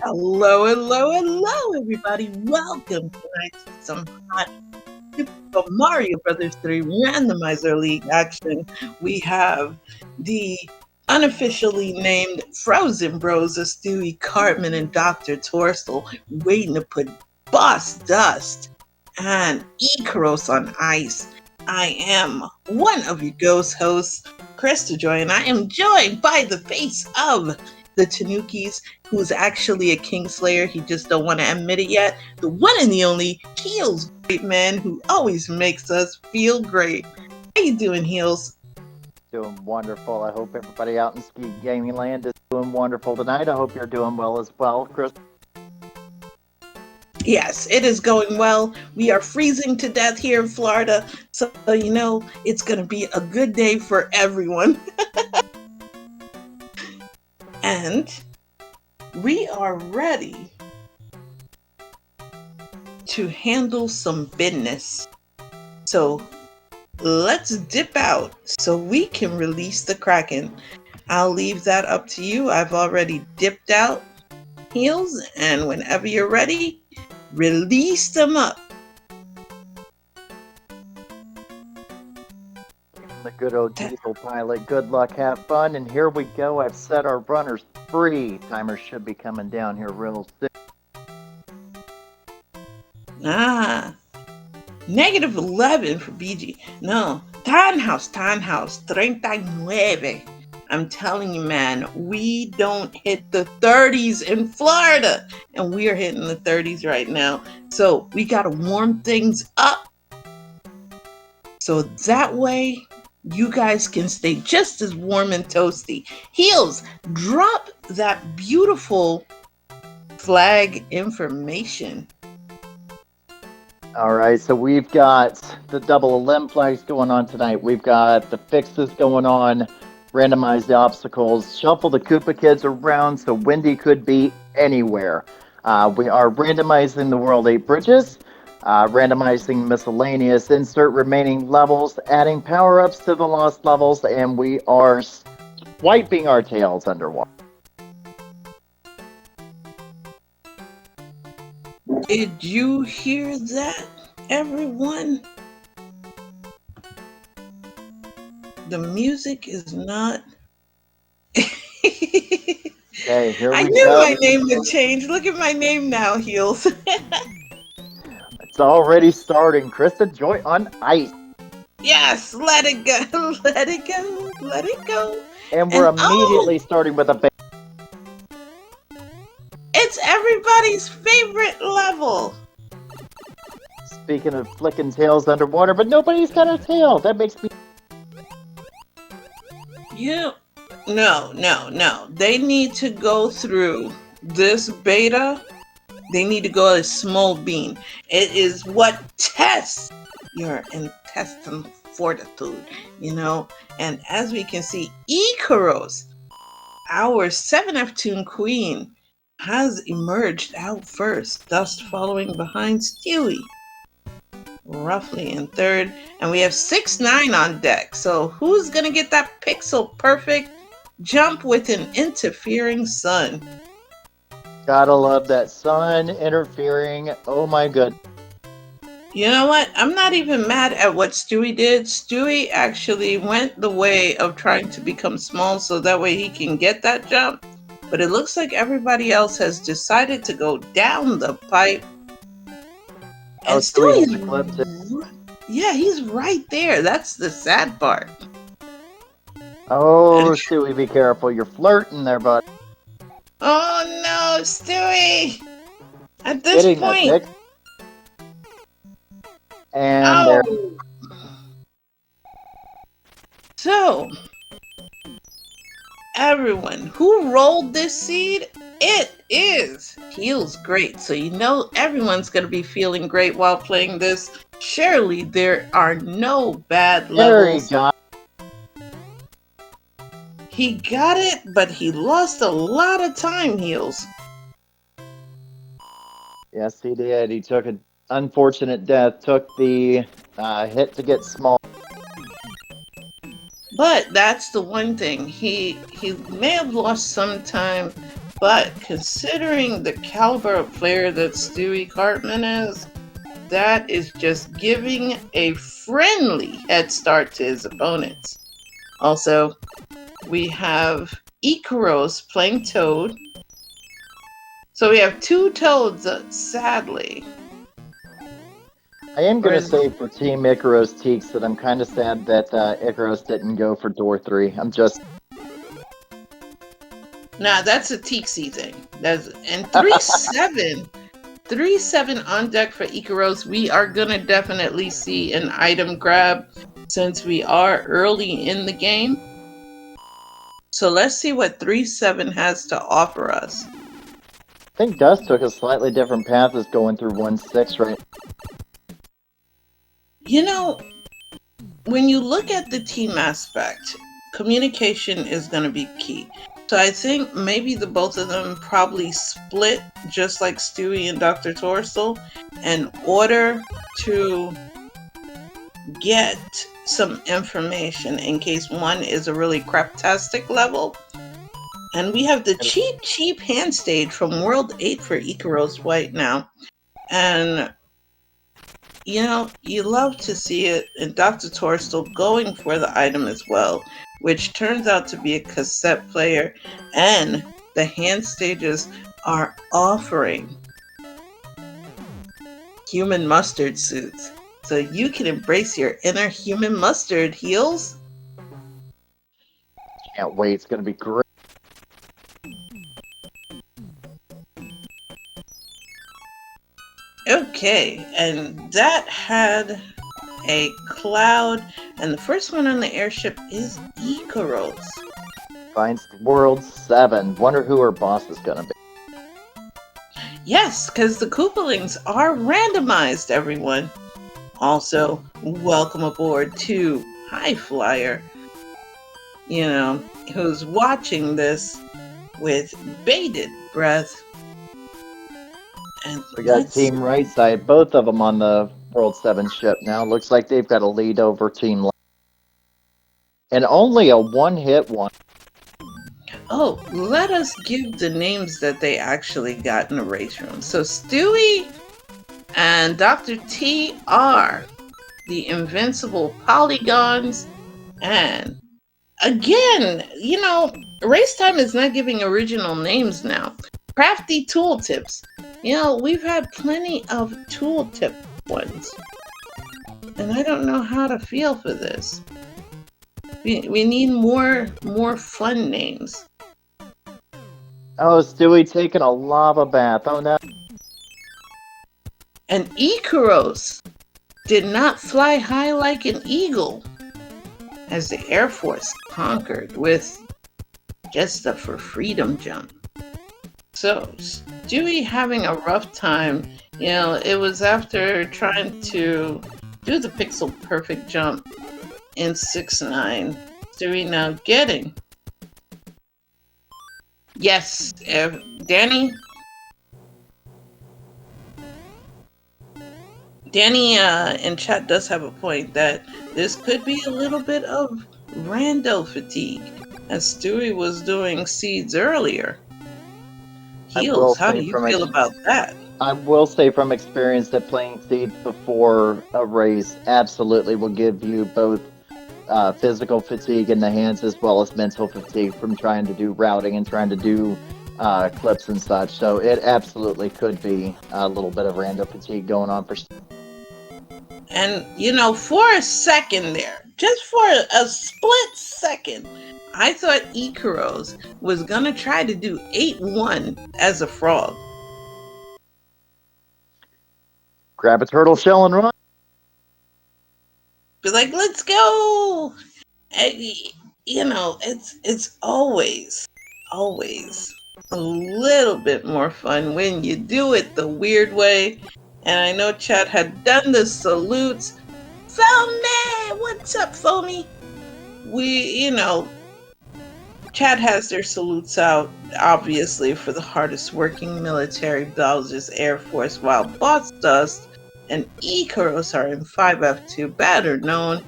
Hello, hello, hello, everybody. Welcome tonight to some hot Super Mario Brothers 3 Randomizer League action. We have the unofficially named Frozen Bros of Stewie, Cartman, and Dr. Torstol waiting to put Boss Dust and Ikaros on ice. I am one of your ghost hosts, Krista Joy, and I am joined by the face of the Tanukis, who's actually a Kingslayer. He just don't want to admit it yet. The one and the only Heels Great Man, who always makes us feel great. How you doing, Heels? Doing wonderful. I hope everybody out in SpeedGaming land is doing wonderful tonight. I hope you're doing well as well, Chris. Yes, it is going well. We are freezing to death here in Florida, so you know it's going to be a good day for everyone. And we are ready to handle some business. So let's dip out so we can release the Kraken. I'll leave that up to you. I've already dipped out, Heels, and whenever you're ready, release them up. The good old diesel pilot. Good luck, have fun, and here we go. I've set our runners free. Timer should be coming down here real soon. -11 for BG. No, Tannhaus, 39. I'm telling you, man, we don't hit the 30s in Florida, and we are hitting the 30s right now. So we got to warm things up so that way you guys can stay just as warm and toasty. Heels, drop that beautiful flag information. All right, so we've got the double limb flags going on tonight. We've got the fixes going on, randomize the obstacles, shuffle the Koopa Kids around so Wendy could be anywhere. We are randomizing the World 8 bridges, randomizing miscellaneous, insert remaining levels, adding power-ups to the lost levels, and we are wiping our tails underwater. Did you hear that, everyone? The music is not... Okay, here I we knew go. my name would change. Look at my name now, Heels. It's already starting. Krista Joy on ice. Yes, let it go, let it go, let it go. And we're immediately starting with a base. It's everybody's favorite level. Speaking of flicking tails underwater, but nobody's got a tail. That makes me... No. They need to go through this beta. They need to go as small bean. It is what tests your intestinal fortitude, you know. And as we can see, Ikaros, our 7F Toon Queen, has emerged out first, thus following behind Stewie, roughly in third. And we have 6-9 on deck. So who's going to get that pixel perfect jump with an interfering sun? Gotta love that sun interfering. Oh my good. You know what? I'm not even mad at what Stewie did. Stewie actually went the way of trying to become small so that way he can get that jump. But it looks like everybody else has decided to go down the pipe. And Stewie's... Yeah, he's right there. That's the sad part. Oh, Stewie, be careful. You're flirting there, bud. Oh no, Stewie! At this point... And there. So, everyone, who rolled this seed? It is Heels Great. So you know everyone's going to be feeling great while playing this. Surely there are no bad levels. He got it, but he lost a lot of time, Heels. Yes, he did. He took an unfortunate death, took the hit to get small. But that's the one thing. He may have lost some time But considering the caliber of player that Stewie Cartman is, that is just giving a friendly head start to his opponents. Also, we have Ikaros playing Toad. So we have two Toads, sadly. I am going to say for Team Ikaros Teaks that I'm kind of sad that Ikaros didn't go for door 3. I'm just... Nah, that's a Teaksy thing. And 3-7. 3-7 on deck for Ikaros. We are going to definitely see an item grab since we are early in the game. So let's see what 3-7 has to offer us. I think Dust took a slightly different path as going through 1-6, right? You know, when you look at the team aspect, communication is going to be key. So I think maybe the both of them probably split, just like Stewie and Dr. Torstol, in order to get some information in case one is a really craptastic level. And we have the cheap hand stage from World 8 for Ikaros right now. And, you know, you love to see it, and Dr. Torstol going for the item as well, which turns out to be a cassette player, and the hand stages are offering human mustard suits. So you can embrace your inner human mustard, heels. Can't wait, it's going to be great. Okay, and that had a cloud, and the first one on the airship is Ikaros. Finds World 7. Wonder who her boss is going to be. Yes, because the Koopalings are randomized, everyone. Also, welcome aboard to High Flyer, you know, who's watching this with bated breath. And we got Team Right Side, both of them on the World 7 ship now. Looks like they've got a lead over Team Left. And only a one-hit one. Oh, let us give the names that they actually got in the race room. So Stewie and Dr. TR, the invincible polygons, and again, you know, Race Time is not giving original names now. Crafty Tooltips. You know, we've had plenty of tooltip ones. And I don't know how to feel for this. We need more fun names. Oh, Stewie taking a lava bath. Oh no. And Ikaros did not fly high like an eagle, as the Air Force conquered with just a for freedom jump. So, Stewie having a rough time. You know, it was after trying to do the pixel perfect jump in 6-9. Stewie now getting. Yes, Danny in chat does have a point that this could be a little bit of rando fatigue, as Stewie was doing seeds earlier. Heels, how do you feel about that? I will say from experience that playing seeds before a race absolutely will give you both physical fatigue in the hands as well as mental fatigue from trying to do routing and trying to do clips and such. So it absolutely could be a little bit of rando fatigue going on for. And, you know, for a second there, just for a split second, I thought Ikaros was going to try to do 8-1 as a frog. Grab a turtle shell and run. Be like, let's go! And, you know, it's always a little bit more fun when you do it the weird way. And I know chat had done the salutes. Foamy! What's up, Foamy? You know, chat has their salutes out, obviously, for the hardest working military Belgia's Air Force, while Boss Dust and Ikaros are in 5F2, better known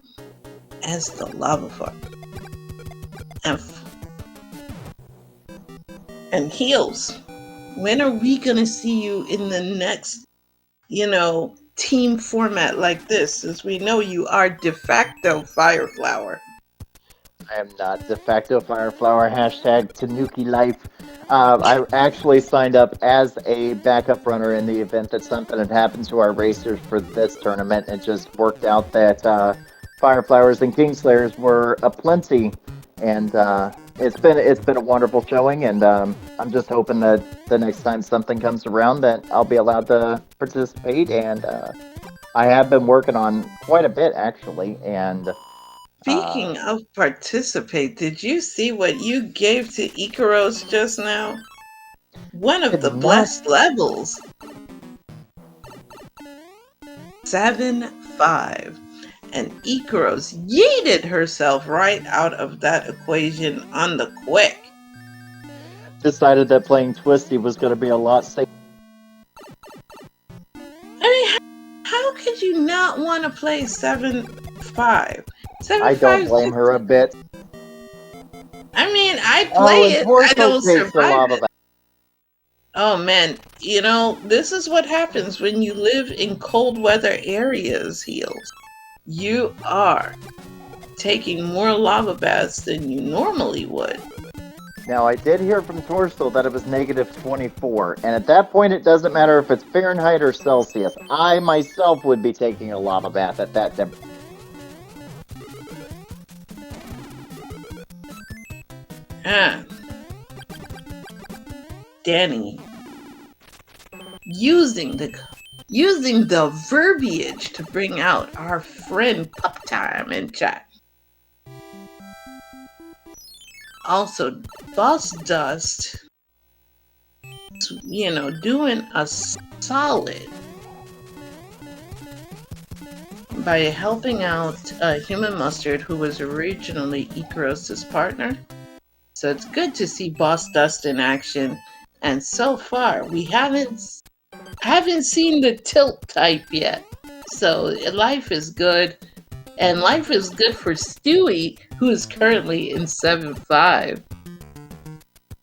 as the Lava Farm. And Heels, when are we going to see you in the next, team format like this? Since we know you are de facto Fireflower. I am not de facto Fireflower. Hashtag Tanuki life. I actually signed up as a backup runner in the event that something had happened to our racers for this tournament. It just worked out that Fireflowers and Kingslayers were aplenty, and it's been a wonderful showing. And I'm just hoping that the next time something comes around, that I'll be allowed to participate. And I have been working on quite a bit actually, and. Speaking of participate, did you see what you gave to Ikaros just now? One of the Not blessed levels. 7-5. And Ikaros yeeted herself right out of that equation on the quick. decided that playing Twisty was going to be a lot safer. I mean, how could you not want to play 7-5? 7-5. I don't blame her a bit. I mean, I play it. I don't survive it. Bath. Oh man, this is what happens when you live in cold weather areas, Heels. You are taking more lava baths than you normally would. Now, I did hear from torstol that it was negative 24, and at that point it doesn't matter if it's Fahrenheit or Celsius. I myself would be taking a lava bath at that temperature. Danny, using the verbiage to bring out our friend Pup Time in chat. Also, Boss Dust, doing a solid by helping out Human Mustard, who was originally Ikaros' partner. So it's good to see Boss Dust in action. And so far, we haven't seen the tilt type yet. So life is good. And life is good for Stewie, who is currently in 7-5.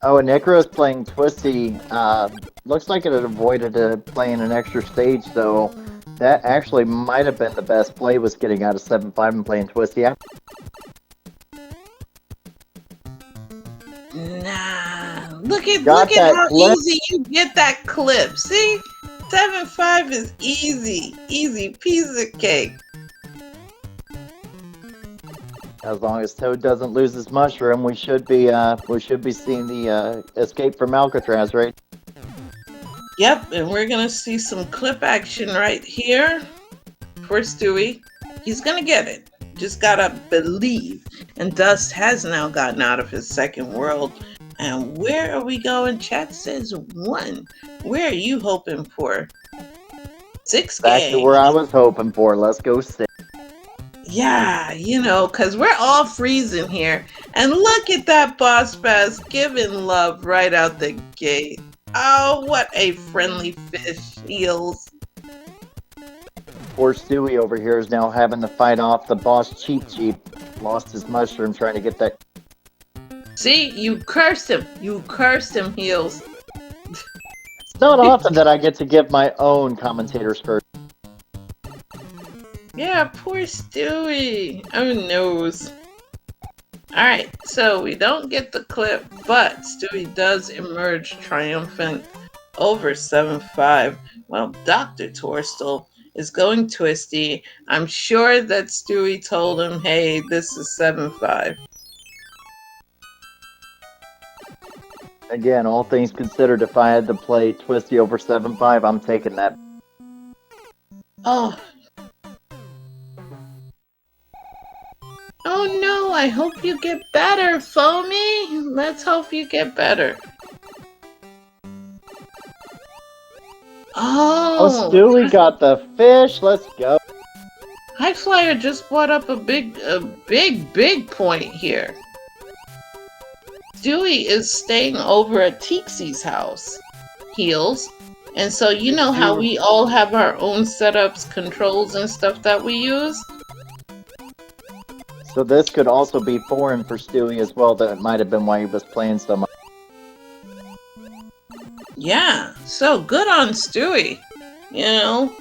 Oh, and Ikaros playing Twisty. Looks like it had avoided playing an extra stage, so that actually might have been the best play, was getting out of 7-5 and playing Twisty. Nah, look at how clip. easy you get that clip. See, 7-5 is easy piece of cake. As long as Toad doesn't lose his mushroom, we should be seeing the escape from Alcatraz, right? Yep, and we're gonna see some clip action right here for Stewie. He's gonna get it. Just gotta believe. And Dust has now gotten out of his second world. And where are we going? Chat says 1. Where are you hoping for? 6 Back games. to where I was hoping for. Let's go 6. Yeah, because we're all freezing here. And look at that Boss Bass giving love right out the gate. Oh, what a friendly fish, Heels. Poor Stewie over here is now having to fight off the boss Cheap. Lost his mushroom trying to get that. See, you cursed him. Heels. It's not often that I get to give my own commentator's curse. Yeah, poor Stewie. Oh, noes. Alright, so we don't get the clip, but Stewie does emerge triumphant over 7-5. Well, Dr. Torstol is going Twisty. I'm sure that Stewie told him, hey, this is 7-5. Again, all things considered, if I had to play Twisty over 7-5, I'm taking that. Oh no, I hope you get better, Foamy. Let's hope you get better. Oh, Stewie got the fish. Let's go. High Flyer just brought up a big point here. Stewie is staying over at Tixie's house, Heels. And so you know how we all have our own setups, controls, and stuff that we use? So this could also be foreign for Stewie as well. That might have been why he was playing so much. Yeah, so good on Stewie, you know.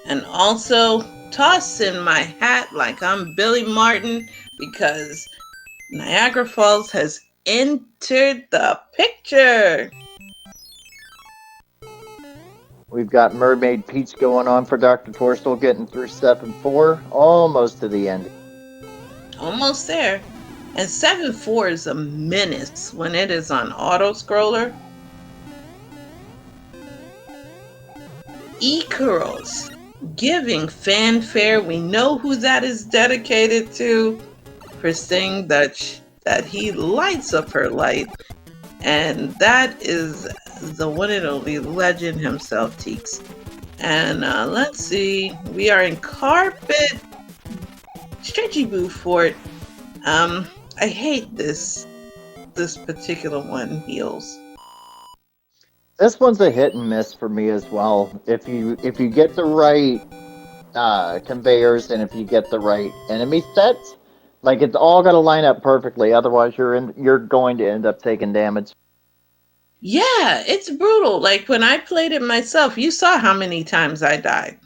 And also tossing my hat like I'm Billy Martin because Niagara Falls has entered the picture. We've got Mermaid Peach going on for Dr. Torstol, getting through step 4, almost to the end. Almost there. And 7-4 is a menace when it is on auto scroller. Ikaros giving fanfare. We know who that is dedicated to for saying that he lights up her light. And that is the one and only legend himself, Teeks. And let's see, we are in Carpet Stretchy Boo Fort. I hate this particular one, Heels. This one's a hit and miss for me as well. If you get the right conveyors and if you get the right enemy sets, like it's all got to line up perfectly. Otherwise, you're going to end up taking damage. Yeah, it's brutal. Like when I played it myself, you saw how many times I died.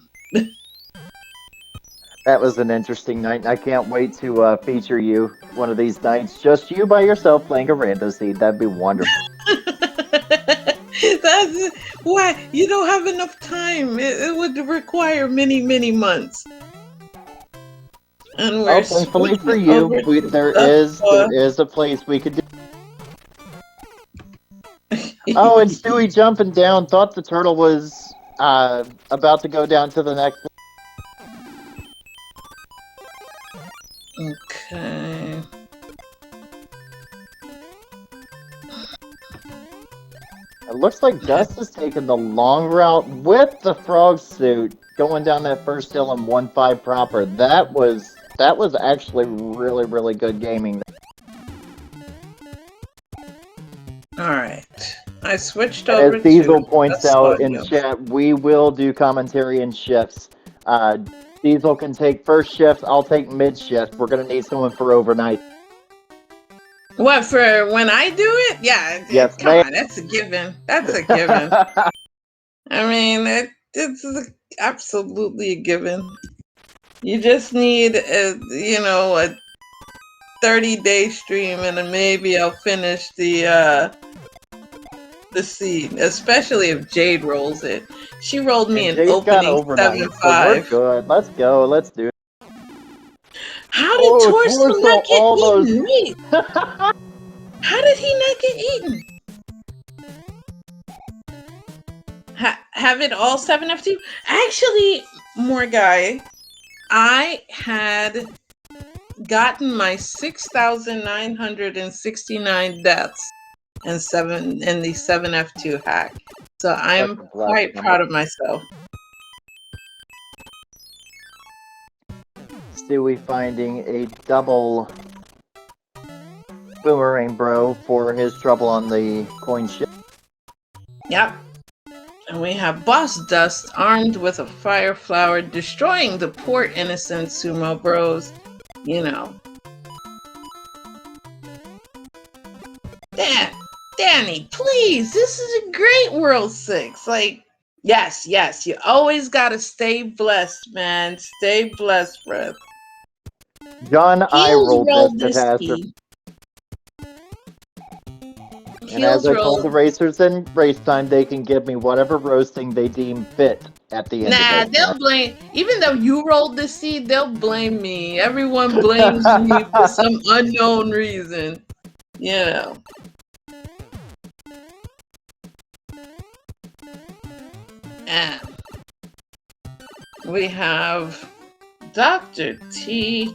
That was an interesting night. I can't wait to feature you one of these nights. Just you by yourself playing a rando seed. That'd be wonderful. That's why you don't have enough time. It would require many, many months. And we're thankfully for you, there is a place we could do. Oh, and Stewie jumping down thought the turtle was about to go down to the next. Okay. It looks like Dust is taking the long route with the frog suit, going down that first hill in 1-5 proper. That was actually really, really good gaming. Alright. I switched over As Diesel points to out in chat, we will do commentary in shifts. Diesel can take first shift, I'll take mid shift. We're going to need someone for overnight. What, for when I do it? Yeah, yes, come on, that's a given. That's a given. I mean, it's absolutely a given. You just need a 30-day stream, and then maybe I'll finish the seed, especially if Jade rolls it. She rolled me an opening 7-5. So we're good. Let's go. Let's do it. How did Torstol not get eaten? Wait. How did he not get eaten? Have it all 7F2? Actually, more guy, I had gotten my 6,969 deaths and the 7F2 hack. So I'm quite proud of myself. Stewie finding a double boomerang bro for his trouble on the coin ship. Yep. And we have Boss Dust armed with a fire flower, destroying the poor innocent sumo bros. Danny, please, this is a great World 6. Like, yes, you always gotta stay blessed, man. Stay blessed, bro. John, I rolled this catastrophe. And as I told the racers in race time, they can give me whatever roasting they deem fit at the end of it. They'll blame, even though you rolled the seed, they'll blame me. Everyone blames me for some unknown reason. And we have Dr. T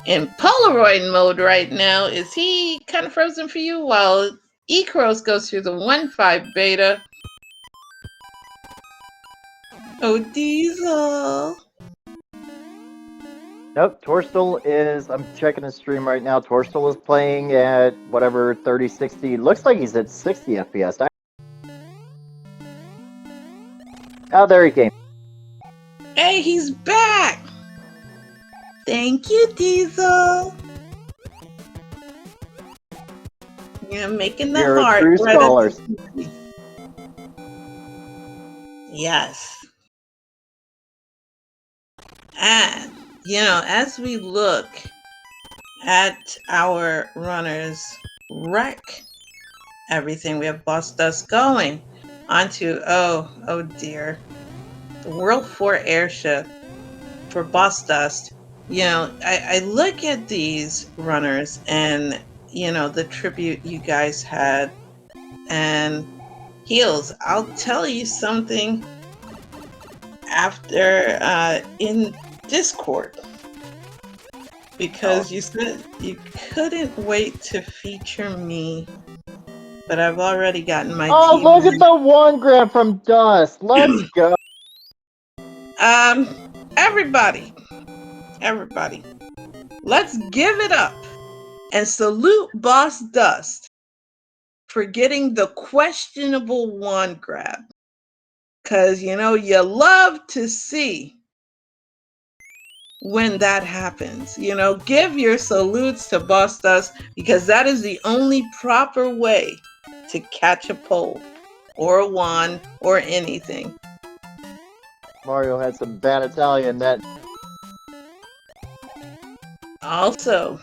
in Polaroid mode right now. Is he kind of frozen for you while Ikaros goes through the 1-5 beta? Oh, Diesel. Nope, Torstol is, I'm checking his stream right now. Torstol is playing at whatever, 30, 60. Looks like he's at 60 FPS. Oh, there he came. Hey, he's back. Thank you, Diesel. making the You're a heart true right at scholar. the Yes. And, as we look at our runners wreck everything, we have Boss Dust going onto, oh dear, the World 4 airship for Boss Dust. I look at these runners and, the tribute you guys had. And Heels, I'll tell you something after in Discord, because you said you couldn't wait to feature me, but I've already gotten my Oh, team. look at the one grab from Dust. Let's go. Everybody, let's give it up and salute Boss Dust for getting the questionable wand grab. Because, you love to see when that happens. Give your salutes to Boss Dust, because that is the only proper way to catch a pole or a wand or anything. Mario had some bad Italian that. Also,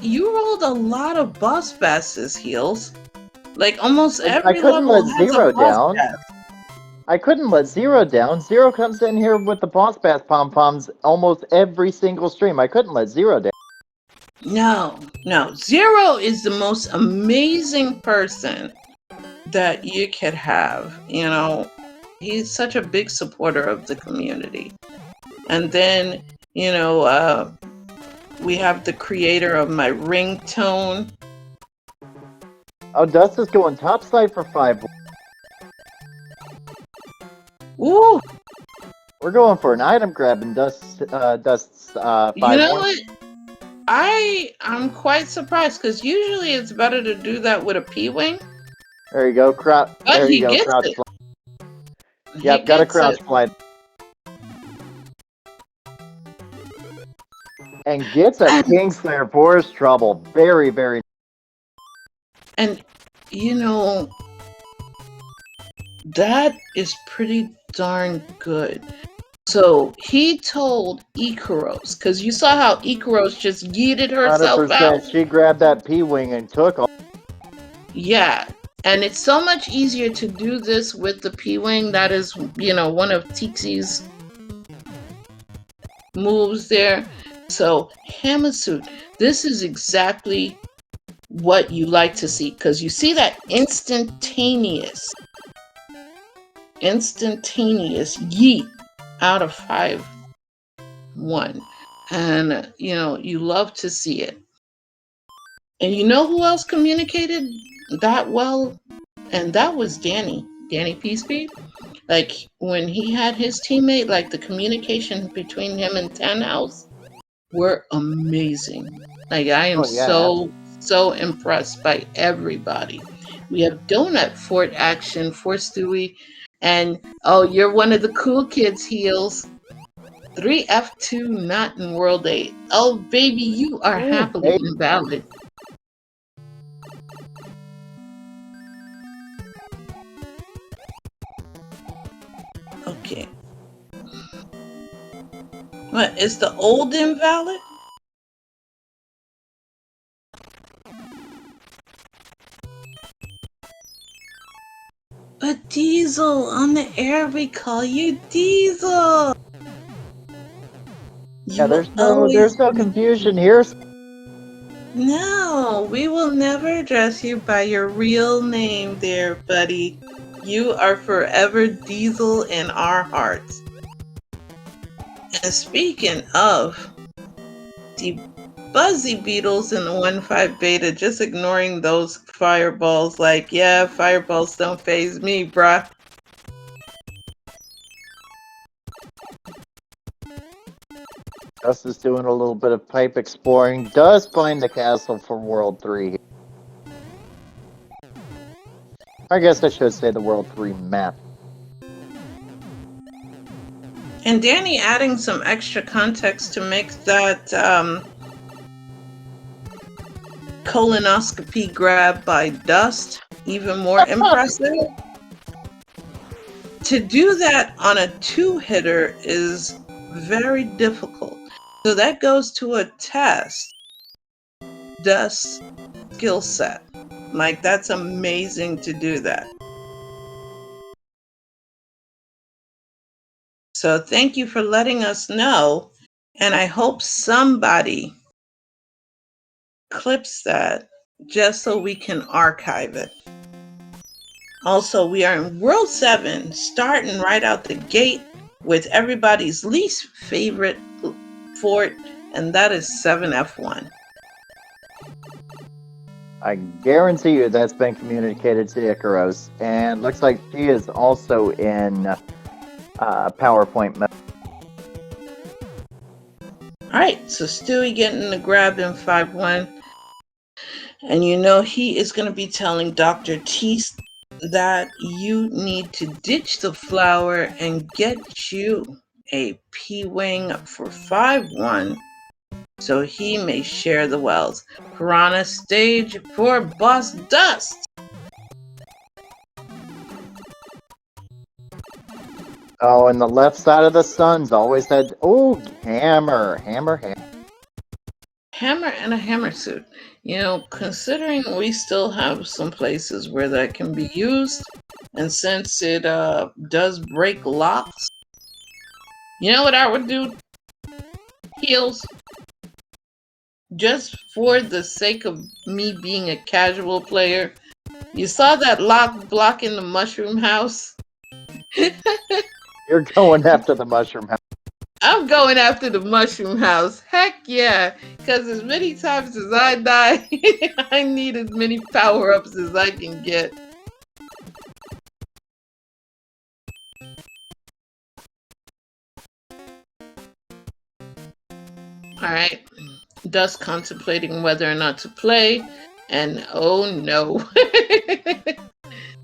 you rolled a lot of boss basses, Heels. Like almost every I couldn't level let has Zero a boss down. bass. I couldn't let Zero down. Zero comes in here with the boss bass pom poms almost every single stream. I couldn't let Zero down. No. Zero is the most amazing person that you could have. He's such a big supporter of the community. And then, we have the creator of my ringtone. Oh, Dust is going topside for 5. Ooh! We're going for an item grab and Dust's 5. You know what? I'm quite surprised, because usually it's better to do that with a P-Wing. There you go, crouch. But There he you go, gets crouch it. fly. Yep, He got a gets crouch it. fly. And gets a Kingslayer for his trouble. Very, very. And, that is pretty darn good. So he told Ikaros, because you saw how Ikaros just yeeted herself out. 100%. She grabbed that P-Wing and took off. Yeah. And it's so much easier to do this with the P-Wing. That is, one of Tixi's moves there. So, Hamasuit, this is exactly what you like to see, because you see that instantaneous yeet out of 5-1. And, you love to see it. And you know who else communicated that well? And that was Danny Peacebeat. Like, when he had his teammate, like, the communication between him and Tenhouse were amazing. Like, I am so impressed by everybody. We have Donut Fort action for Stewie. And, you're one of the cool kids, Heels. 3F2 not in World 8. Oh, baby, you are happily invalid. Okay. What, is the old invalid? But Diesel, on the air we call you Diesel. Yeah, there's no confusion here. No, we will never address you by your real name there, buddy. You are forever Diesel in our hearts. And speaking of the Buzzy Beetles in the 1.5 beta, just ignoring those fireballs like, yeah, fireballs don't faze me, bruh. Dust is doing a little bit of pipe exploring. Does find the castle for World 3. I guess I should say the World 3 map. And Danny adding some extra context to make that colonoscopy grab by Dust, even more impressive. To do that on a 2-hitter is very difficult. So that goes to a test. Dust skill set. Like, that's amazing to do that. So thank you for letting us know. And I hope somebody clips that just so we can archive it. Also, we are in World 7, starting right out the gate with everybody's least favorite fort, and that is 7F1. I guarantee you that's been communicated to Ikaros, and looks like she is also in PowerPoint mode. Alright, so Stewie getting the grab in 5-1. And you know he is going to be telling Dr. Tease that you need to ditch the flower and get you a P-Wing for 5-1 so he may share the wells. Piranha stage for Boss Dust. Oh, and the left side of the sun's always had, oh, hammer. Hammer and a hammer suit. You know, considering we still have some places where that can be used, and since it does break locks, you know what I would do? Heels. Just for the sake of me being a casual player. You saw that lock blocking the mushroom house? You're going after the mushroom house. I'm going after the mushroom house. Heck yeah. Because as many times as I die, I need as many power-ups as I can get. Alright. Dust contemplating whether or not to play. And oh no.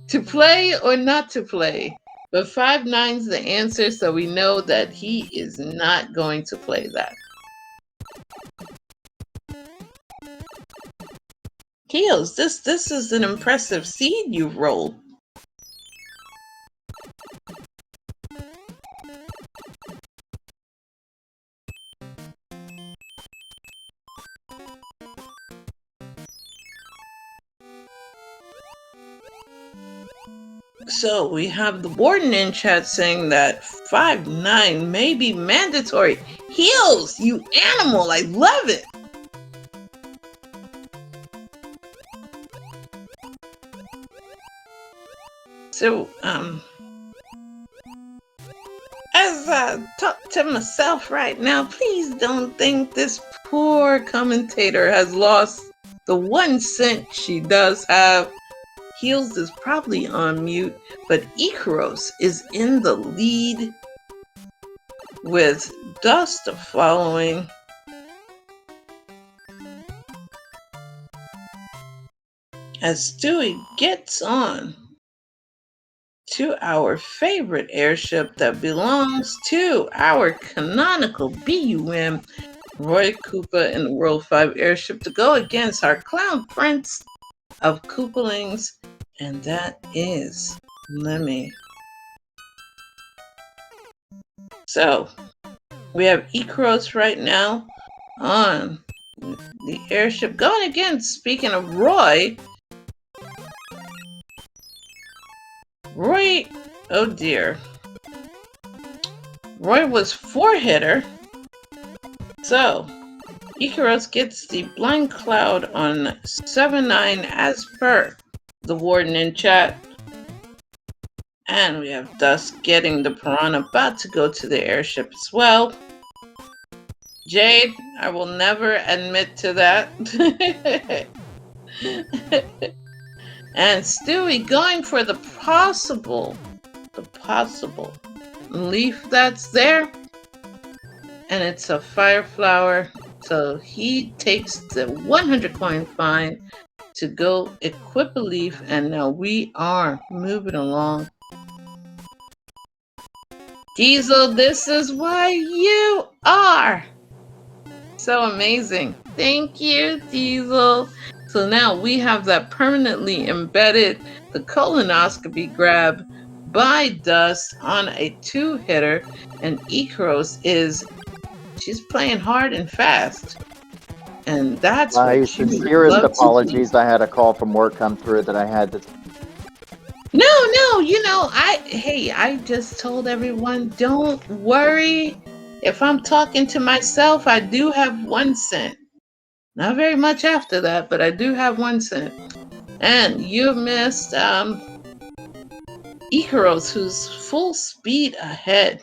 To play or not to play. But 5-9's the answer, so we know that he is not going to play that. Heels, this is an impressive seed you've rolled. So we have the warden in chat saying that 5-9 may be mandatory. Heels, you animal, I love it. So, as I talk to myself right now, please don't think this poor commentator has lost the 1 cent she does have. Heels is probably on mute, but Ikaros is in the lead with Dust following. As Stewie gets on to our favorite airship that belongs to our canonical BUM, Roy Koopa in the World 5 airship to go against our Clown Prince of Koopalings, and that is Lemmy. So, we have Ikaros right now on the airship going against, speaking of Roy, oh dear. Roy was 4-hitter. So, Ikaros gets the blind cloud on 7-9 as per the warden in chat. And we have Dust getting the Piranha, about to go to the airship as well. Jade, I will never admit to that. And Stewie going for the possible leaf that's there. And it's a fire flower. So he takes the 100 coin fine to go equip a leaf. And now we are moving along. Diesel, this is why you are so amazing. Thank you, Diesel. So now we have that permanently embedded, the colonoscopy grab by Dust on a 2-hitter, and Ikaros she's playing hard and fast. And that's My what you would sincerest love to see. apologies. I had a call from work come through that I had to. No, I just told everyone, don't worry. If I'm talking to myself, I do have 1 cent. Not very much after that, but I do have 1 cent. And you missed Ikaros, who's full speed ahead.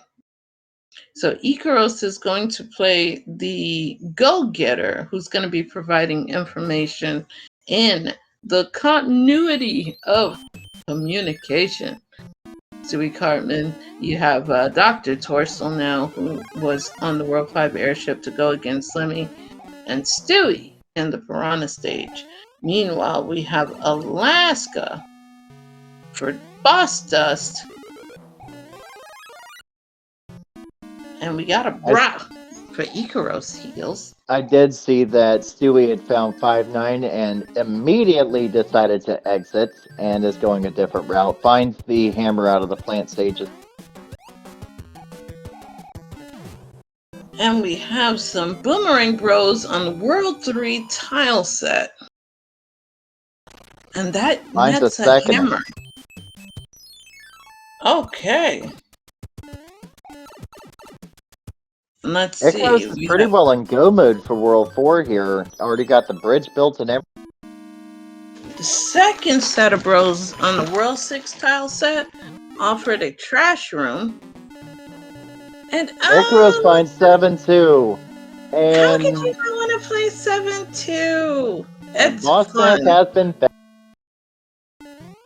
So Ikaros is going to play the go-getter, who's going to be providing information in the continuity of communication. Stewie Cartman, you have Dr. Torstol now, who was on the World 5 airship to go against Slimmy, and Stewie in the Piranha stage. Meanwhile, we have Alaska for Boss Dust. And we got a bra for Ikaros heels. I did see that Stewie had found 5-9 and immediately decided to exit and is going a different route. Finds the hammer out of the plant stages. And we have some Boomerang Bros on the World 3 tile set. And that Finds nets a a hammer. Okay. Let's see. Ikaros is pretty well in go mode for World 4 here. Already got the bridge built and everything. The second set of bros on the World 6 tile set offered a trash room. And Ikaros finds 7-2. And how could you not want to play 7-2? It's Boss fun. has been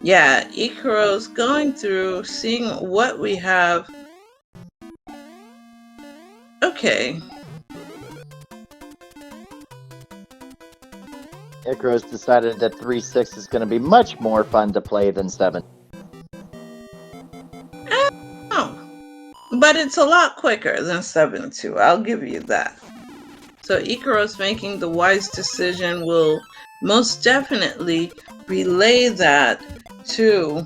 Yeah, Ikaros going through, seeing what we have. Okay. Ikaros decided that 3-6 is going to be much more fun to play than 7. Oh. But it's a lot quicker than 7-2. I'll give you that. So Ikaros making the wise decision will most definitely relay that to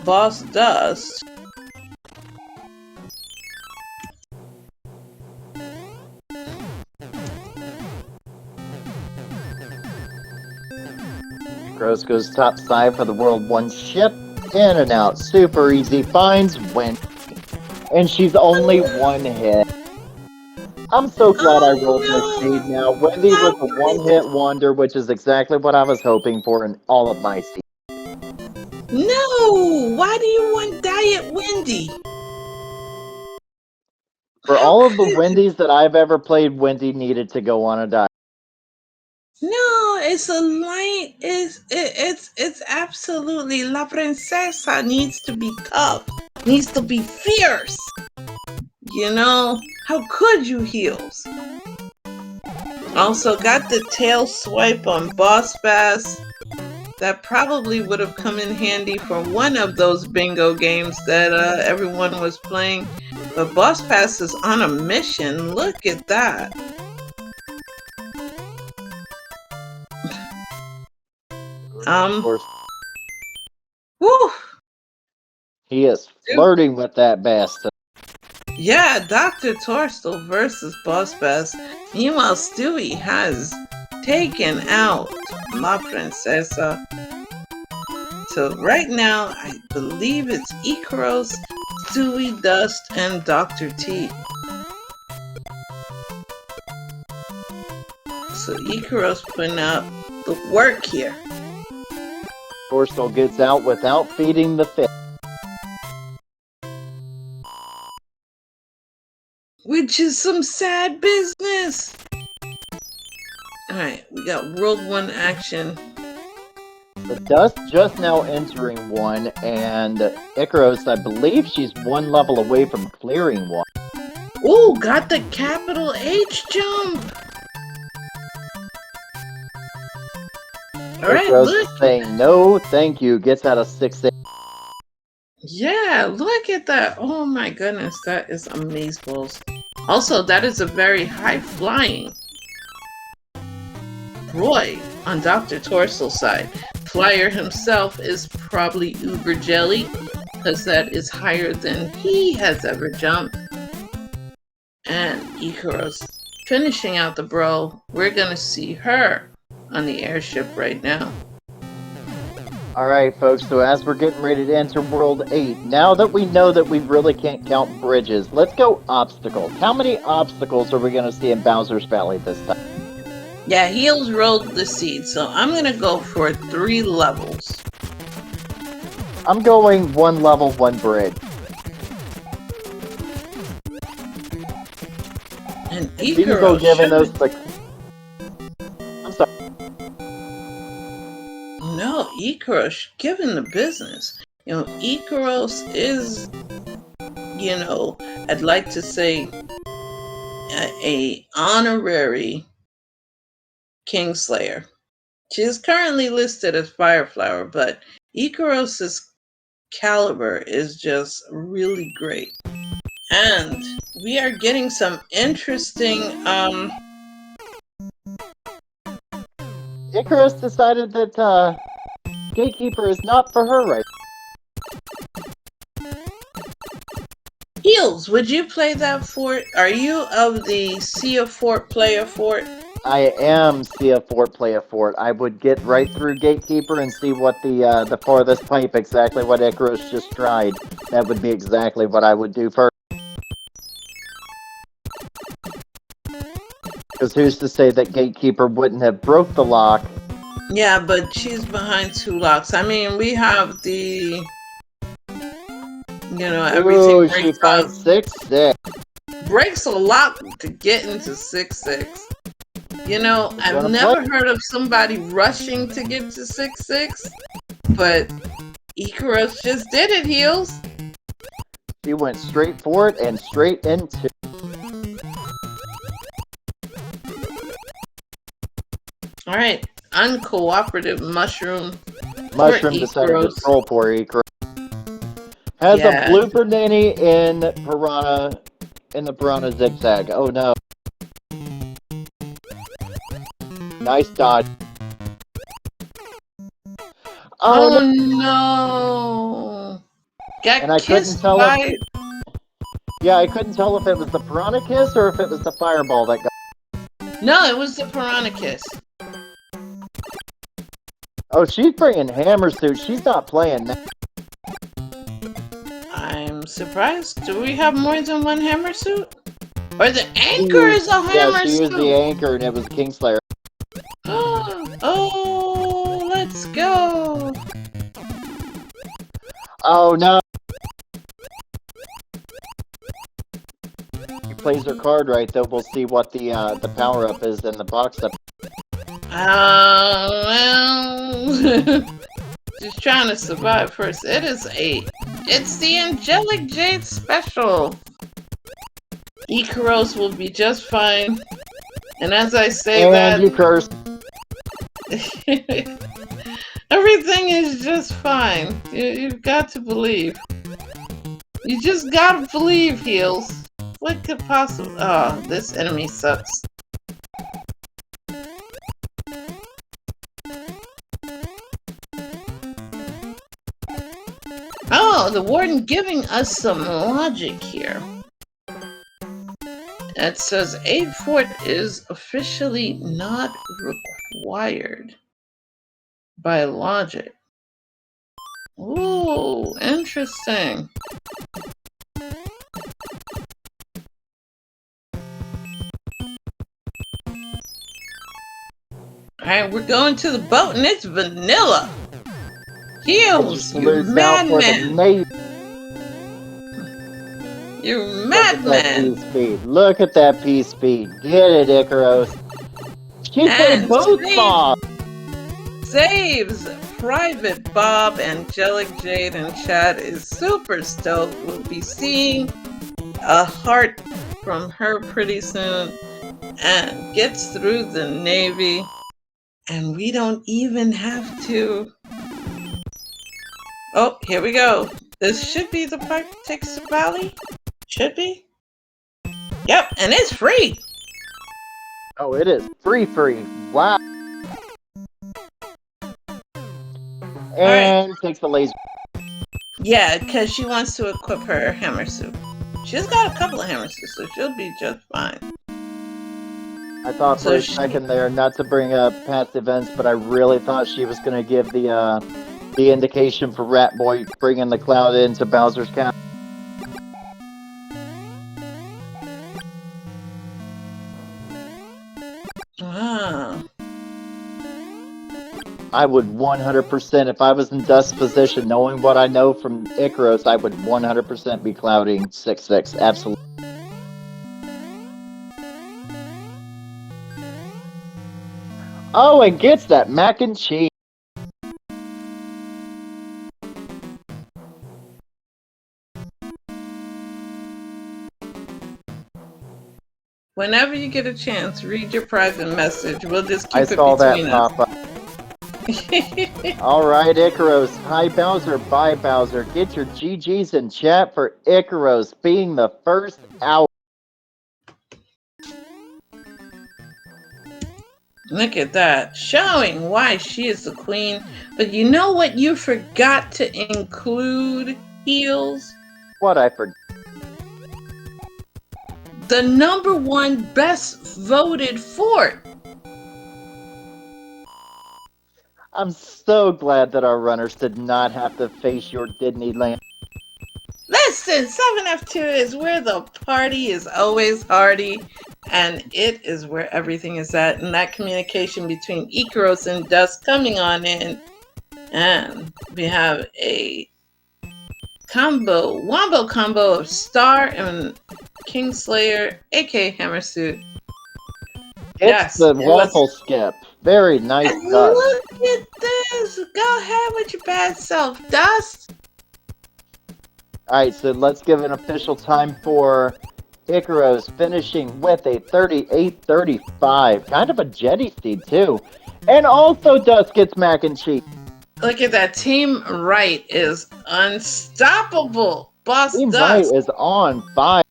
Boss Dust. Ikaros goes topside for the World 1 ship. In and out. Super easy. Finds Wendy. And she's only 1 hit. I'm so glad I rolled this seed now. Wendy was a 1-hit wonder, which is exactly what I was hoping for in all of my seeds. No! Why do you want Diet Wendy? For all of the Wendy's that I've ever played, Wendy needed to go on a diet. No, it's a light. It's absolutely La Princesa needs to be tough, needs to be fierce. You know, how could you, heels? Also got the tail swipe on Boss Bass. That probably would have come in handy for one of those bingo games that everyone was playing. But Boss Bass is on a mission. Look at that. Whew. He is flirting with that bastard. Yeah, Dr. Torstol versus Boss Bass. Meanwhile, Stewie has taken out La Princesa. So right now, I believe it's Ikaros, Stewie, Dust, and Dr. T. So Ikaros putting out the work here. Torstol gets out without feeding the fish. Which is some sad business. Alright, we got World 1 action. The Dust just now entering 1, and Ikaros, I believe she's 1 level away from clearing 1. Ooh, got the capital H jump. Alright, Ikaros look. is saying no, thank you, gets out of 6-8. Yeah, look at that. Oh my goodness, that is amazeballs. Also, that is a very high flying. Roy on Dr. Torstol's side. Flyer himself is probably uber jelly, because that is higher than he has ever jumped. And Ikaros finishing out the bro. We're gonna see her on the airship right now. Alright, folks, so as we're getting ready to enter World 8, now that we know that we really can't count bridges, let's go obstacles. How many obstacles are we going to see in Bowser's Valley this time? Yeah, Heels rolled the seed, so I'm gonna go for 3 levels. I'm going 1 level, 1 bridge. And Ikaros giving us the... I'm sorry. No, Ikaros given the business. You know, Ikaros is, you know, I'd like to say a honorary Kingslayer. She is currently listed as Fireflower, but Ikaros' caliber is just really great. And we are getting some interesting Ikaros decided that Gatekeeper is not for her right now. Heels, would you play that fort? Are you of the see a fort, play a fort? I am see a fort, play a fort. I would get right through Gatekeeper and see what the farthest pipe, exactly what Ikaros just tried. That would be exactly what I would do first. Because who's to say that Gatekeeper wouldn't have broke the lock? Yeah, but she's behind 2 locks. I mean, we have the, you know, everything Ooh, breaks she finds 6-6. breaks a lock to get into 6-6. You know, I've never heard of somebody rushing to get to 6-6, but Ikaros just did it, Heels. She went straight for it and straight into. All right, uncooperative mushroom. Mushroom decided to troll poor Ikaros. Has a blooper nanny in Piranha, in the Piranha Zigzag. Oh no. Nice dodge. Oh no. Got and I couldn't tell by... Yeah, I couldn't tell if it was the Piranha Kiss or if it was the Fireball that got... No, it was the Piranha Kiss. Oh, she's bringing Hammer Suit. She's not playing now. I'm surprised. Do we have more than one Hammer Suit? Or the anchor is a Hammer Suit? Yeah, she used the anchor and it was Kingslayer. Oh, let's go. Oh no. She plays her card right, though. We'll see what the power up is in the box up. Well, just trying to survive first. It is 8. It's the Angelic Jade special. Ikaros will be just fine. And as I say and you curse. Everything is just fine. You've got to believe. You just gotta believe, Heels. What could possibly... Oh, this enemy sucks. Oh, the Warden giving us some logic here. It says 8 fort is officially not required by logic. Ooh, interesting. Alright, we're going to the boat and it's vanilla. Heels, you madman. You madman. Look at that P speed. Get it, Ikaros. She played both Bob. Saves Private Bob. Angelic Jade and Chad is super stoked. We'll be seeing a heart from her pretty soon. And gets through the Navy. And we don't even have to... Oh, here we go. This should be the part that takes the valley. Should be. Yep, and it's free. Oh, it is free. Wow. right. and takes the laser. Yeah, because she wants to equip her hammer suit. She's got a couple of hammer suits, so she'll be just fine. I thought for So a second there, not to bring up past events, but I really thought she was going to give the indication for Rat Boy bringing the cloud into Bowser's Castle. Ah. I would 100%, if I was in Dust's position, knowing what I know from Ikaros, I would 100% be clouding 6-6. Absolutely. Oh, and gets that mac and cheese. Whenever you get a chance, read your private message. We'll just keep I it saw that between pop up. All right, Ikaros. Hi, Bowser. Bye, Bowser. Get your GGs in chat for Ikaros being the first out. Look at that, showing why she is the queen. But you know what you forgot to include, Heels? What I forgot. The #1 best voted fort. I'm so glad that our runners did not have to face your Disneyland. Listen, 7F2 is where the party is always hardy, and it is where everything is at. And that communication between Ikaros and Dust coming on in. And we have a wombo combo of Star and Kingslayer, aka Hammersuit. It's the waffle skip. Very nice, Dust. Look at this. Go ahead with your bad self, Dust. Alright, so let's give an official time for Ikaros finishing with a 38-35. Kind of a jetty speed, too. And also Dust gets mac and cheese. Look at that. Team Right is unstoppable. Boss Team Dust. Right is on fire.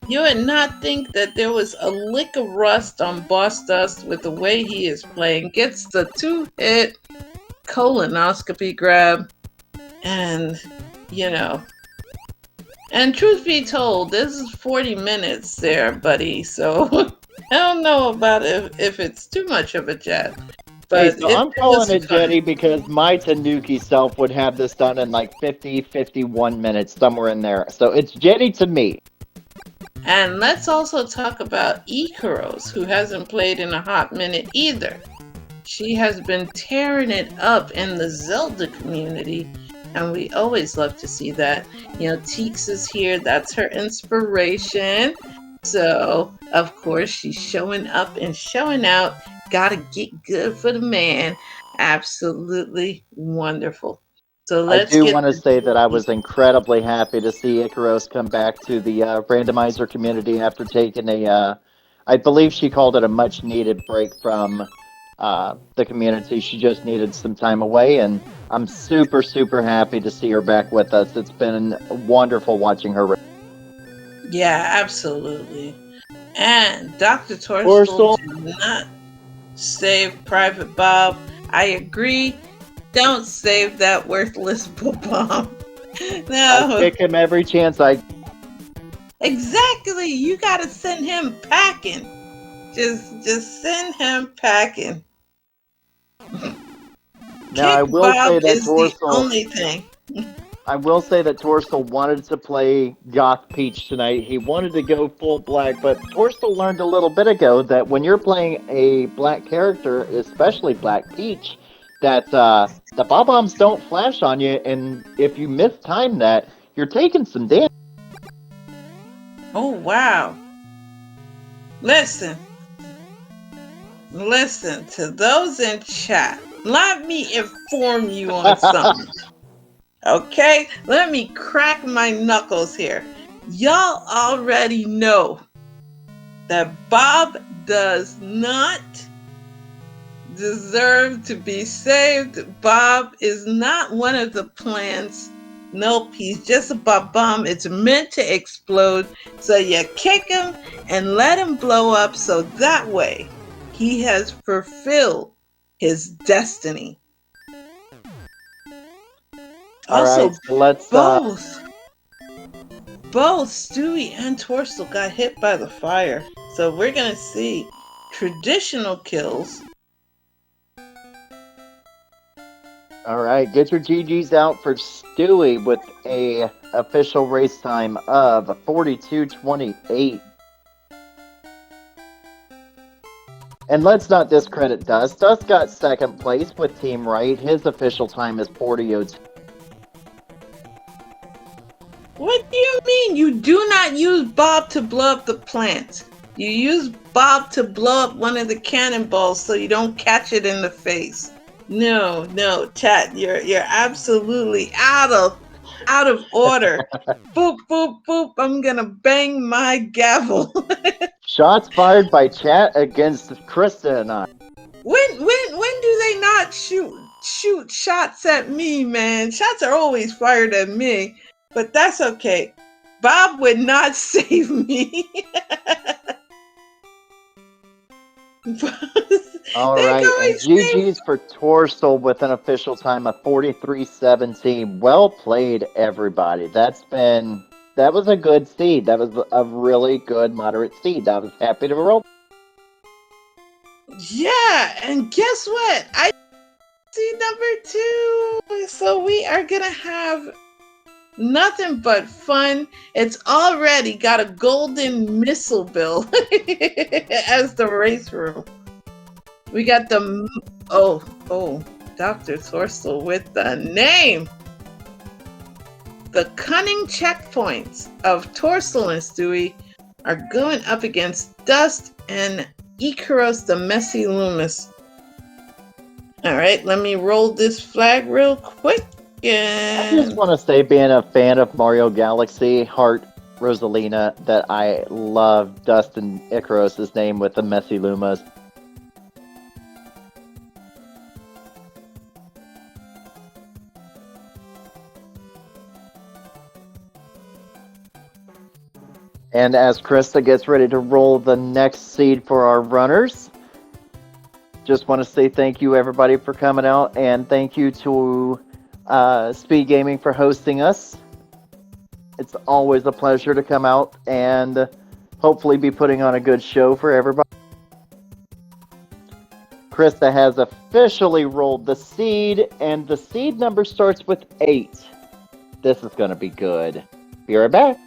You would not think that there was a lick of rust on Boss Dust with the way he is playing. Gets the 2-hit colonoscopy grab. And, you know. And truth be told, this is 40 minutes there, buddy. So, I don't know about if it's too much of a jet. But hey, so I'm calling it jetty because my Tanuki self would have this done in like 50-51 minutes, somewhere in there. So it's jetty to me. And let's also talk about Ikaros, who hasn't played in a hot minute either. She has been tearing it up in the Zelda community, and we always love to see that. You know, Teeks is here, that's her inspiration. So, of course, she's showing up and showing out. Gotta get good for the man. Absolutely wonderful. So let's I do want to say that I was incredibly happy to see Ikaros come back to the randomizer community after taking I believe she called it a much needed break from the community. She just needed some time away, and I'm super, super happy to see her back with us. It's been wonderful watching her. Yeah, absolutely. And Dr. Torstol did not save Private Bob. I agree. Don't save that worthless bomb. No. I kick him every chance I. Exactly. You gotta send him packing. Just send him packing. Now I will say that is the only thing. I will say that Torstol wanted to play Goth Peach tonight. He wanted to go full black, but Torstol learned a little bit ago that when you're playing a black character, especially Black Peach, that the bob-bombs don't flash on you, and if you mistime that, you're taking some damage. Oh, wow. Listen to those in chat. Let me inform you on something. Okay? Let me crack my knuckles here. Y'all already know that Bob does not deserve to be saved. Bob is not one of the plants. Nope, he's just a bomb. It's meant to explode. So you kick him and let him blow up so that way he has fulfilled his destiny. All Also, right, so let's. both Stewie and Torstol got hit by the fire. So we're gonna see traditional kills. All right, get your GGs out for Stewie with a official race time of 42:28. And let's not discredit Dust. Dust got second place with Team Right. His official time is 40:02. What do you mean? You do not use Bob to blow up the plant. You use Bob to blow up one of the cannonballs so you don't catch it in the face. No, chat. You're absolutely out of order. Boop, boop, boop. I'm gonna bang my gavel. Shots fired by chat against Krista and I. When do they not shoot shots at me, man? Shots are always fired at me, but that's okay. Bob would not save me. All right, and GG's for Torstol with an official time of 43:17. Well played, everybody. That was a good seed. That was a really good moderate seed. I was happy to roll. Yeah, and guess what? I see number 2. So we are gonna have nothing but fun. It's already got a golden missile bill as the race room. We got the Dr. Torstol with the name. The cunning checkpoints of Torstol and Stewie are going up against Dust and Ikaros, the messy Loomis. All right, let me roll this flag real quick. I just want to say, being a fan of Mario Galaxy, Heart Rosalina, that I love Dust and Ikaros' name with the messy Lumas. And as Krista gets ready to roll the next seed for our runners, just want to say thank you, everybody, for coming out, and thank you to SpeedGaming for hosting us. It's always a pleasure to come out and hopefully be putting on a good show for everybody. Krista has officially rolled the seed, and the seed number starts with 8. This is going to be good. Be right back.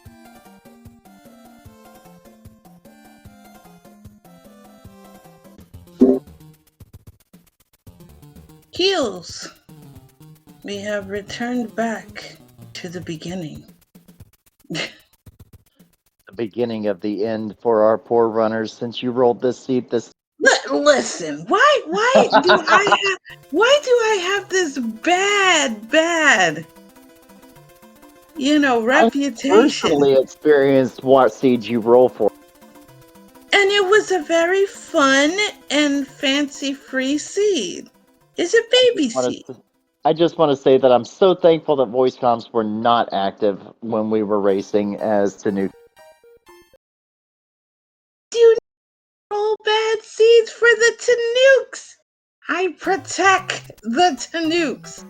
Heels. We have returned back to the beginning. The beginning of the end for our poor runners. Since you rolled this seed, listen. Why do I have this bad reputation? I personally experienced what seeds you roll for. And it was a very fun and fancy-free seed. It's a baby seed. I just want to say that I'm so thankful that voice comms were not active when we were racing as Tanuki. Do you roll bad seeds for the Tanukes? I protect the Tanukes.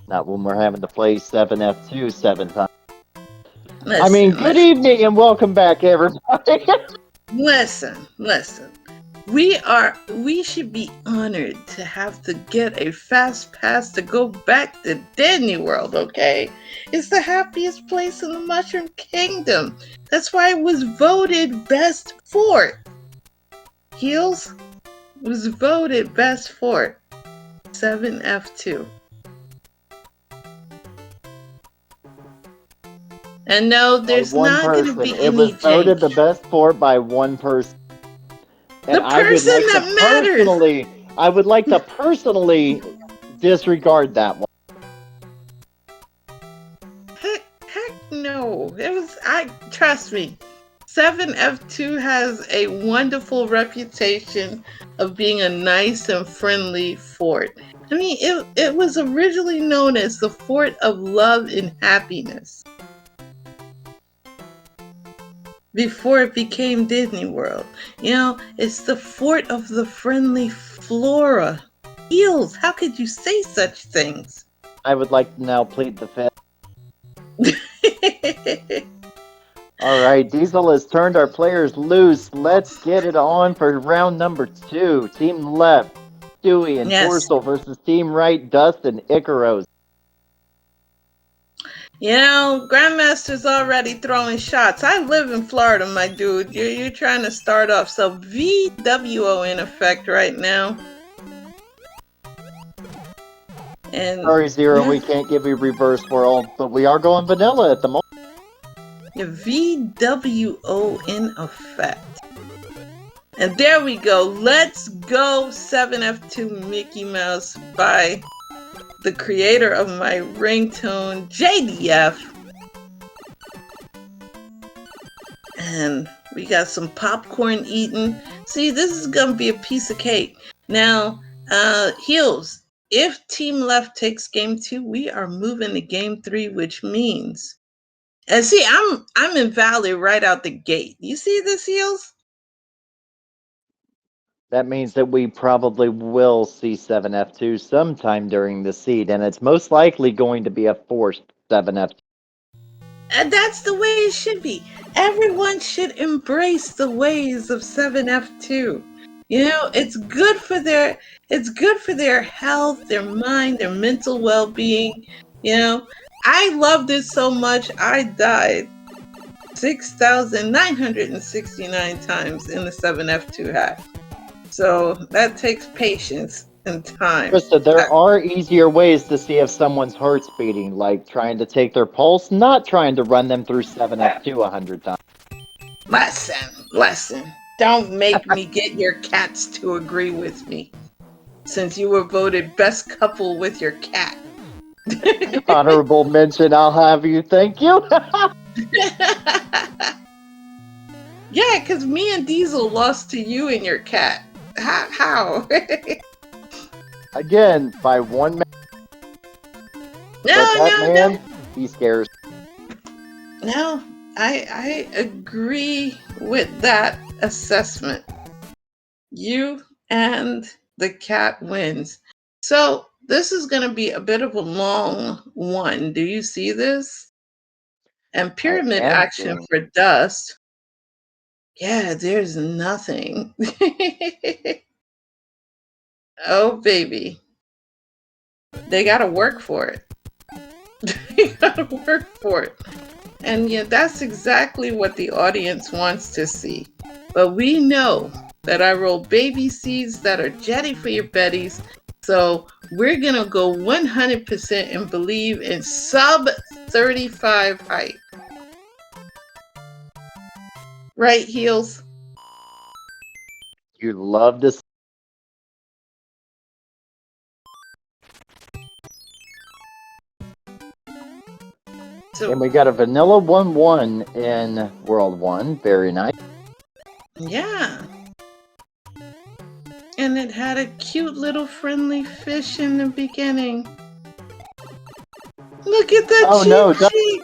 Not when we're having to play 7F2 7 times. Listen, evening and welcome back, everybody. Listen. We should be honored to have to get a fast pass to go back to Disney World, okay? It's the happiest place in the Mushroom Kingdom. That's why it was voted best fort. Heels was voted best fort. 7F2. And no, there's not going to be any It was voted the best fort by one person. And the person that matters. I would like to personally disregard that one. Heck no. Trust me. 7F2 has a wonderful reputation of being a nice and friendly fort. I mean, it was originally known as the Fort of Love and Happiness before it became Disney World. It's the Fort of the Friendly Flora. Eels, how could you say such things? I would like to now plead the fifth. All right, Diesel has turned our players loose. Let's get it on for round number 2. Team left, Stewie and Yes. Torstol versus Team right, Dust and Ikaros. You know, Grandmaster's already throwing shots. I live in Florida, my dude. You're trying to start off. So VWO in effect right now. And Sorry, Zero, we can't give you reverse world, but we are going vanilla at the moment. The VWO in effect. And there we go. Let's go 7F2 Mickey Mouse by the creator of my ringtone, JDF. And we got some popcorn eating. See, this is going to be a piece of cake. Now, Heels, if Team Left takes game 2, we are moving to game 3, which means... And see, I'm in Valley right out the gate. You see this, Heels? That means that we probably will see 7F2 sometime during the seed, and it's most likely going to be a forced 7F2. And that's the way it should be. Everyone should embrace the ways of 7F2. You know, it's good for their health, their mind, their mental well-being. You know, I loved it so much I died 6,969 times in the 7F2 hack. So that takes patience and time. Krista, there are easier ways to see if someone's heart's beating, like trying to take their pulse, not trying to run them through 7F2 100 times. Listen. Don't make me get your cats to agree with me, since you were voted best couple with your cat. Honorable mention, I'll have you. Thank you. Yeah, because me and Diesel lost to you and your cat. How? Again, by one man. No. He scares. No, I agree with that assessment. You and the cat wins. So this is going to be a bit of a long one. Do you see this? And pyramid action for Dust. Yeah, there's nothing. Oh, baby. They got to work for it. They got to work for it. And yeah, that's exactly what the audience wants to see. But we know that I roll baby seeds that are jetty for your betties. So we're going to go 100% and believe in sub 35 height. Right, Heels? You love to. So, and we got a vanilla 1-1 in World 1. Very nice. Yeah. And it had a cute little friendly fish in the beginning. Look at that cheap.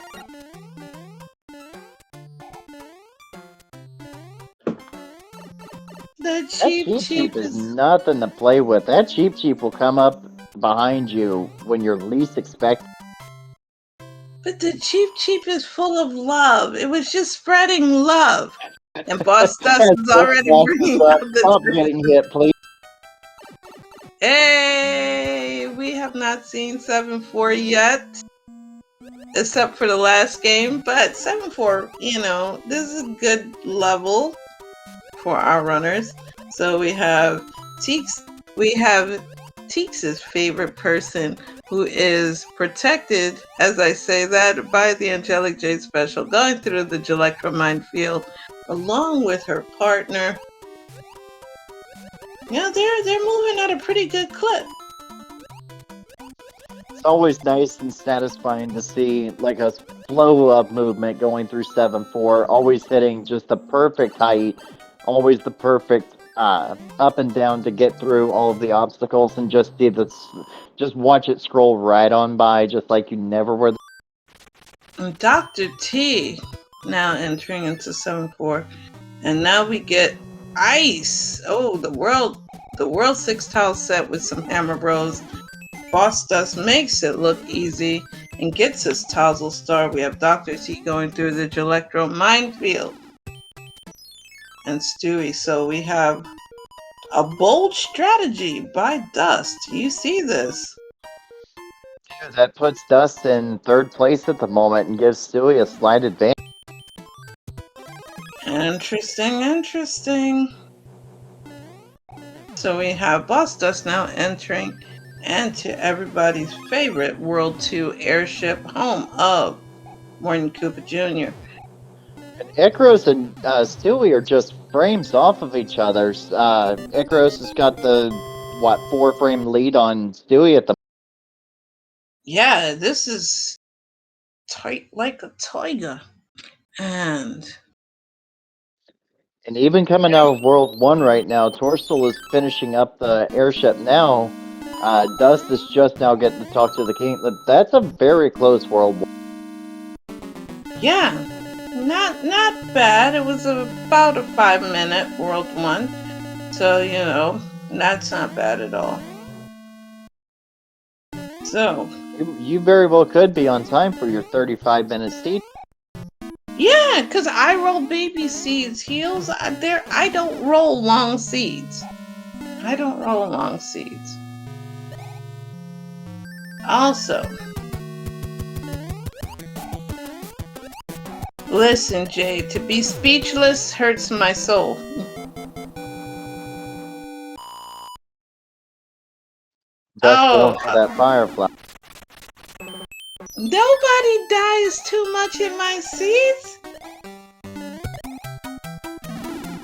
The cheap is nothing to play with. That cheap will come up behind you when you're least expecting. But the cheap is full of love. It was just spreading love. And Boss Dust is already bringing up the... Stop getting hit, please. Hey, we have not seen 7-4 yet. Except for the last game. But 7-4, you know, this is a good level for our runners. So we have Teeks. We have Teeks' favorite person, who is protected, as I say that, by the Angelic Jade Special, going through the Electro Minefield, along with her partner. Yeah, they're moving at a pretty good clip. It's always nice and satisfying to see like a flow of movement going through 7-4, always hitting just the perfect height, always the perfect up and down to get through all of the obstacles, and just see this, just watch it scroll right on by, just like you never were. And Dr. T now entering into 7-4, and now we get Ice. Oh, the world 6 tile set with some Hammer Bros. Boss Dust makes it look easy and gets his Tozzle Star. We have Dr. T going through the Electro Minefield. And Stewie. So we have a bold strategy by Dust. You see this? Yeah, that puts Dust in third place at the moment and gives Stewie a slight advantage. Interesting, interesting. So we have Boss Dust now entering into everybody's favorite World 2 airship, home of Morton Koopa Jr. And Ikaros and Stewie are just frames off of each other. Ikaros has got the 4-frame lead on Stewie at the. Yeah, this is tight like a tiger. And even coming out of World 1 right now, torstol is finishing up the airship now. Dust is just now getting to talk to the king. That's a very close World 1. yeah, not bad. It was about a 5-minute World 1. So, you know, that's not bad at all. So you very well could be on time for your 35-minute seed. yeah, because I roll baby seeds. Heels, I don't roll long seeds. I don't roll long seeds. Also, listen, Jay, to be speechless hurts my soul. Dust going for that firefly. Nobody dies too much in my seeds.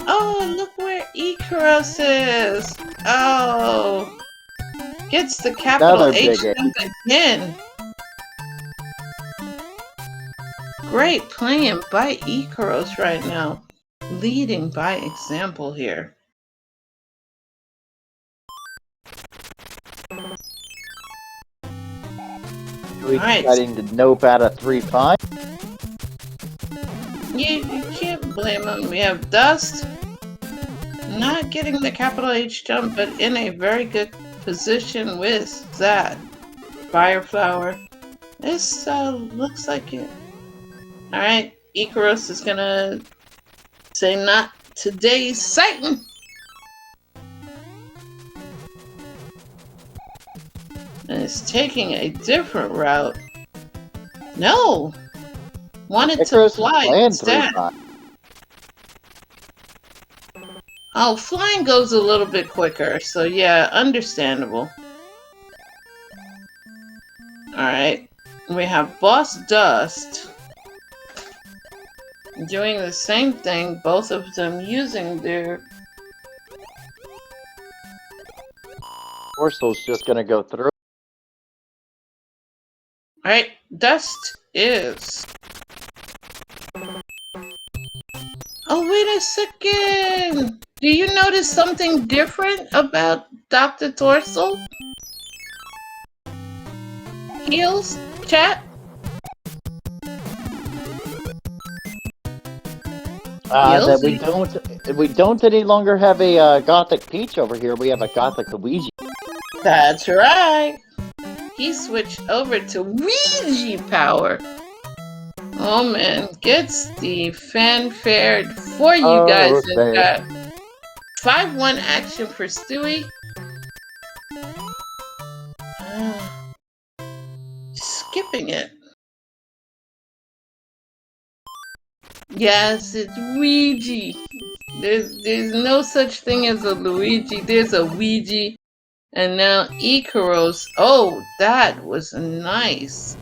Oh, look where Ikaros is. Oh, gets the capital H jump again. Great playing by Ikaros right now, leading by example here. We're deciding to nope out of 3-5. You can't blame him. We have Dust not getting the capital H jump, but in a very good position with that Fireflower. This looks like it. Alright, Ikaros is gonna say not today, Satan! And it's taking a different route. No! Wanted Ikaros to fly instead. Oh, flying goes a little bit quicker, so yeah, understandable. Alright, we have Boss Dust doing the same thing, both of them using their... Torstol's just gonna go through. Alright, Dust is... Oh, wait a second! Do you notice something different about Dr. Torstol? Heels? Chat? That we don't any longer have a Gothic Peach over here. We have a Gothic Luigi. That's right. He switched over to Ouija power. Oh man, gets the fanfare for you guys in that 5-1 action for Stewie. Skipping it. Yes, it's Ouija. There's no such thing as a Luigi. There's a Ouija. And now Ikaros. Oh, that was nice.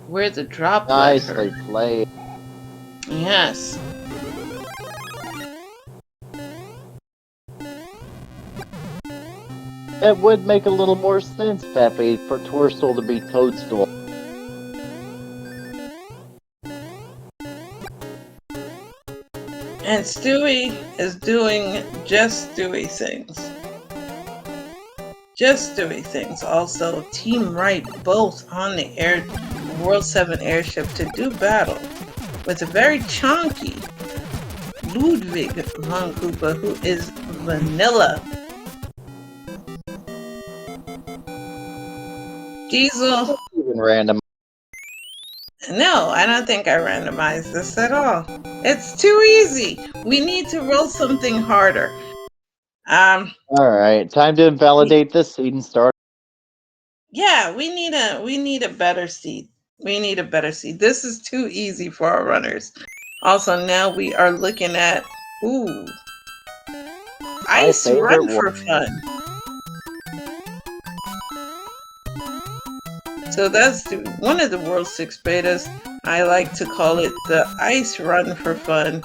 Where the drop led her. Nicely played. Yes. It would make a little more sense, Peppy, for Torstol to be Toadstool. And Stewie is doing just Stewie things. Just Stewie things. Also, Team Right both on the World 7 airship to do battle with a very chunky Ludwig von Koopa, who is vanilla. Diesel. Even random. No, I don't think I randomized this at all. It's too easy. We need to roll something harder. Um, All right, time to invalidate this seed and start. yeah, we need a better seed. We need a better seed. This is too easy for our runners. Also, now we are looking at ooh, My ice favorite run one. for fun. So that's one of the World 6 betas. I like to call it the ice run for fun.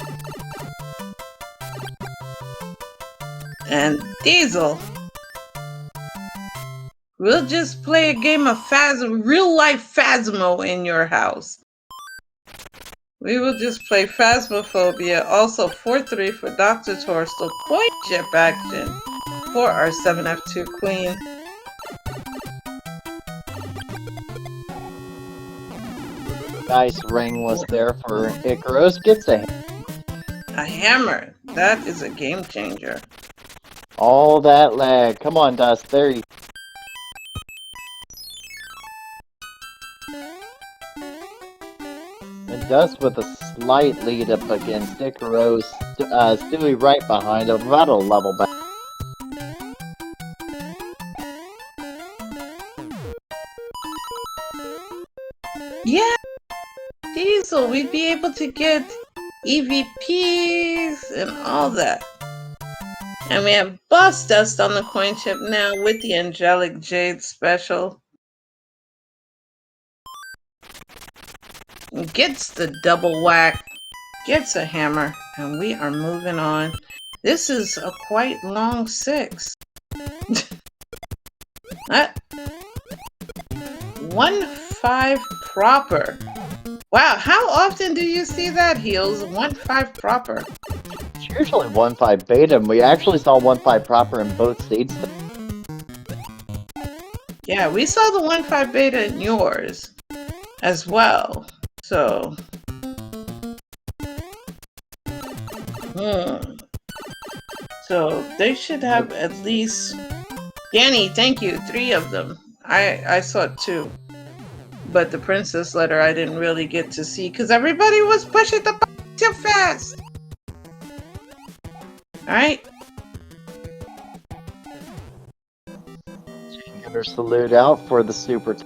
And Diesel. We'll just play a game of real life Phasmo in your house. We will just play Phasmophobia. Also 4-3 for Dr. Torstol. Coin chip action for our 7F2 Queen. Nice ring was there for Ikaros. Gets a hammer. That is a game changer. all that lag. Come on, Dust. There you. And Dust with a slight lead up against Ikaros. Stewie right behind him, about a level back. Yeah, Diesel, we'd be able to get EVPs and all that. And we have Boss Dust on the coin chip now with the Angelic Jade special. Gets the double whack, gets a hammer, and we are moving on. This is a quite long 6. 1-5 proper. Wow, how often do you see that, Heels? 1-5 proper. It's usually 1-5 beta, and we actually saw 1-5 proper in both seeds. Yeah, we saw the 1-5 beta in yours as well. So, so they should have at least, Danny, thank you, 3 of them. I saw 2, but the princess letter I didn't really get to see because everybody was pushing the button too fast. All right. Get her salute out for the super.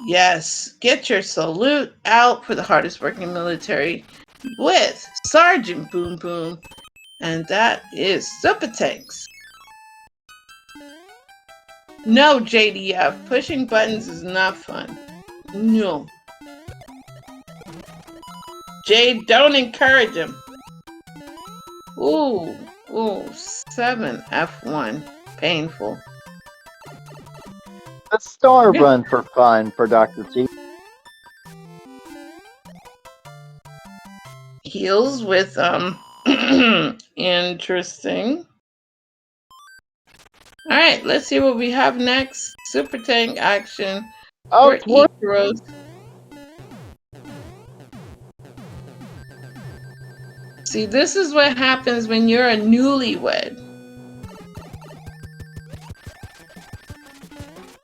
Yes, get your salute out for the hardest working military with Sergeant Boom Boom, and that is Super Tanks. No, JDF, pushing buttons is not fun. No. Jade, don't encourage him. Ooh, 7F1, painful. A star run for fun for Dr. T. Heals with interesting. All right, let's see what we have next. Super tank action for Ikaros. See, this is what happens when you're a newlywed.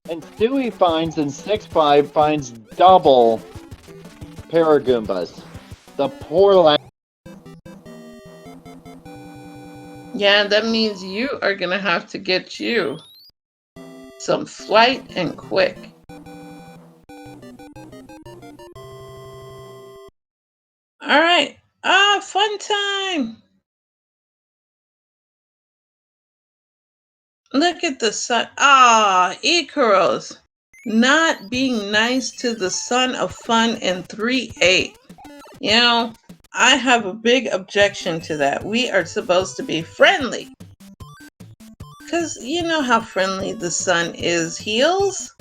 And Stewie finds in 6-5 finds double Paragoombas. The poor lad. Yeah, that means you are gonna have to get you some flight and quick. All right. Fun time. Look at the sun. Ikaros. Not being nice to the son of fun in 3-8. You know, I have a big objection to that. We are supposed to be friendly. Because you know how friendly the sun is, Heels?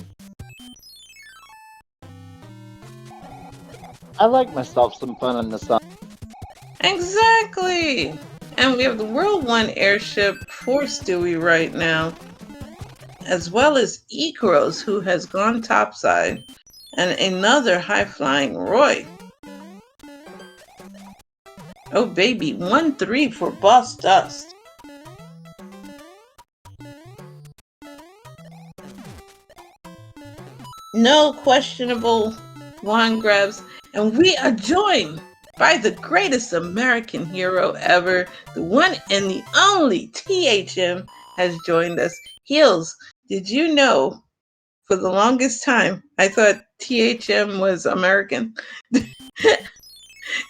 I like myself some fun in the sun. Exactly. And we have the World 1 airship for Stewie right now, as well as Ikaros, who has gone topside, and another high-flying Roy. Oh baby, 1-3 for Boss Dust. No questionable wand grabs. And we are joined by the greatest American hero ever. The one and the only THM has joined us. Heels, did you know for the longest time I thought THM was American? It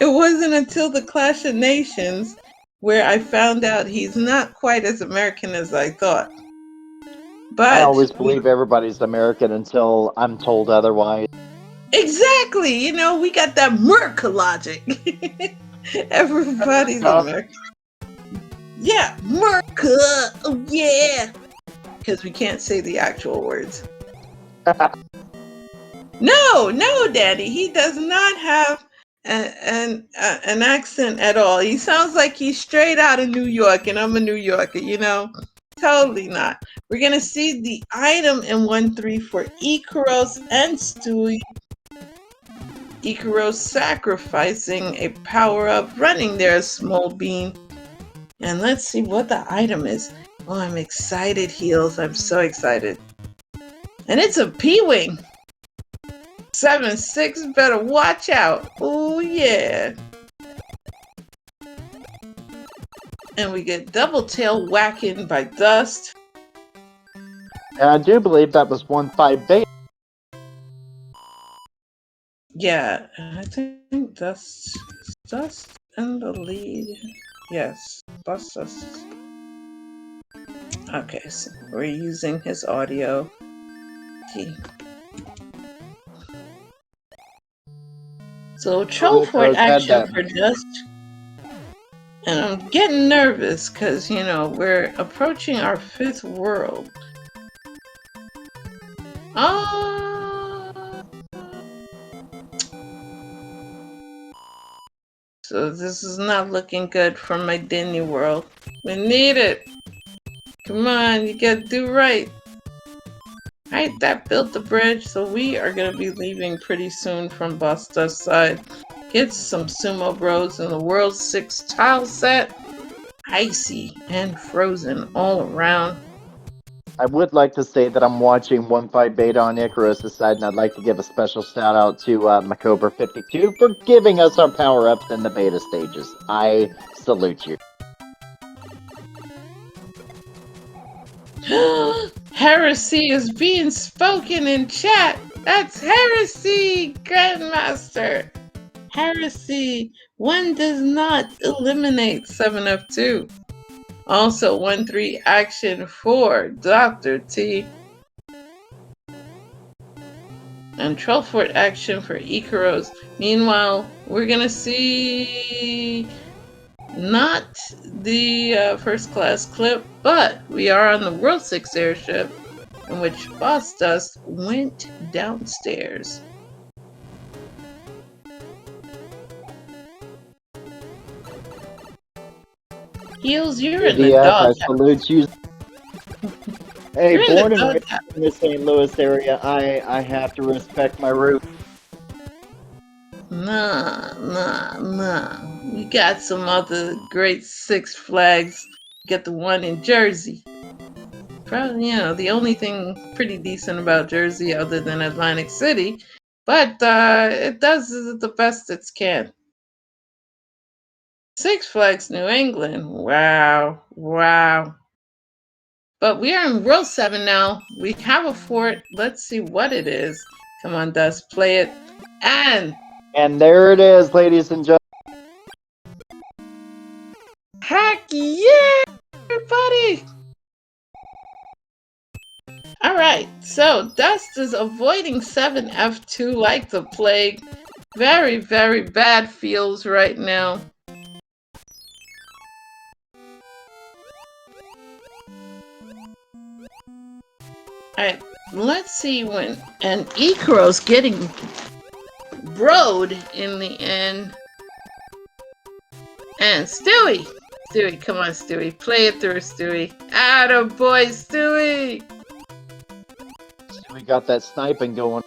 wasn't until the Clash of Nations where I found out he's not quite as American as I thought. I But always believe everybody's American until I'm told otherwise. exactly, we got that Merca logic. Everybody's American. Yeah, Merca. Oh yeah. Because we can't say the actual words. No, Daddy. He does not have an accent at all. He sounds like he's straight out of New York, and I'm a New Yorker, Totally not. We're going to see the item in 1-3 for Ikaros and Stewie. Ikaros sacrificing a power-up, running there, Small Bean. And let's see what the item is. Oh, I'm excited, Heels. I'm so excited. And it's a P-Wing. 7-6, better watch out. Oh, yeah. And we get double tail whacking by Dust. And I do believe that was 1-5 beta. Yeah, I think Dust in the lead. Yes, Dust. Okay, so we're using his audio. So troll fort action for Dust. And I'm getting nervous because, we're approaching our 5th world. So this is not looking good for my Disney world. We need it. Come on, you gotta do right. Alright, that built the bridge, so we are gonna be leaving pretty soon from Busta's side. Get some sumo bros in the World 6 tile set. Icy and frozen all around. I would like to say that I'm watching 1-5 beta on Ikaros' side, and I'd like to give a special shout out to Macobra52 for giving us our power-ups in the beta stages. I salute you. Heresy is being spoken in chat. That's heresy, Grandmaster. Heresy. One does not eliminate 7F2. Also 1-3 action for Dr. T. And troll fort action for Ikaros. Meanwhile, we're gonna see not the first class clip, but we are on the World 6 airship in which Boss Dust went downstairs. Heels, you're in the dog. I salute you. Hey, born and raised in the St. Louis area, I have to respect my roots. Nah. We got some other great Six Flags. Get the one in Jersey. Probably, the only thing pretty decent about Jersey other than Atlantic City. But it does the best it can. Six Flags New England. Wow. But we are in World 7 now. We have a fort. Let's see what it is. Come on, Dust, play it. And there it is, ladies and gentlemen. Heck yeah, everybody! Alright, so Dust is avoiding 7F2 like the plague. Very, very bad feels right now. Alright, let's see when... And Ikaros getting broed in the end. And Stewie! Stewie, come on, Stewie. Play it through, Stewie. Attaboy, Stewie! We got that sniping going.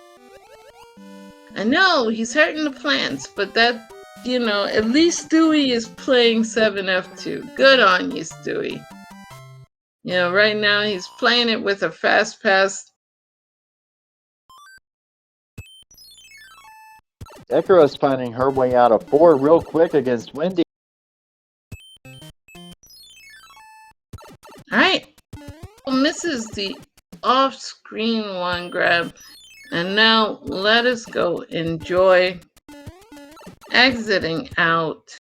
I know, he's hurting the plants, but that, at least Stewie is playing 7F2. Good on you, Stewie. Right now he's playing it with a fast pass. Ikaros finding her way out of 4 real quick against Wendy. Alright. Misses the off-screen one grab. And now let us go enjoy exiting out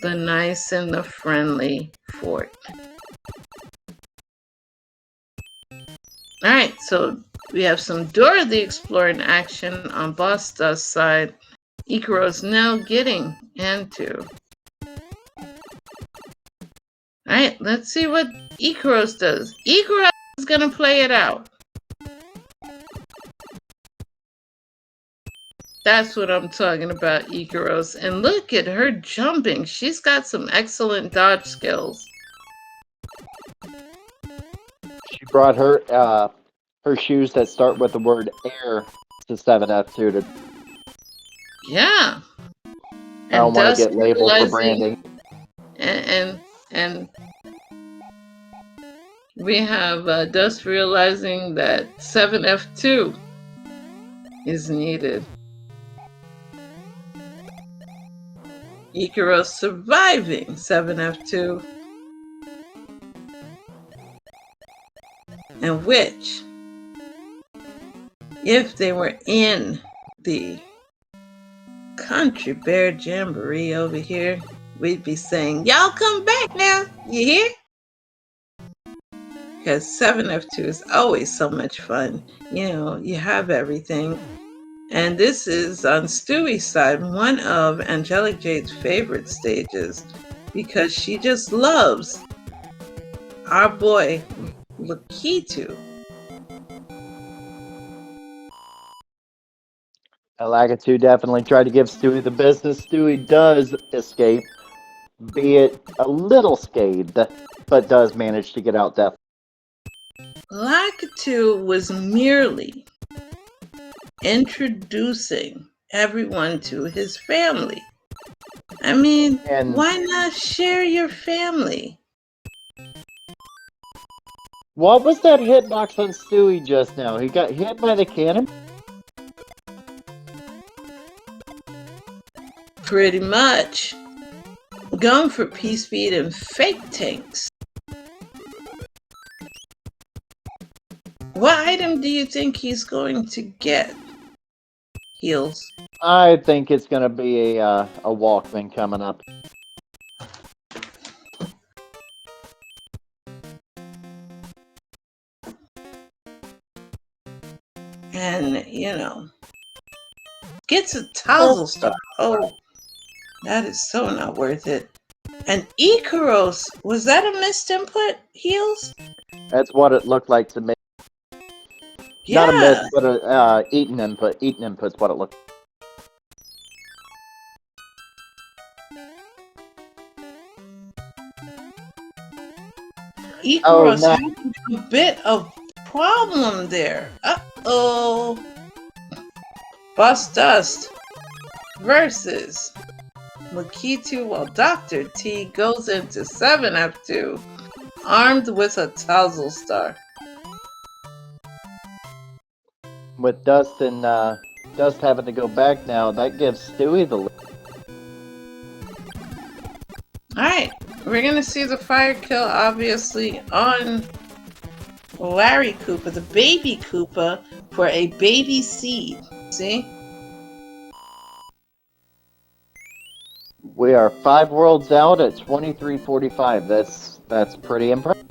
the nice and the friendly fort. Alright, so we have some Dora the Explorer in action on Boss Dust's side. Ikaros now getting into. Alright, let's see what Ikaros does. Ikaros is gonna play it out. That's what I'm talking about, Ikaros. And look at her jumping. She's got some excellent dodge skills. She brought her shoes that start with the word air to 7F2 to. Yeah. I don't want to get labeled for branding. And we have Dust realizing that 7F2 is needed. Ikaros surviving 7F2. And which, if they were in the Country Bear Jamboree over here, we'd be saying, y'all come back now, you hear? Because 7F2 is always so much fun. You know, you have everything. And this is, on Stewie's side, one of Angelic Jade's favorite stages because she just loves our boy, Lakitu. Lakitu definitely tried to give Stewie the business. Stewie does escape, be it a little scathed, but does manage to get out death. Lakitu was merely introducing everyone to his family. I mean, why not share your family? What was that hitbox on Stewie just now? He got hit by the cannon? Pretty much. Going for P-Speed and fake tanks. What item do you think he's going to get? Heals. I think it's going to be a Walkman coming up. And, you know, gets a Tousle Star. Oh, that is so not worth it. And Ikaros, was that a missed input, Heals? That's what it looked like to me. Yeah. Not a miss, but a eaten input. Eaten input's what it looked like. Ikaros having a bit of problem there. Uh-oh. Boss Dust versus Lakitu while Dr. T goes into 7F2 armed with a Tousle Star. With Dust and Dust having to go back now, that gives Stewie the lead. Alright, we're gonna see the fire kill obviously on Larry Koopa, the baby Koopa, for a baby seed. See? We are 5 worlds out at 23:45. That's pretty impressive.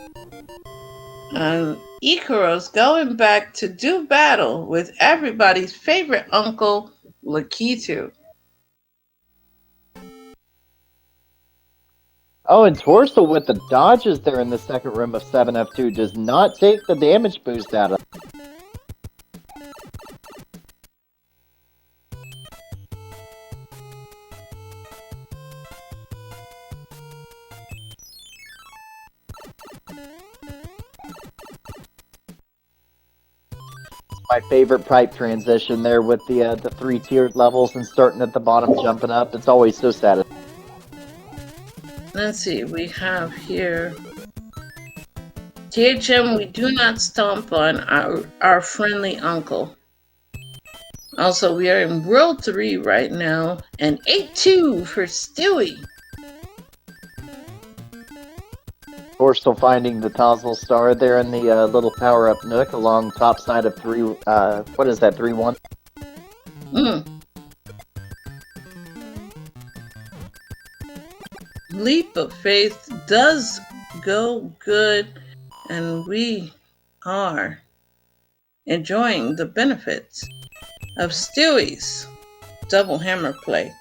And Ikaros going back to do battle with everybody's favorite uncle, Lakitu. Oh, and torstol with the dodges there in the second room of 7F2 does not take the damage boost out of it. My favorite pipe transition there with the 3-tiered levels and starting at the bottom, jumping up. It's always so satisfying. Let's see, we have here THM, we do not stomp on our friendly uncle. Also, we are in World 3 right now, and 8-2 for Stewie. We're still finding the Tozzle Star there in the little power-up nook along top side of 3, what is that, 3-1? Leap of Faith does go good, and we are enjoying the benefits of Stewie's double hammer play.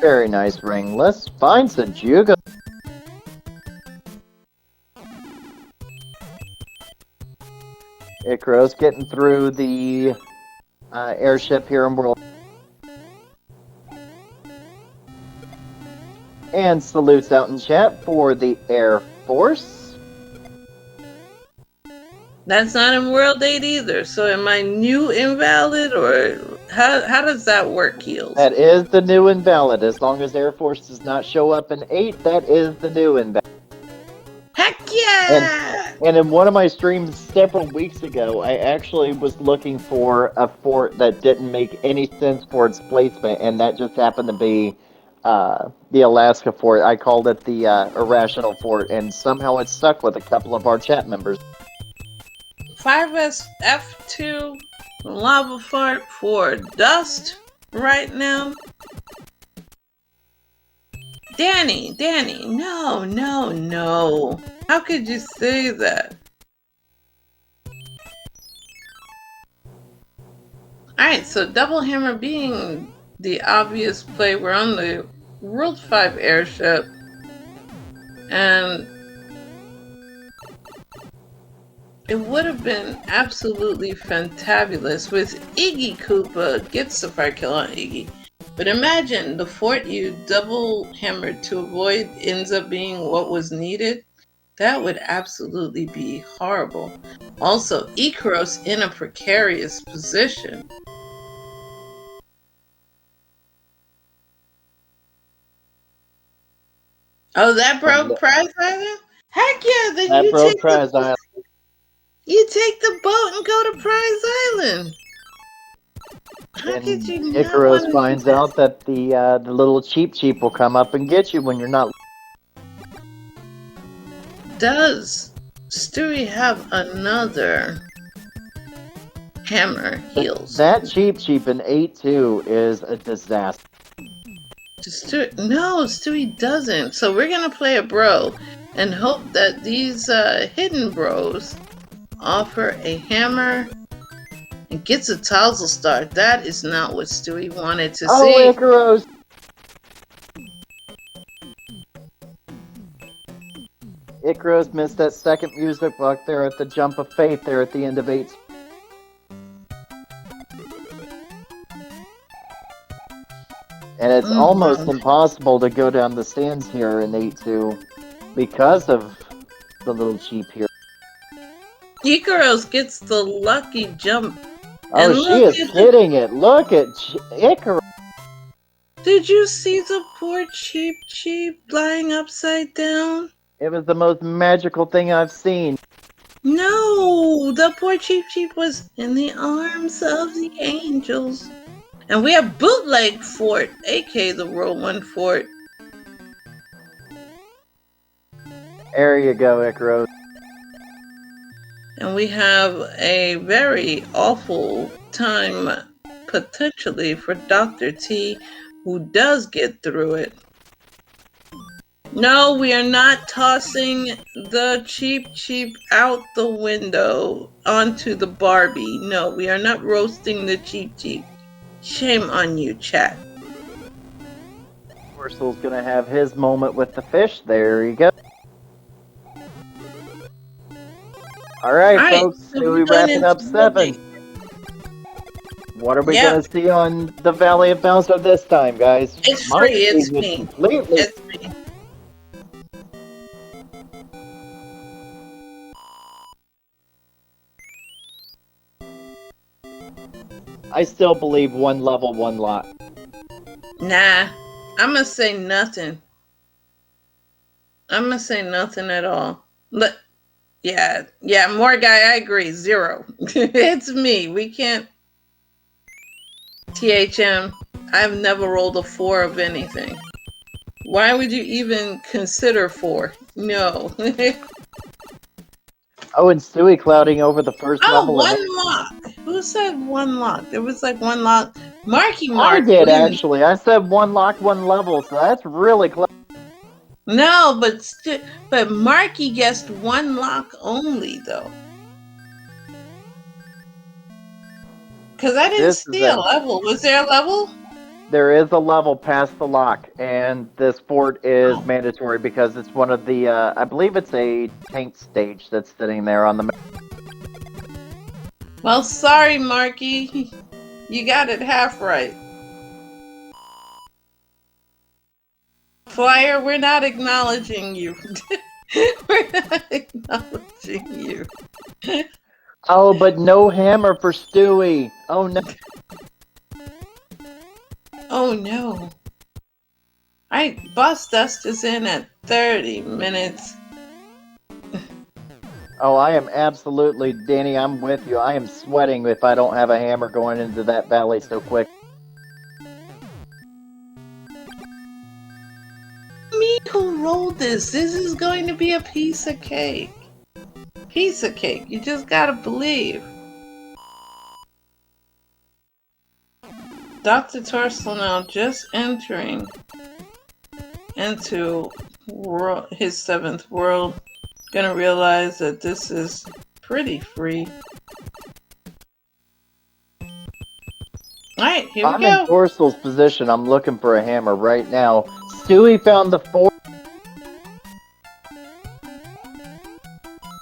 Very nice ring. Let's find some Juga. Ikaros getting through the airship here in World. And salutes out in chat for the Air Force. That's not in World 8 either, so am I new invalid, or how does that work, Heels? That is the new invalid. As long as Air Force does not show up in 8, that is the new invalid. Heck yeah! And in one of my streams several weeks ago, I actually was looking for a fort that didn't make any sense for its placement, and that just happened to be the Alaska fort. I called it the Irrational Fort, and somehow it stuck with a couple of our chat members. 5SF2 Lava Fart for Dust right now. Danny, no. How could you say that? Alright, so Double Hammer being the obvious play, we're on the World 5 airship, and it would have been absolutely fantabulous with Iggy Koopa gets the fire kill on Iggy. But imagine the fort you double hammered to avoid ends up being what was needed. That would absolutely be horrible. Also, Ikaros in a precarious position. Oh, that broke Prize Island? Heck yeah, then that broke Prize Island. You take the boat and go to Prize Island. How could you not Ikaros finds out that the little cheap will come up and get you when you're not. Does Stewie have another hammer heals? That cheap in 8-2 is a disaster. No, Stewie doesn't. So we're gonna play a bro and hope that these hidden bros offer a hammer and gets a Tozzle Star. That is not what Stewie wanted to see. Oh, Ikaros! Ikaros missed that second music block there at the Jump of Faith there at the end of 8. And it's almost impossible to go down the stands here in 8-2 because of the little cheap here. Ikaros gets the lucky jump. Oh, she is hitting it. Look at Ikaros. Did you see the poor cheap lying upside down? It was the most magical thing I've seen. No, the poor cheap was in the arms of the angels. And we have Bootleg Fort, aka the World 1 Fort. There you go, Ikaros. And we have a very awful time, potentially, for Dr. T, who does get through it. No, we are not tossing the cheap out the window onto the Barbie. No, we are not roasting the cheap. Shame on you, chat. Torstol's gonna have his moment with the fish. There you go. Alright, folks, so we're wrapping up 7. What are we gonna see on the Valley of Bowser this time, guys? It's free, it's me. Completely. It's me. I still believe one level, one lot. Nah. I'm gonna say nothing. I'm gonna say nothing at all. But yeah, more guy. I agree. 0. It's me. We can't. THM. I've never rolled a 4 of anything. Why would you even consider 4? No. Oh, and Stewie clouding over the first Oh, level. And one lock. Who said one lock? There was like one lock. Marky I Mark. did, actually. I said one lock, one level, so that's really close. No, but Marky guessed one lock only though. Because I didn't This is see a level. Was there a level? There is a level past the lock, and this fort is Oh. mandatory because it's one of the, I believe it's a tank stage that's sitting there on the map. Well, sorry, Marky. You got it half right. Flyer, we're not acknowledging you. We're not acknowledging you. Oh, but no hammer for Stewie. Oh, no. Oh, no. Alright, Boss Dust is in at 30 minutes. Oh, I am absolutely, Danny, I'm with you. I am sweating if I don't have a hammer going into that valley so quick. Me who rolled this. This is going to be a piece of cake. Piece of cake. You just gotta believe. Dr. Torstol now just entering into his 7th world. Gonna realize that this is pretty free. Alright, here we go. I'm in Torstol's position. I'm looking for a hammer right now. Stewie found the fort.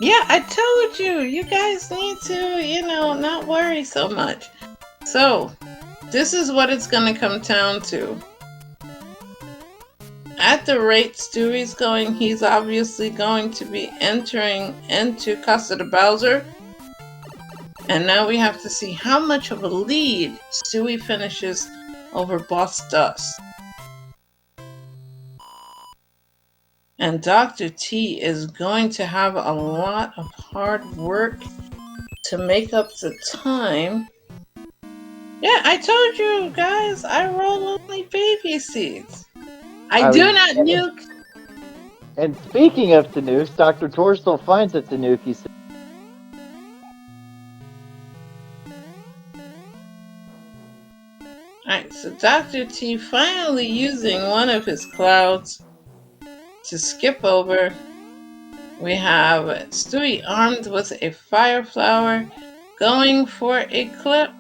Yeah, I told you. You guys need to, not worry so much. So, this is what it's gonna come down to. At the rate Stewie's going, he's obviously going to be entering into Casa de Bowser. And now we have to see how much of a lead Stewie finishes over Boss Dust. And Dr. T is going to have a lot of hard work to make up the time. Yeah, I told you guys, I roll only baby seeds. I do not nuke. And speaking of Tanukes, Dr. Torstol finds a Tanuki. Alright, so Dr. T finally using one of his clouds to skip over. We have Stewie armed with a fire flower going for a clip.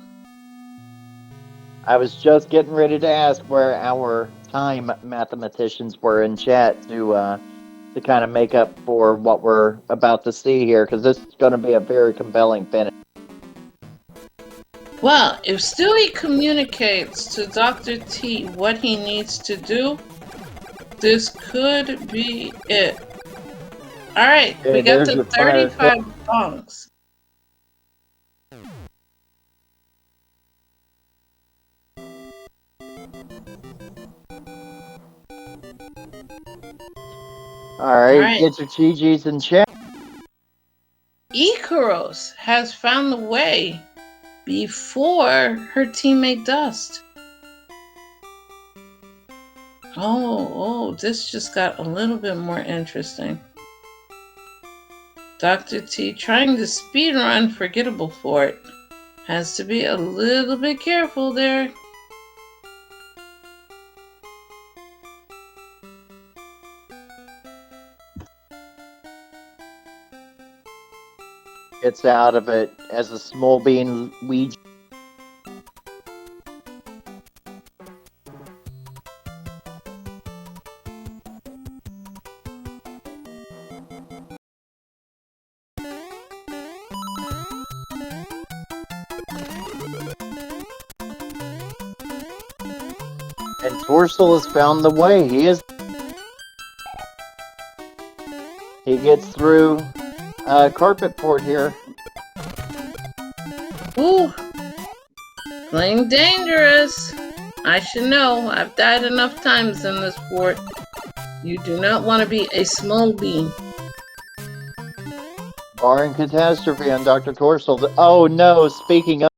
I was just getting ready to ask where our time mathematicians were in chat to kind of make up for what we're about to see here, because this is going to be a very compelling finish. Well, if Stewie communicates to Dr. T what he needs to do, this could be it. Alright, we got the 35 bongs. Alright, get your GGs in chat. Ikaros has found the way before her teammate Dust. Oh, this just got a little bit more interesting. Dr. T trying to speedrun Forgettable Fort. Has to be a little bit careful there. Gets out of it as a small bean Ouija. And Torstol has found the way. He gets through carpet port here. Ooh, playing dangerous. I should know. I've died enough times in this fort. You do not want to be a small bean. Barring catastrophe on Dr. Torstol. Oh no, speaking of.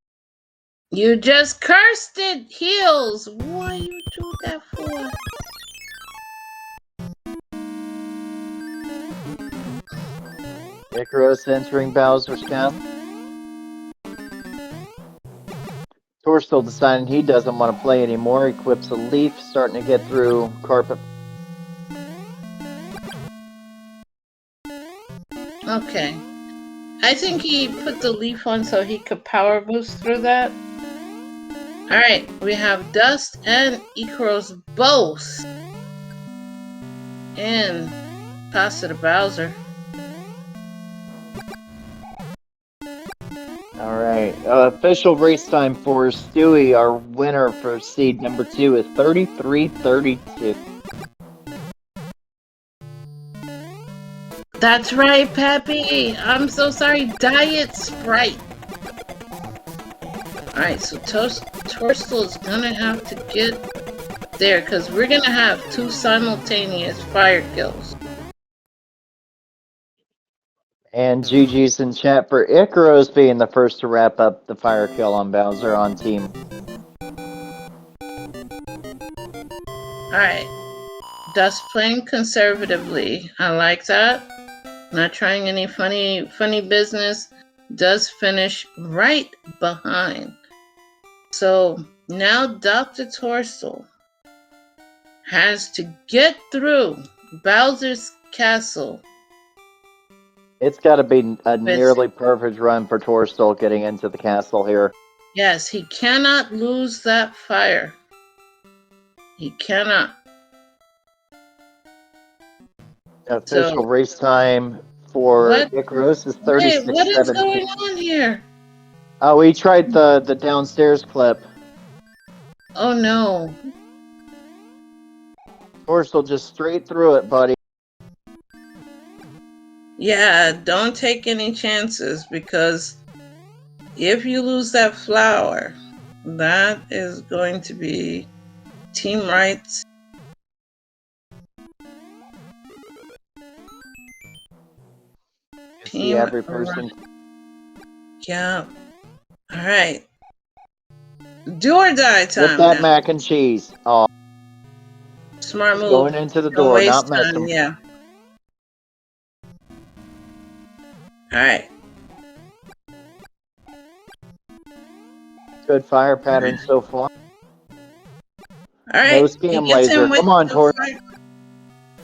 You just cursed it, Heels. Why you do that for? Ikaros entering Bowser's castle. Torstol deciding he doesn't want to play anymore. Equips a leaf, starting to get through carpet. Okay. I think he put the leaf on so he could power boost through that. Alright, we have Dust and Ikaros both. And pass it to Bowser. Alright, official race time for Stewie, our winner for seed number 2 is 33:32. That's right, Peppy. I'm so sorry. Diet Sprite. Alright, so Torstol is gonna have to get there because we're gonna have 2 simultaneous fire kills. And GG's in chat for Ikaros being the first to wrap up the fire kill on Bowser on team. Alright. Dust playing conservatively. I like that. Not trying any funny business. Does finish right behind. So now Dr. Torstol has to get through Bowser's castle. It's got to be a nearly perfect run for Torstol getting into the castle here. Yes, he cannot lose that fire. He cannot. Official race time for Ikaros is 36:17. Wait, what is going on here? Oh, he tried the downstairs clip. Oh no. Torstol just straight through it, buddy. Yeah, don't take any chances because if you lose that flower, that is going to be team rights. See every person. Yeah. All right. Do or die time. Get that mac and cheese. Oh. Smart move. Going into the door, not messing. Yeah. All right. Good fire pattern so far. All right. No scam laser. Come on, Tor. All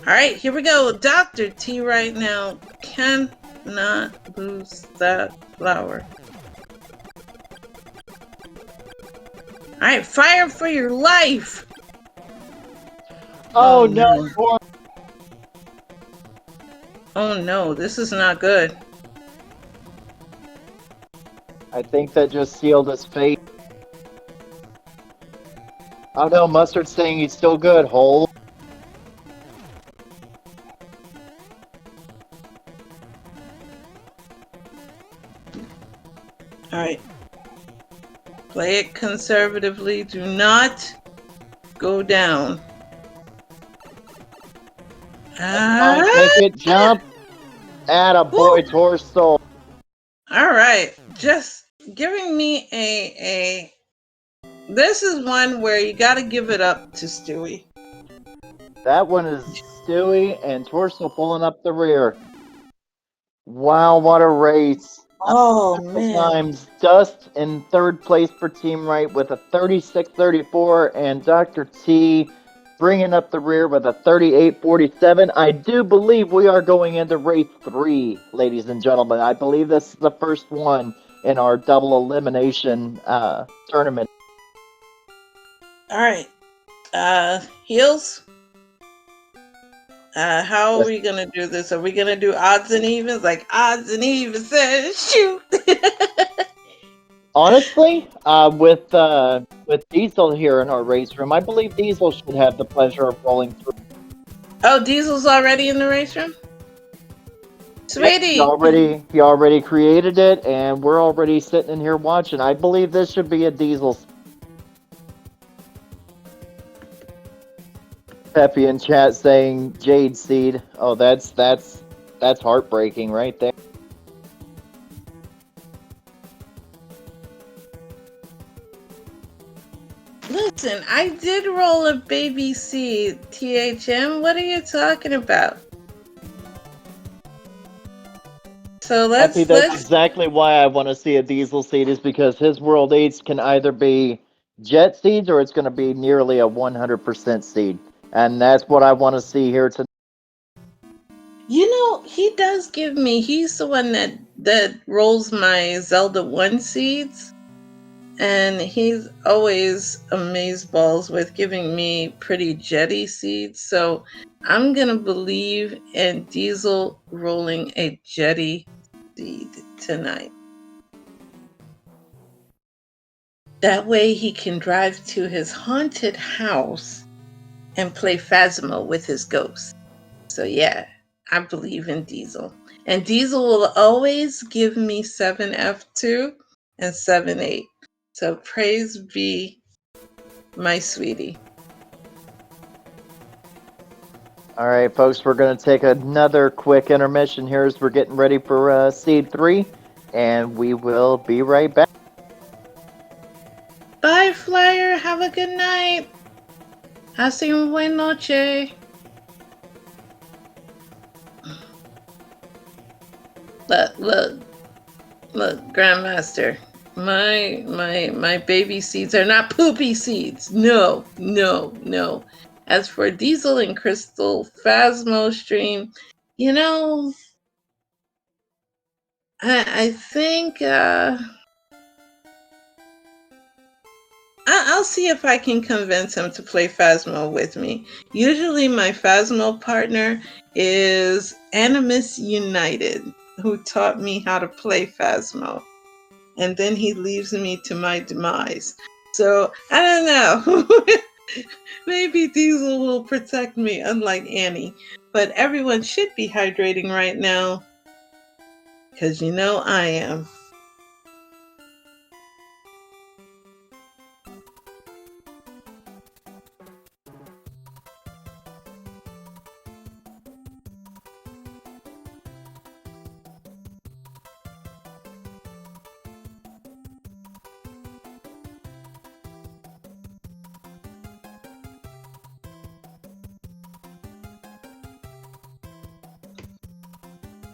right, here we go. Dr. T right now cannot lose that flower. All right, fire for your life. Oh no, Tor. Oh no, this is not good. I think that just sealed his fate. Oh no, Mustard's saying he's still good. Hold. Alright. Play it conservatively. Do not go down. Make it jump. Atta boy, Torstol. Alright. Just giving me a... This is one where you gotta give it up to Stewie. That one is Stewie and Torstol pulling up the rear. Wow, what a race. Oh, man. Times Dust in third place for Team Right with a 36:34, and Dr. T bringing up the rear with a 38:47. I do believe we are going into race 3, ladies and gentlemen. I believe this is the first one in our double elimination tournament. Alright. Heels? How are we gonna do this? Are we gonna do odds and evens? Like odds and evens says shoot. Honestly, with Diesel here in our race room, I believe Diesel should have the pleasure of rolling through. Oh, Diesel's already in the race room? Sweetie! He already created it, and we're already sitting in here watching. I believe this should be a Diesel. Peppy in chat saying Jade Seed. Oh, that's heartbreaking right there. Listen, I did roll a baby seed, THM. What are you talking about? So Peppy, let's that's exactly why I want to see a Diesel Seed, is because his World 8s can either be Jet Seeds or it's going to be nearly a 100% seed. And that's what I want to see here tonight. You know, he does give me. He's the one that rolls my Zelda 1 seeds, and he's always amazeballs with giving me pretty jetty seeds. So I'm gonna believe in Diesel rolling a jetty seed tonight. That way he can drive to his haunted house and play Phasmo with his ghost. So yeah, I believe in Diesel. And Diesel will always give me 7F2 and 7-8. So praise be my sweetie. All right, folks, we're going to take another quick intermission here as we're getting ready for Seed 3, and we will be right back. Bye, Flyer. Have a good night. Hasta buena noche. Look, Grandmaster. My baby seeds are not poopy seeds. No. As for Diesel and Crystal Phasmo stream, you know, I think I'll see if I can convince him to play Phasmo with me. Usually my Phasmo partner is Animus United, who taught me how to play Phasmo. And then he leaves me to my demise. So, I don't know. Maybe Diesel will protect me, unlike Annie. But everyone should be hydrating right now. Because you know I am.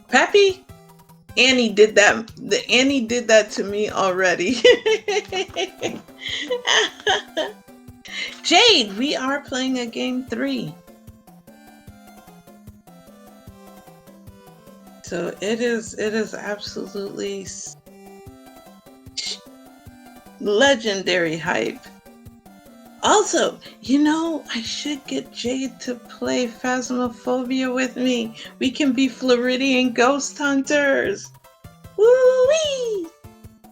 Pappy? Annie did that. Annie did that to me already. Jade, we are playing a game 3. So it is absolutely legendary hype. Also, you know, I should get Jade to play Phasmophobia with me. We can be Floridian ghost hunters. Woo-wee!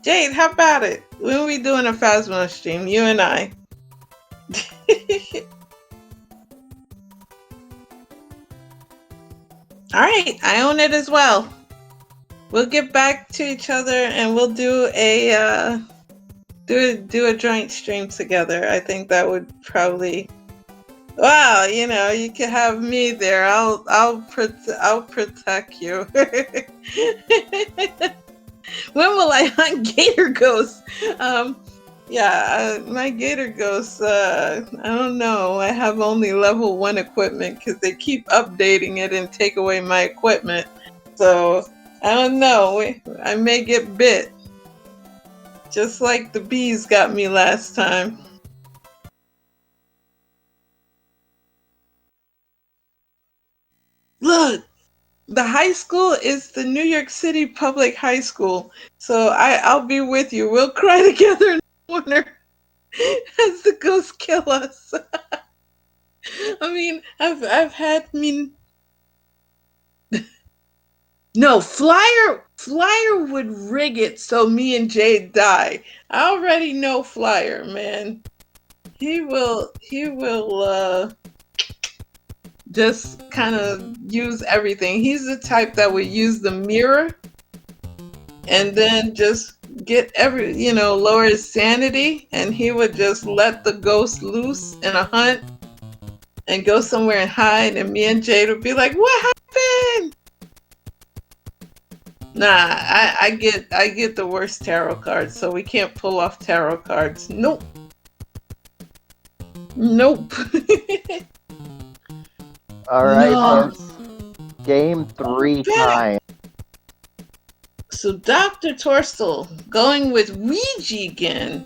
Jade, how about it? When are we doing a Phasmo stream? You and I. Alright, I own it as well. We'll get back to each other and we'll do a do a joint stream together. I think that would probably, wow, you know, you can have me there. I'll protect you. When will I hunt gator ghosts? Yeah, my gator ghosts, I don't know. I have only level 1 equipment because they keep updating it and take away my equipment. So, I don't know. I may get bit. Just like the bees got me last time. Look, the high school is the New York City Public High School. So I'll be with you. We'll cry together in the corner as the ghosts kill us. I mean, I've had no, Flyer would rig it so me and Jade die. I already know Flyer, man. He will just kind of use everything. He's the type that would use the mirror and then just get lower his sanity, and he would just let the ghost loose in a hunt and go somewhere and hide, and me and Jade would be like, "What happened?" Nah, I get the worst tarot cards, so we can't pull off tarot cards. Nope. Nope. All right, No. folks. Game 3 time. So Dr. Torstol going with Ouija again.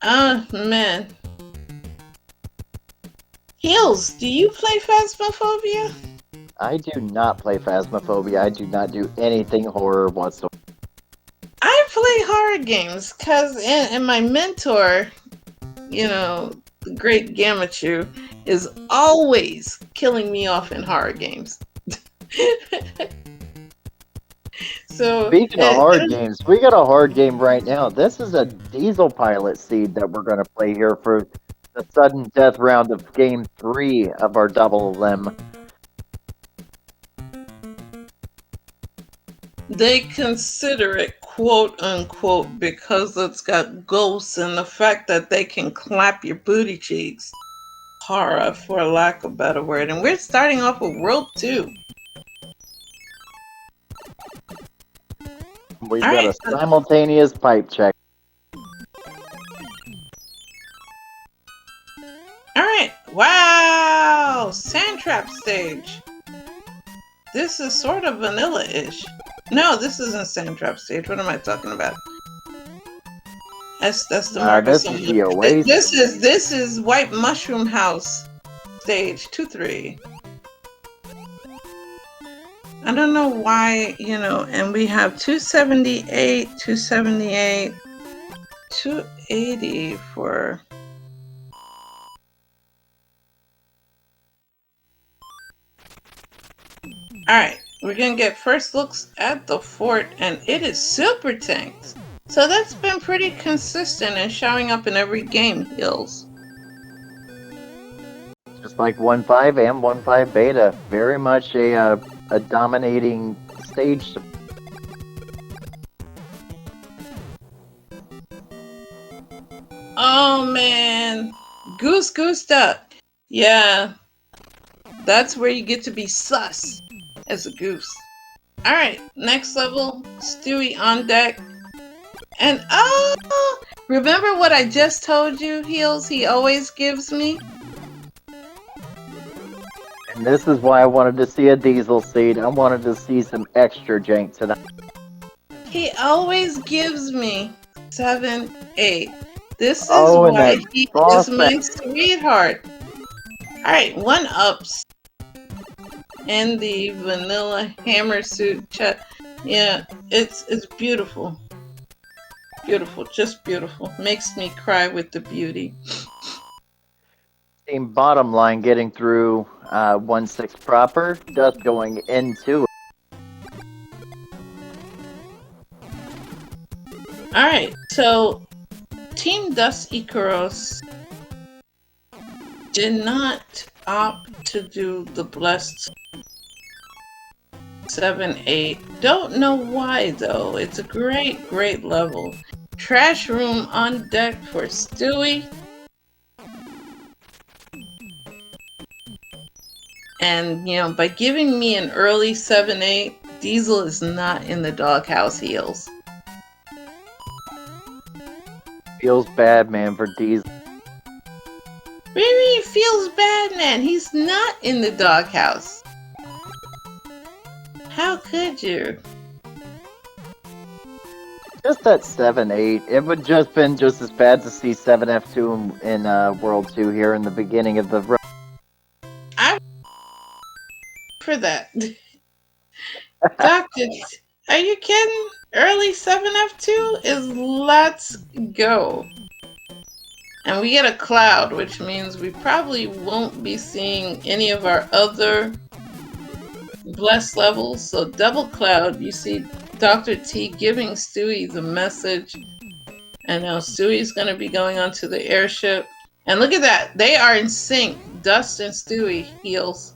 Ah, man. Heels, do you play Phasmophobia? I do not play Phasmophobia. I do not do anything horror whatsoever. I play horror games because and my mentor, you know, the great Gamachu, is always killing me off in horror games. So Speaking of hard games, we got a hard game right now. This is a Diesel Pilot seed that we're going to play here for the sudden death round of game 3 of our double limb. They consider it quote unquote because it's got ghosts and the fact that they can clap your booty cheeks. Horror, for lack of a better word. And we're starting off with World 2. We've got a simultaneous pipe check. Alright, wow! Sand trap stage. This is sort of vanilla-ish. No, this isn't sand trap stage. What am I talking about? That's the This is the Oasis. This is White Mushroom House stage 2-3. I don't know why, and we have 278, 278, 280 for... Alright, we're gonna get first looks at the fort, and it is super tanked. So that's been pretty consistent and showing up in every game, Hills. Just like 1.5 and 1.5 beta. Very much a dominating stage. Oh man, Goose Duck. Yeah, that's where you get to be sus as a goose. Alright, next level, Stewie on deck. And oh, remember what I just told you, Heels, he always gives me? And this is why I wanted to see a Diesel seed. I wanted to see some extra jank tonight. He always gives me 7, 8. This is why he is my sweetheart. Alright, 1-ups. And the vanilla hammer suit chat. Yeah, it's beautiful. Beautiful, just beautiful. Makes me cry with the beauty. Team bottom line getting through 1-6 proper, Dust going into it. Alright, so Team Dust Ikaros did not opt to do the blessed 7, 8. Don't know why though. It's a great level. Trash room on deck for Stewie. And by giving me an early 7, 8, Diesel is not in the doghouse, Heels. Feels bad, man, for Diesel. What do you mean feels bad, man? He's not in the doghouse. How could you? Just that 7, 8. It would just been just as bad to see 7F2 in World 2 here in the beginning of the run. I for that. Doctor, are you kidding? Early 7F2 is let's go. And we get a cloud, which means we probably won't be seeing any of our other blessed levels. So double cloud, you see Dr. T giving Stewie the message. And now Stewie's going to be going onto the airship. And look at that. They are in sync. Dust and Stewie heals.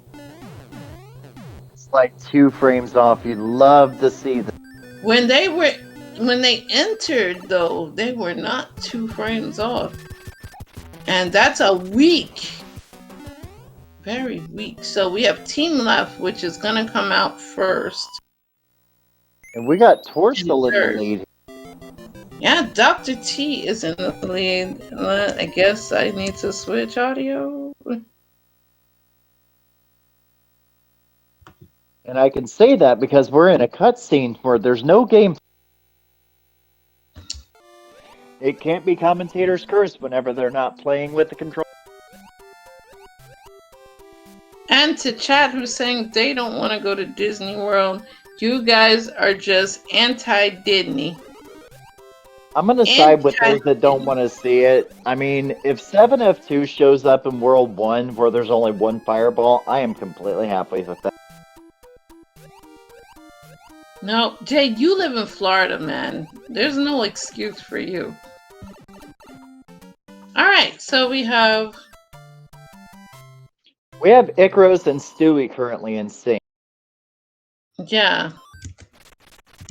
It's like 2 frames off. You'd love to see them. When they entered, though, they were not 2 frames off. And that's a week. Very weak. So we have Team Left, which is going to come out first. And we got And Torstol in the third. lead. Yeah, Dr. T is in the lead. I guess I need to switch audio. And I can say that because we're in a cutscene where there's no game. It can't be commentators curse whenever they're not playing with the control. And to chat, who's saying they don't want to go to Disney World. You guys are just anti-Disney. I'm going to side with those that don't want to see it. I mean, if 7F2 shows up in World 1 where there's only one fireball, I am completely happy with that. No, Jay, you live in Florida, man. There's no excuse for you. Alright, so we have Ikaros and Stewie currently in sync. Yeah.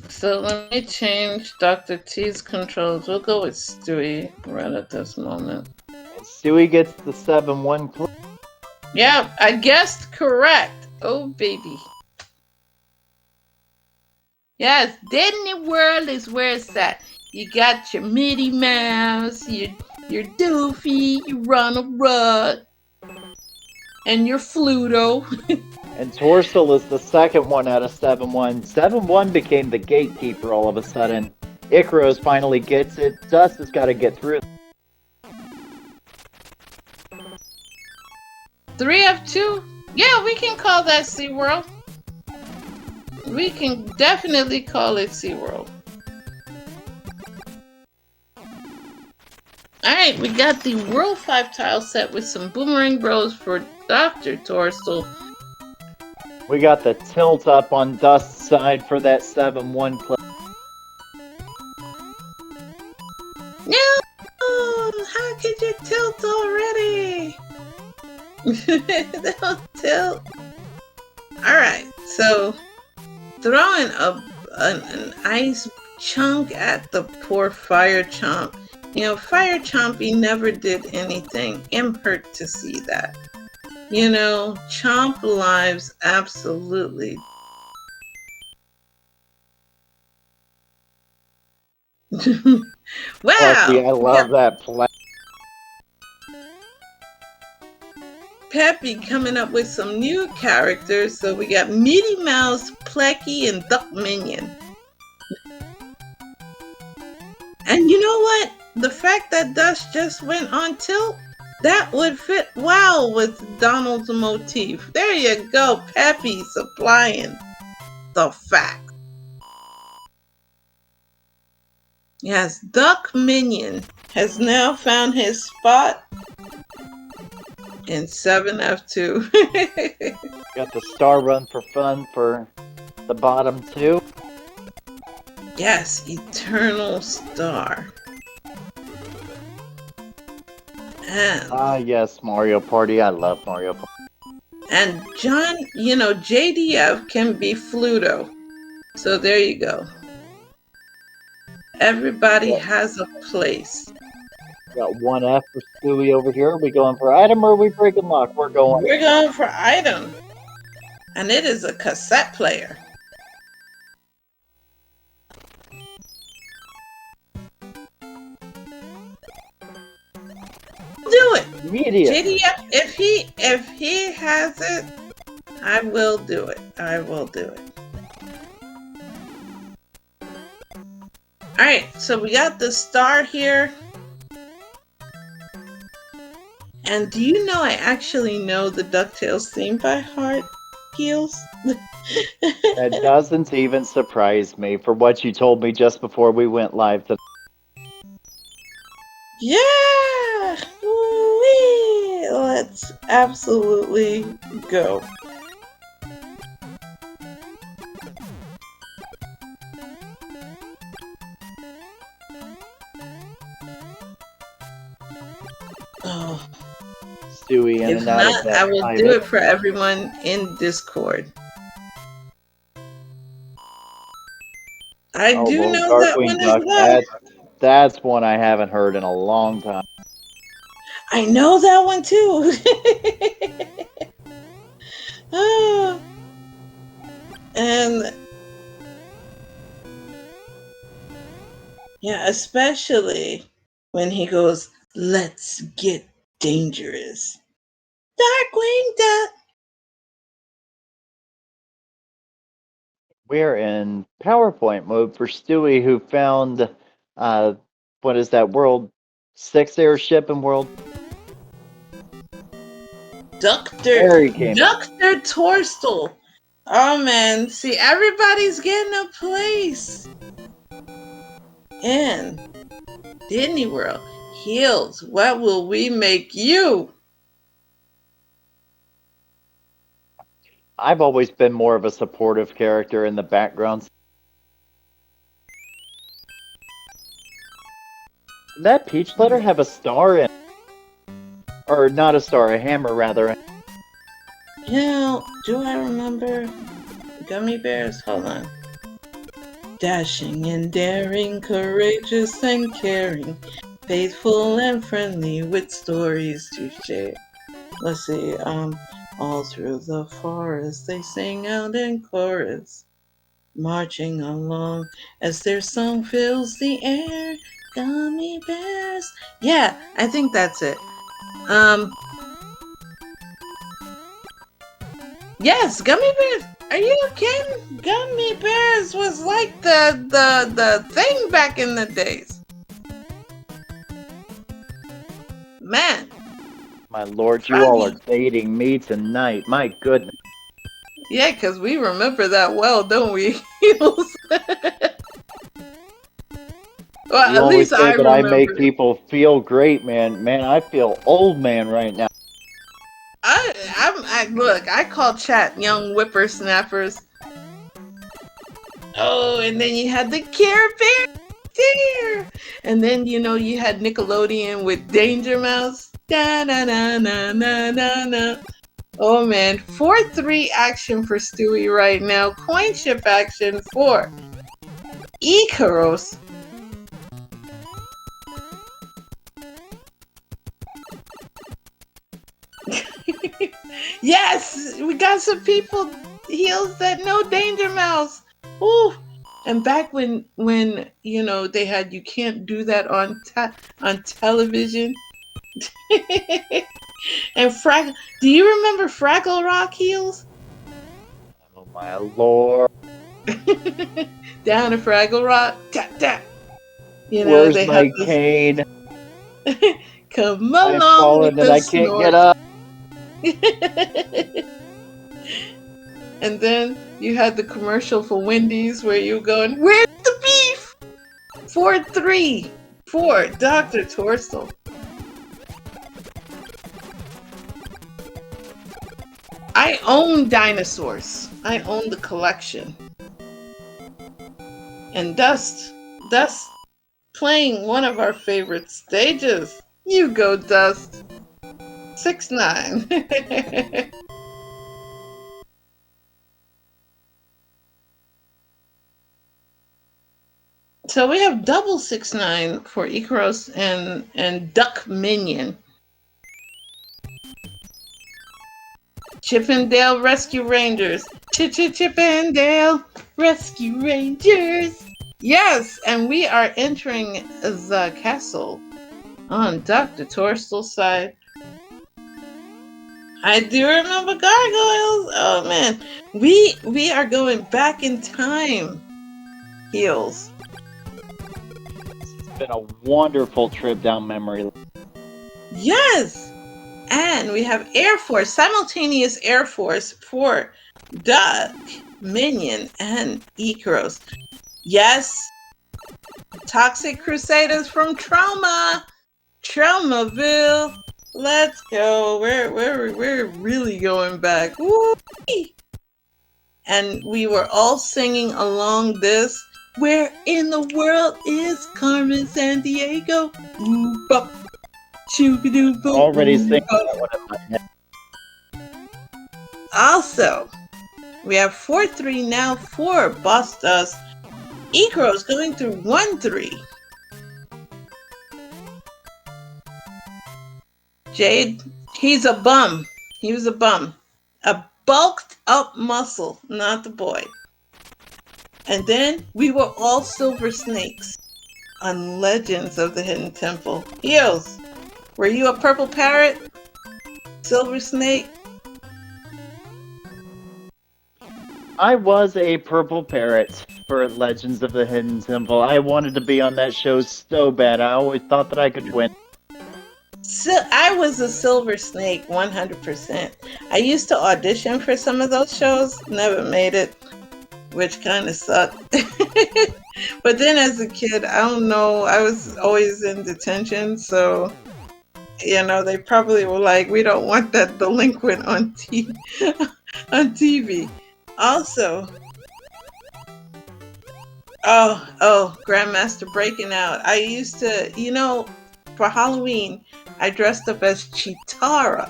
So let me change Dr. T's controls. We'll go with Stewie right at this moment. And Stewie gets the 7-1 clue. Yeah, I guessed correct. Oh, baby. Yes, Disney World is where it's at. You got your Mickey Mouse, your Doofy, your Ronald Rudd, and your Fluto. And Torstol is the second one out of 7-1. 7-1 became the gatekeeper all of a sudden. Ikaros finally gets it. Dust has got to get through. 3F2? Yeah, we can call that SeaWorld. We can definitely call it SeaWorld. Alright, we got the World 5 tile set with some Boomerang Bros for Dr. Torstol. We got the tilt up on Dust's side for that 7-1 play. No! How could you tilt already? Don't tilt. Alright, so throwing an ice chunk at the poor Fire Chomp. You know, Fire Chompy never did anything. I'm hurt to see that. You know, Chomp lives absolutely. Wow! Peppy, I love that play. Peppy coming up with some new characters. So we got Minnie Mouse, Plecky, and Dustminion. And you know what? The fact that Dust just went on tilt, that would fit well with Donald's motif. There you go, Peppy supplying the fact. Yes, Duck Minion has now found his spot in 7F2. Got the star run for fun for the bottom two. Yes, Eternal Star. And yes, Mario Party. I love Mario Party. And John, you know, JDF can be Fluto. So there you go. Everybody has a place. Got 1F for Stewie over here. Are we going for item or are we breaking lock? We're going for item. And it is a cassette player. Do it. Immediate. JDF, if he has it, I will do it. I will do it. Alright, so we got the star here. And do you know I actually know the DuckTales theme by heart, Heels? That doesn't even surprise me for what you told me just before we went live. Yeah! Whee! Let's absolutely go. Oh. Stewie in If and out not, of that I will private. do it for everyone in Discord. I do well, know that Darkwing one as Duck, well. that's one I haven't heard in a long time. I know that one too. Ah, and yeah, especially when he goes, "Let's get dangerous." Darkwing Duck. We're in PowerPoint mode for Stewie, who found uh, what is that world? Sixth airship in world. Doctor There he came in. Doctor Torstol. Oh man, see everybody's getting a place in Disney World. Heels, what will we make you? I've always been more of a supportive character in the background. Did that peach letter have a star in, or not a star, a hammer rather? You know, do I remember gummy bears? Hold on. Dashing and daring, courageous and caring, faithful and friendly with stories to share. Let's see, all through the forest they sing out in chorus, marching along as their song fills the air. Gummy bears. Yeah, I think that's it. Um, yes, gummy bears. Are you kidding? Gummy bears was like the thing back in the days. Man, My lord, you all are Froggy. dating me tonight. My goodness. Yeah, because we remember that well, don't we? Well, You at always least say I that I remember make it. people feel great, man. Man, I feel old man right now. I look. I call chat young whippersnappers. Oh, and then you had the Care Bear there, and then you had Nickelodeon with Danger Mouse. Da na na na na na na. Oh man, 4-3 action for Stewie right now. Coin ship action for Ikaros. Yes, we got some people heels that know Danger Mouse. Ooh. And back when they had you can't do that on television. And do you remember Fraggle Rock heels? Oh my lord. Down to Fraggle Rock, tap tap. Where's They have my this. cane? Come I've along with fallen and the I can't get snort. up. And then you had the commercial for Wendy's where you going, "Where's the beef?" 4-3 for Dr. Torstol. I own dinosaurs. I own the collection. And Dust playing one of our favorite stages. You go, Dust. 6-9. So we have double 6-9 for Ikaros and Dustminion. Chippendale Rescue Rangers. Chippendale Rescue Rangers. Yes, and we are entering the castle on Dr. Torstol's side. I do remember gargoyles. Oh man, we are going back in time. Heels. It's been a wonderful trip down memory lane. Yes, and we have Air Force, simultaneous Air Force for Duck, Minion, and Ikaros. Yes, Toxic Crusaders from Traumaville. Let's go. We're really going back. Woo-wee. And we were all singing along this. Where in the world is Carmen San Diego? Ooh, bop, shoo-be-doo, boop, Already ooh, singing bop. that one in my head. Also, we have 4-3 now for Boss Dust. Ikaros going through 1-3. Jade, he's a bum. He was a bum. A bulked up muscle, not the boy. And then we were all silver snakes on Legends of the Hidden Temple. Eos, were you a purple parrot? Silver snake? I was a purple parrot for Legends of the Hidden Temple. I wanted to be on that show so bad. I always thought that I could win. So I was a silver snake 100%. I used to audition for some of those shows, never made it, which kind of sucked. But then as a kid, I don't know, I was always in detention, so they probably were like, we don't want that delinquent on TV. Also, Grandmaster Breaking Out. I used to, for Halloween, I dressed up as Chitara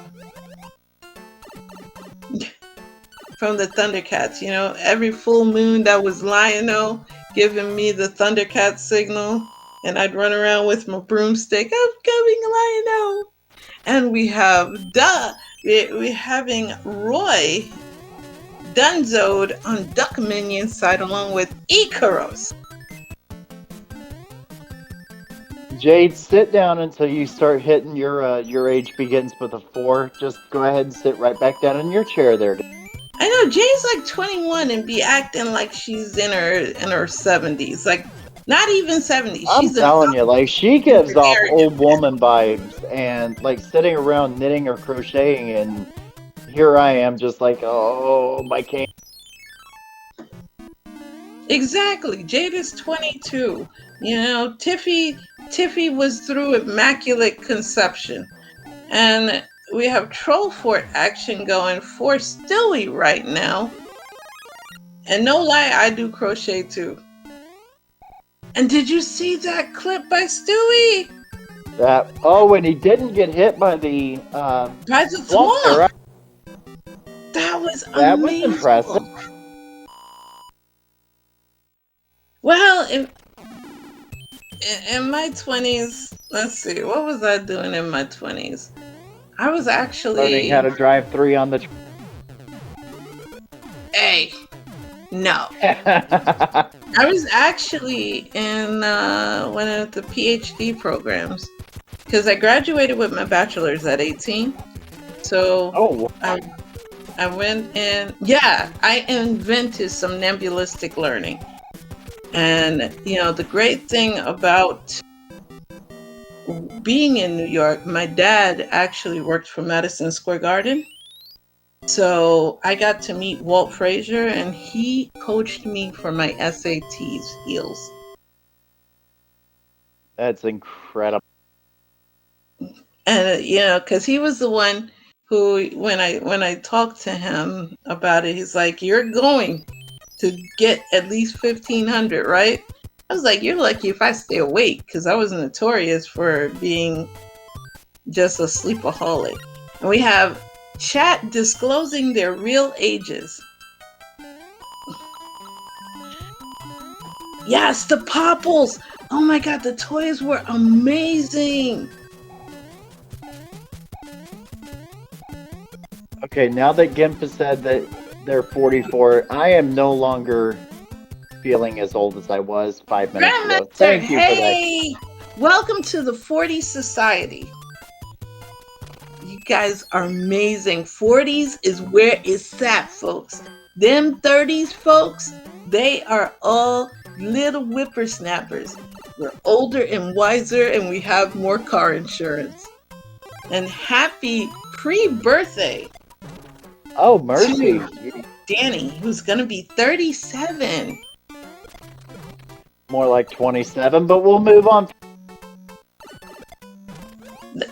from the Thundercats. Every full moon that was Lion-O giving me the Thundercat signal, and I'd run around with my broomstick. I'm coming, Lion-O. And we're having Roy Dunzoed on Dustminion side along with Ikaros. Jade, sit down until you start hitting your age begins with a 4. Just go ahead and sit right back down in your chair there. I know Jade's like 21 and be acting like she's in her 70s, like not even 70s. I'm telling you, like she gives off old woman vibes, and like sitting around knitting or crocheting, and here I am just like, oh my cane. Exactly. Jade is 22. Tiffy was through immaculate conception. And we have Troll Fort action going for Stewie right now. And no lie, I do crochet too. And did you see that clip by Stewie? When he didn't get hit by the swamp. Right? That was amazing. Was impressive. Well, in my 20s, let's see, what was I doing in my 20s? I was actually learning how to drive 3 on the. Hey, no. I was actually in one of the PhD programs because I graduated with my bachelor's at 18. So I went in. Yeah, I invented some nebulistic learning. And, the great thing about being in New York, my dad actually worked for Madison Square Garden. So I got to meet Walt Frazier, and he coached me for my SATs heels. That's incredible. And, because he was the one who, when I talked to him about it, he's like, you're going to get at least 1,500, right? I was like, you're lucky if I stay awake, because I was notorious for being just a sleepaholic. And we have chat disclosing their real ages. Yes, the Popples! Oh my god, the toys were amazing! Okay, now that Gimp has said that they're 44, I am no longer feeling as old as I was 5 minutes ago. Thank you for that. Welcome to the 40s Society. You guys are amazing. 40s is where it's at, folks. Them 30s, folks, they are all little whippersnappers. We're older and wiser, and we have more car insurance. And happy pre-birthday. Oh, mercy. Danny, who's going to be 37. More like 27, but we'll move on.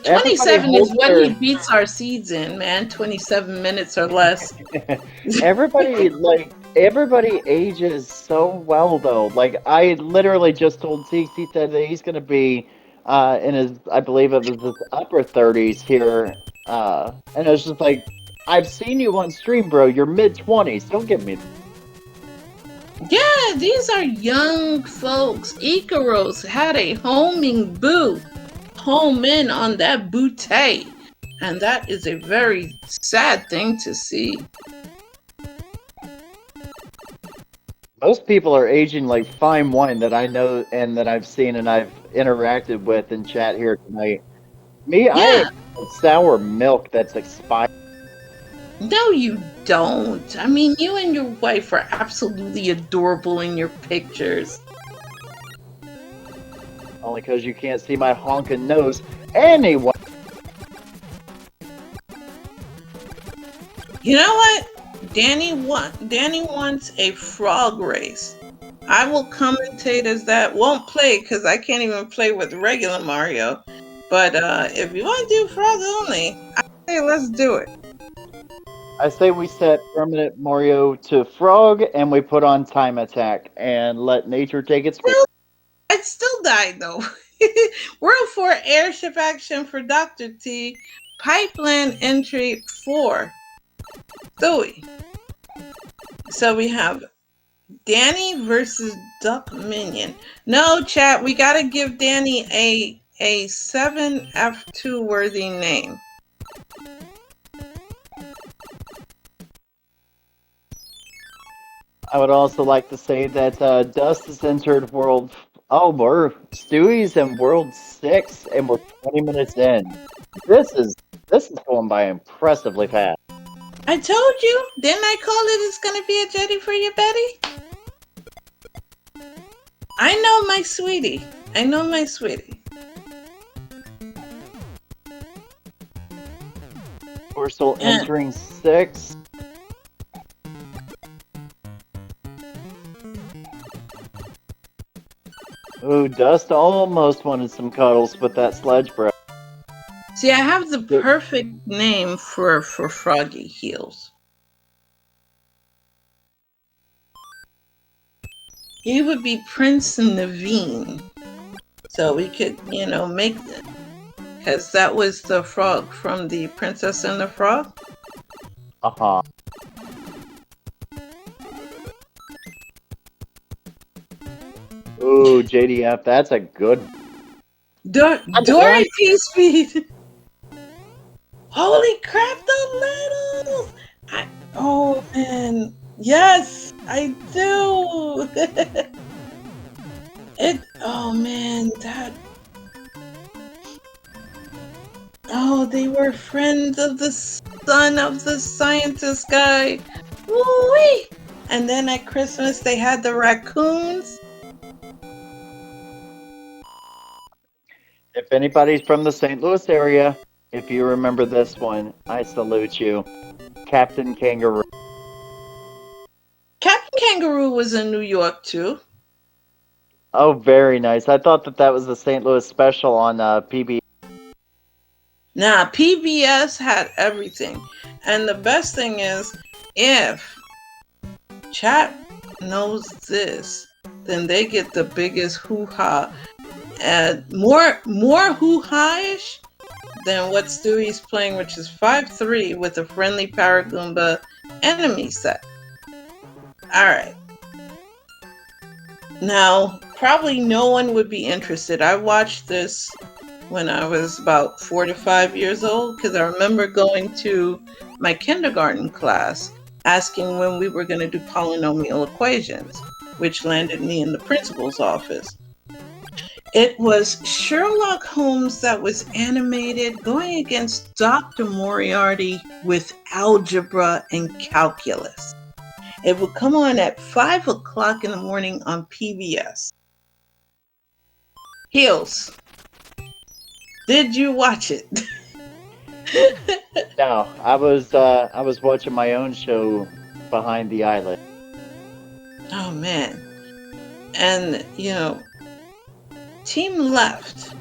27 is when he beats our seeds in, man. 27 minutes or less. Everybody ages so well, though. Like, I literally just told Teeks, he said that he's going to be in his, I believe it was his upper 30s here. And it's just like, I've seen you on stream, bro. You're mid-20s. Don't get me. Yeah, these are young folks. Ikaros had a homing boo. Home in on that bootay. And that is a very sad thing to see. Most people are aging like fine wine that I know and that I've seen and I've interacted with in chat here tonight. Me, I ate Yeah. sour milk that's expired No, you don't. I mean, you and your wife are absolutely adorable in your pictures. only because you can't see my honking nose. Anyway, You know what? Danny wants a frog race. I will commentate as that. Won't play because I can't even play with regular Mario. But if you want to do frog only, I say let's do it. I say we set permanent Mario to frog and we put on time attack and let nature take its course. Still, I still died though. World 4 airship action for Dr. T. Pipeline entry 4. Stewie. So we have Danny versus Dustminion. No, chat, we gotta give Danny a 7F2 worthy name. I would also like to say that Dust has entered World. Oh, we're Stewie's in World 6 and we're 20 minutes in. This is going by impressively fast. I told you, didn't I call it it's gonna be a jetty for you, Betty? I know my sweetie. I know my sweetie. We're still entering 6. Ooh, Dust almost wanted some cuddles with that sledge bro. See, I have the perfect name for Froggy Heels. He would be Prince Naveen. So we could, make it. Because that was the frog from the Princess and the Frog. Uh-huh. Ooh, JDF, that's a good. Dorothy Speed. Holy crap, the littles! Oh man, yes, I do. Oh man, that. Oh, they were friends of the son of the scientist guy. Woo-wee! And then at Christmas they had the raccoons. If anybody's from the St. Louis area, if you remember this one, I salute you. Captain Kangaroo. Captain Kangaroo was in New York too. Oh, very nice. I thought that was the St. Louis special on PB. Nah, PBS had everything. And the best thing is, if chat knows this, then they get the biggest hoo-ha. And more hoo-ha-ish than what Stewie's playing, which is 5-3 with a friendly Paragoomba enemy set. Alright. Now, probably no one would be interested. I watched this when I was about 4 to 5 years old because I remember going to my kindergarten class asking when we were going to do polynomial equations, which landed me in the principal's office. It was Sherlock Holmes that was animated going against Dr. Moriarty with algebra and calculus. It would come on at 5 o'clock in the morning on PBS. Heels. Did you watch it? No, I was watching my own show Behind the Island. Oh man. And team left.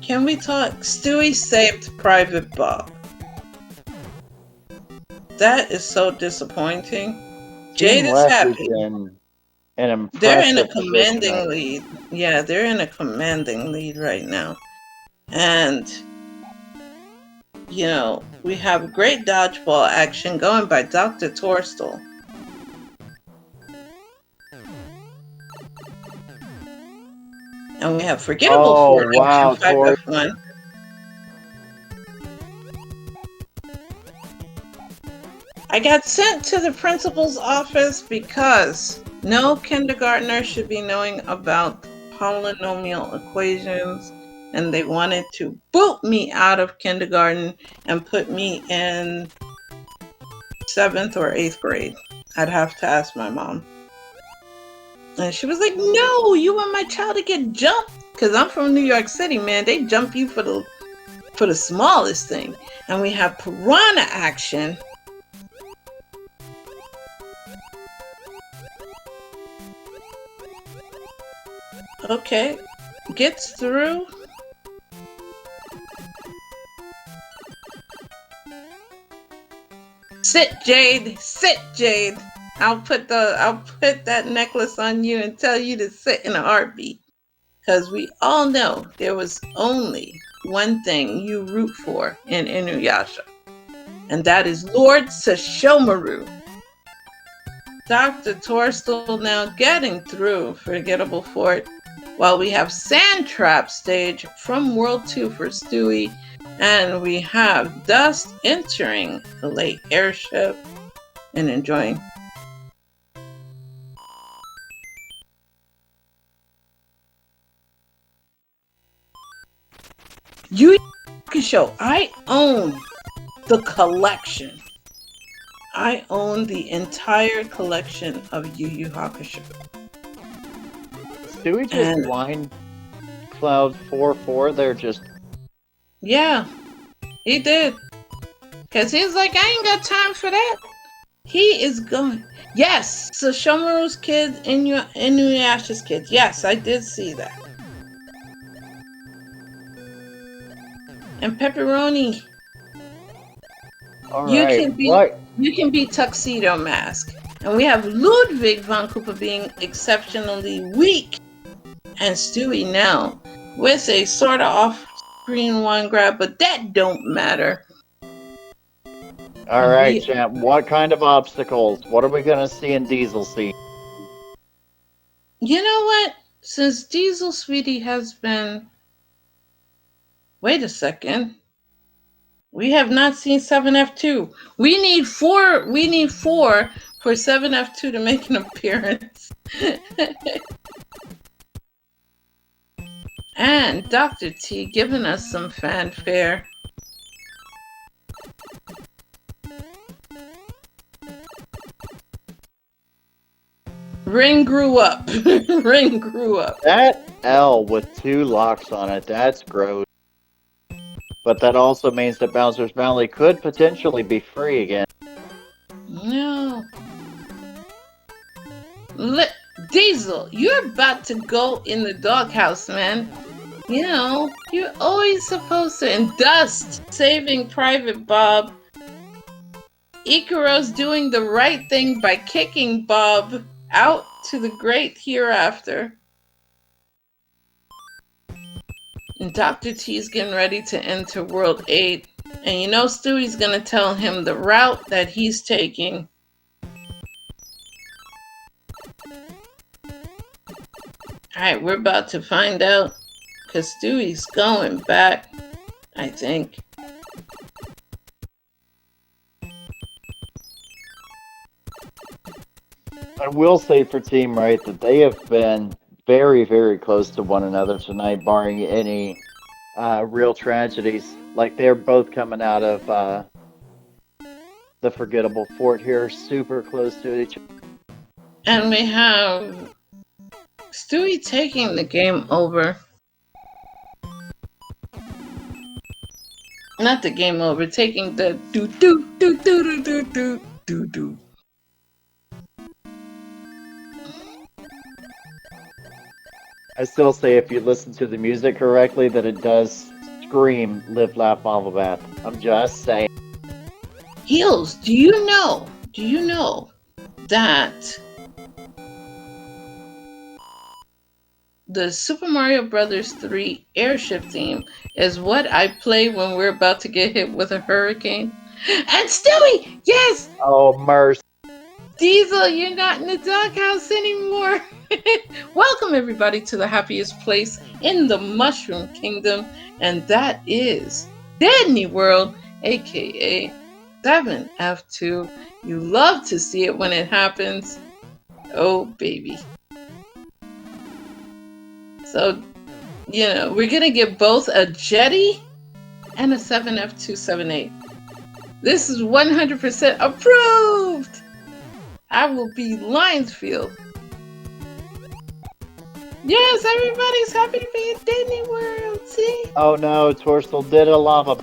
Can we talk? Stewie saved Private Bob. That is so disappointing. Jade is happy. They're in a commanding lead. Yeah, they're in a commanding lead right now. And we have great dodgeball action going by Dr. Torstol. And we have forgettable Ford action 5F1. I got sent to the principal's office because no kindergartner should be knowing about polynomial equations, and they wanted to boot me out of kindergarten and put me in 7th or 8th grade. I'd have to ask my mom. And she was like, no, you want my child to get jumped? Because I'm from New York City, man. They jump you for the smallest thing. And we have piranha action. Okay, gets through. Sit, Jade. Sit, Jade. I'll put that necklace on you and tell you to sit in a heartbeat. Because we all know there was only one thing you root for in Inuyasha, and that is Lord Sesshomaru. Dr. Torstol now getting through Forgettable Fort, while we have Sand Trap stage from World 2 for Stewie, and we have Dust entering the late airship and enjoying. Yu Yu Hakusho, I own the collection. I own the entire collection of Yu Yu Hakusho. Stewie just line Cloud 4-4 there just... Yeah, he did. Because he's like, I ain't got time for that. He is going... Yes, so Shomaru's kids, Inuyasha's kids. Yes, I did see that. And Pepperoni. All right. You can be Tuxedo Mask. And we have Ludwig von Koopa being exceptionally weak. And Stewie now with a sort of off-screen one grab, but that don't matter. All right, champ. What kind of obstacles? What are we going to see in Diesel Sea? You know what? Since Diesel Sweetie has been... Wait a second. We have not seen 7F2. We need four for 7F2 to make an appearance. And Dr. T giving us some fanfare. Ring grew up. Ring grew up. That L with 2 locks on it, that's gross. But that also means that Bowser's Valley could potentially be free again. No. Diesel, you're about to go in the doghouse, man. You know, you're always supposed to. And Dust saving Private Bob. Ikaros doing the right thing by kicking Bob out to the great hereafter. And Dr. T's getting ready to enter World 8. And you know Stewie's gonna tell him the route that he's taking. Alright, we're about to find out. Because Stewie's going back, I think. I will say for Team Right that they have been very, very close to one another tonight, barring any real tragedies. Like they're both coming out of the Forgettable Fort here, super close to each other. And we have Stewie taking the game over. Not the game over, taking the do. I still say if you listen to the music correctly that it does scream Live Laugh Lava Bath. I'm just saying. Heels, do you know that the Super Mario Brothers 3 airship theme is what I play when we're about to get hit with a hurricane? And Stewie, yes! Oh, mercy. Diesel, you're not in the doghouse anymore. Welcome everybody to the happiest place in the Mushroom Kingdom, and that is Disney World, aka 7F2. You love to see it when it happens. Oh, baby. So, we're going to get both a Jetty and a 7F278. This is 100% approved. I will be Lionsfield. Yes, everybody's happy to be in Disney World. See? Oh no, Torstol did a lava.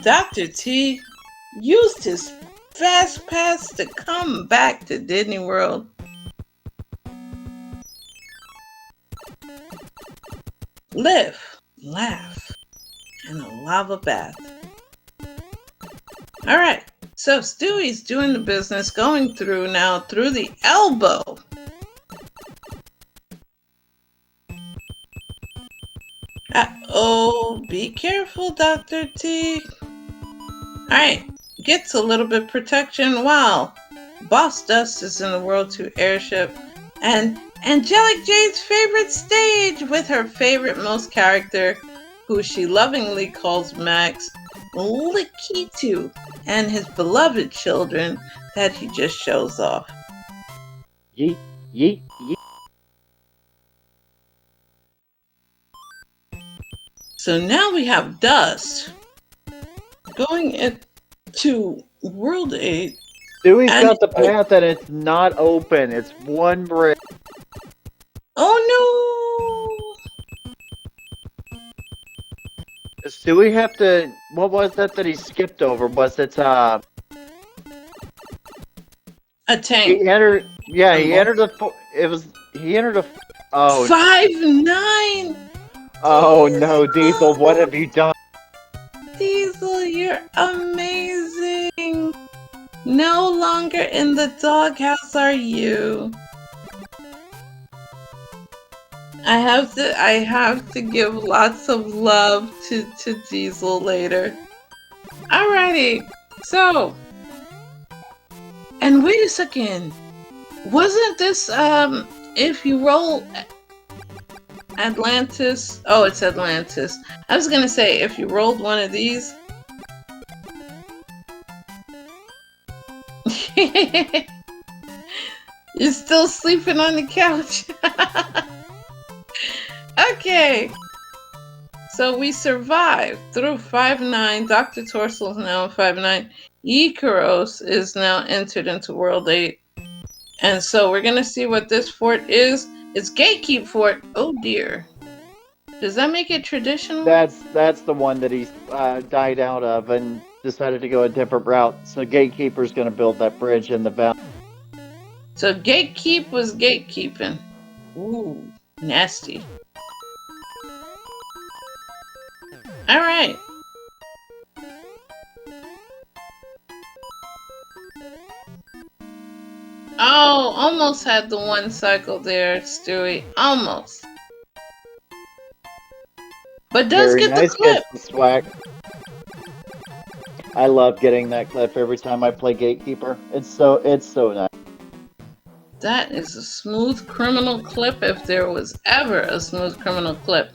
Dr. T used his fast pass to come back to Disney World. Live, laugh, and a lava bath. Alright, so Stewie's doing the business, going through now through the elbow. Oh, be careful, Dr. T. Alright, gets a little bit of protection while Boss Dust is in the World 2 airship. And Angelic Jade's favorite stage with her favorite most character, who she lovingly calls Max, Likitu, and his beloved children that he just shows off. Yeet, yeet, yeet. So now we have Dust going into World 8. Stewie's got the path and it's not open. It's one brick. Oh no! Does Stewie have to... What was that he skipped over? Was it, a tank. He entered... Yeah, he entered the... It was... He entered a... Oh. 5-9! Oh no, Diesel, what have you done? Diesel, you're amazing! No longer in the doghouse are you. I have to give lots of love to Diesel later. Alrighty, so, and wait a second, wasn't this if you roll Atlantis? Oh, it's Atlantis. I was gonna say if you rolled one of these. You're still sleeping on the couch. Okay. So we survived through 5-9. Dr. Torstol is now in 5-9. Ikaros is now entered into World 8. And so we're going to see what this fort is. It's Gatekeep Fort. Oh dear. Does that make it traditional? That's the one that he's died out of and decided to go a different route. So Gatekeeper's going to build that bridge in the valley. So Gatekeep was gatekeeping. Ooh, nasty. Alright. Oh, almost had the one cycle there, Stewie. Almost. But does Very get nice, the clip. gets the swag. I love getting that clip every time I play Gatekeeper. It's so nice. That is a smooth criminal clip if there was ever a smooth criminal clip.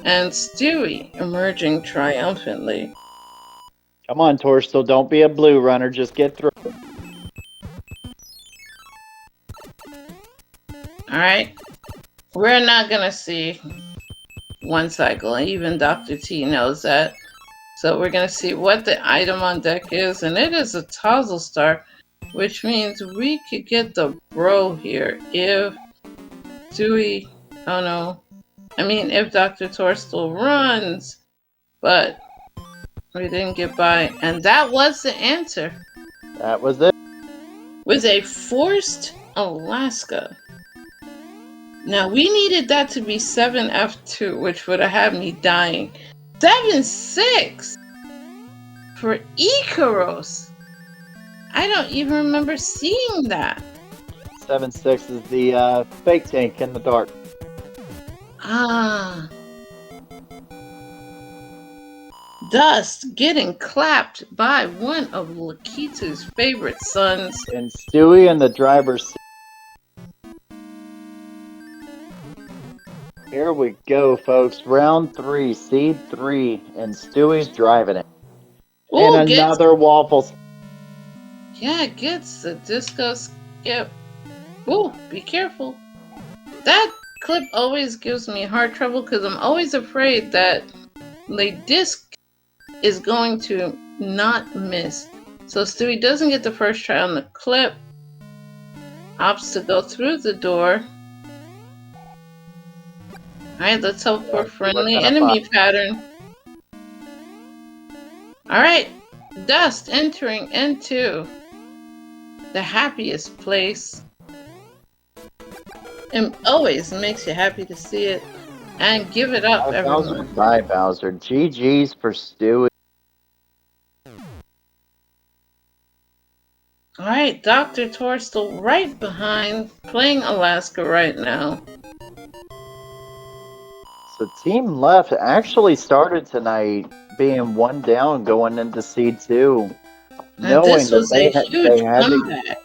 And Stewie emerging triumphantly. Come on, Torstol, don't be a blue runner, just get through. Alright. We're not gonna see one cycle, and even Dr. T knows that. So we're gonna see what the item on deck is, and it is a Tozzle Star, which means we could get the bro here if Stewie, oh no, I mean if Dr. Torstol runs, but we didn't get by, and that was the answer. That was it. With a forced Alaska. Now we needed that to be 7F2, which would have had me dying. 7-6 for Ikaros. I don't even remember seeing that. 7-6 is the fake tank in the dark. Ah. Dust getting clapped by one of Lakitu's favorite sons. And Stewie in the driver's seat. Here we go, folks. Round 3, Seed 3, and Stewie's driving it. And Ooh, another waffle. gets the disco skip. Ooh, be careful. That clip always gives me heart trouble because I'm always afraid that the disc is going to not miss. So Stewie doesn't get the first try on the clip. Opts to go through the door. Alright, let's hope for friendly enemy pattern. Alright, Dust entering into the happiest place. It always makes you happy to see it. And give it up, everyone. Bye, Bowser. GG's for Stewie. Alright, Dr. Torstol right behind, playing Alaska right now. So Team Left actually started tonight being one down going into Seed 2. Knowing this was that a huge comeback.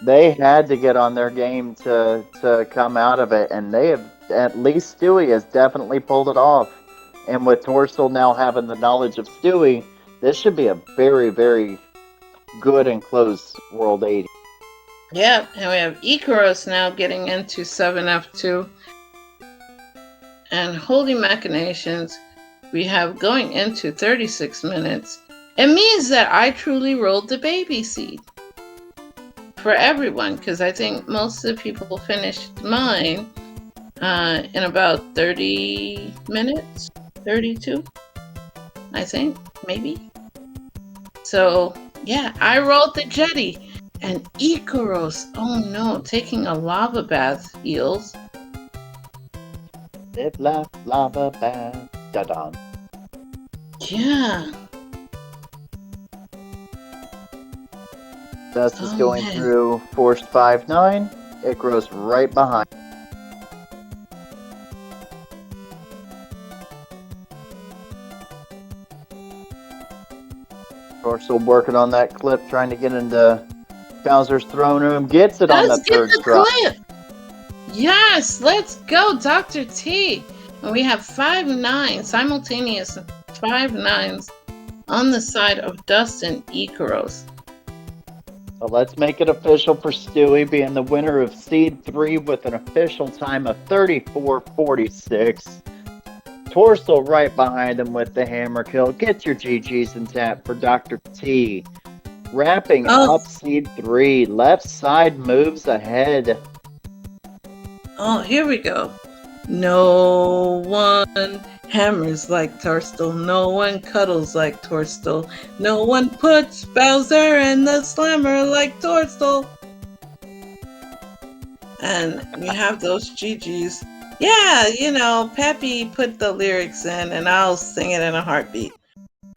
They had to get on their game to come out of it, and they have, at least Stewie has definitely pulled it off. And with Torstol now having the knowledge of Stewie, this should be a very, very good and close World 80. Yep, and we have Ikaros now getting into 7F2. And Holy Machinations, we have going into 36 minutes. It means that I truly rolled the baby seed. For everyone, because I think most of the people finished mine in about 30 minutes, 32, I think, maybe. So, yeah, I rolled the jetty, and Ikaros, oh no, taking a lava bath heals. Live, laugh, lava bath, da-da. Yeah. Dust is going through Forced 5-9. Ikaros right behind. Torstol working on that clip, trying to get into Bowser's throne room. Gets it on the third try. Clip. Yes, let's go, Dr. T. And we have 5-9, simultaneous 5-9s on the side of Dust and Ikaros. So let's make it official for Stewie being the winner of Seed 3 with an official time of 34:46. Torstol right behind him with the hammer kill. Get your GGs and tap for Dr. T. Wrapping up Seed 3. Left side moves ahead. Oh, here we go. No one hammers like Torstol. No one cuddles like Torstol. No one puts Bowser in the slammer like Torstol. And we have those GGs. Yeah, you know, Peppy put the lyrics in and I'll sing it in a heartbeat.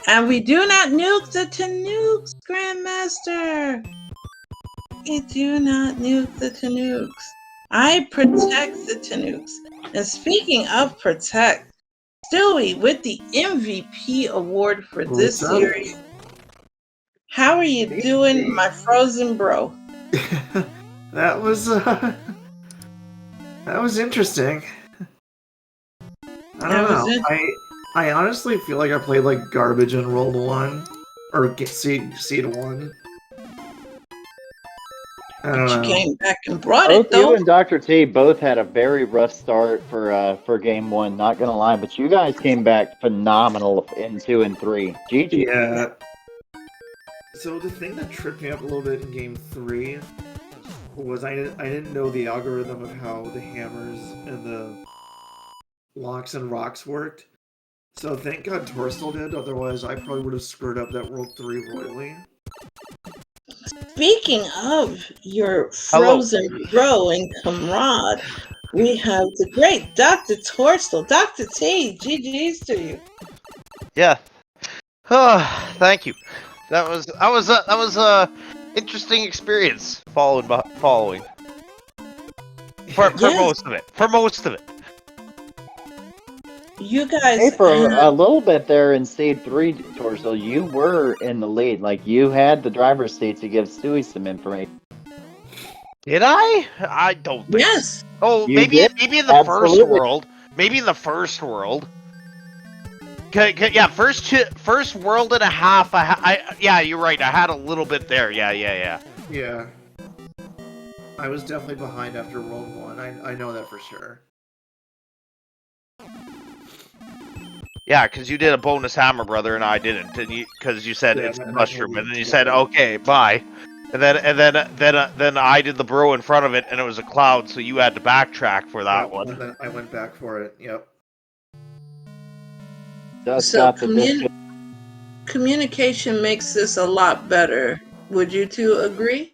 And we do not nuke the Tanooks, Grandmaster. We do not nuke the Tanooks. I protect the Tanooks. And speaking of protect, Stewie with the MVP award for this series. How are you doing, my frozen bro? That was interesting. I don't know. I honestly feel like I played like garbage in World 1 or Seed 1. But you came back and brought it, Both though. you and Dr. T both had a very rough start for Game 1, not gonna lie, but you guys came back phenomenal in 2 and 3. GG. Yeah. So the thing that tripped me up a little bit in Game 3 was I didn't know the algorithm of how the hammers and the locks and rocks worked. So thank God Torstol did, otherwise I probably would have screwed up that World 3 royally. Speaking of your frozen bro and comrade, we have the great Dr. Torstol. Dr. T, GG's to you. Yeah. Thank you. That was a interesting experience following. For most of it. For most of it. You guys. Hey, for a little bit there in Seed 3, Torstol, you were in the lead. Like, you had the driver's seat to give Stewie some information. Did I? I don't think. Yes. Oh, You maybe did? in the first world. maybe in the first world. Yeah, first world and a half. Yeah, you're right. I had a little bit there. Yeah. Yeah. I was definitely behind after World 1. I know that for sure. Yeah, because you did a bonus hammer, brother, and I didn't, and because you said it's a mushroom, and then you said okay, bye, and then I did the bro in front of it, and it was a cloud, so you had to backtrack for that one. And then I went back for it. Yep. Dust So got the biscuit. communication makes this a lot better. Would you two agree?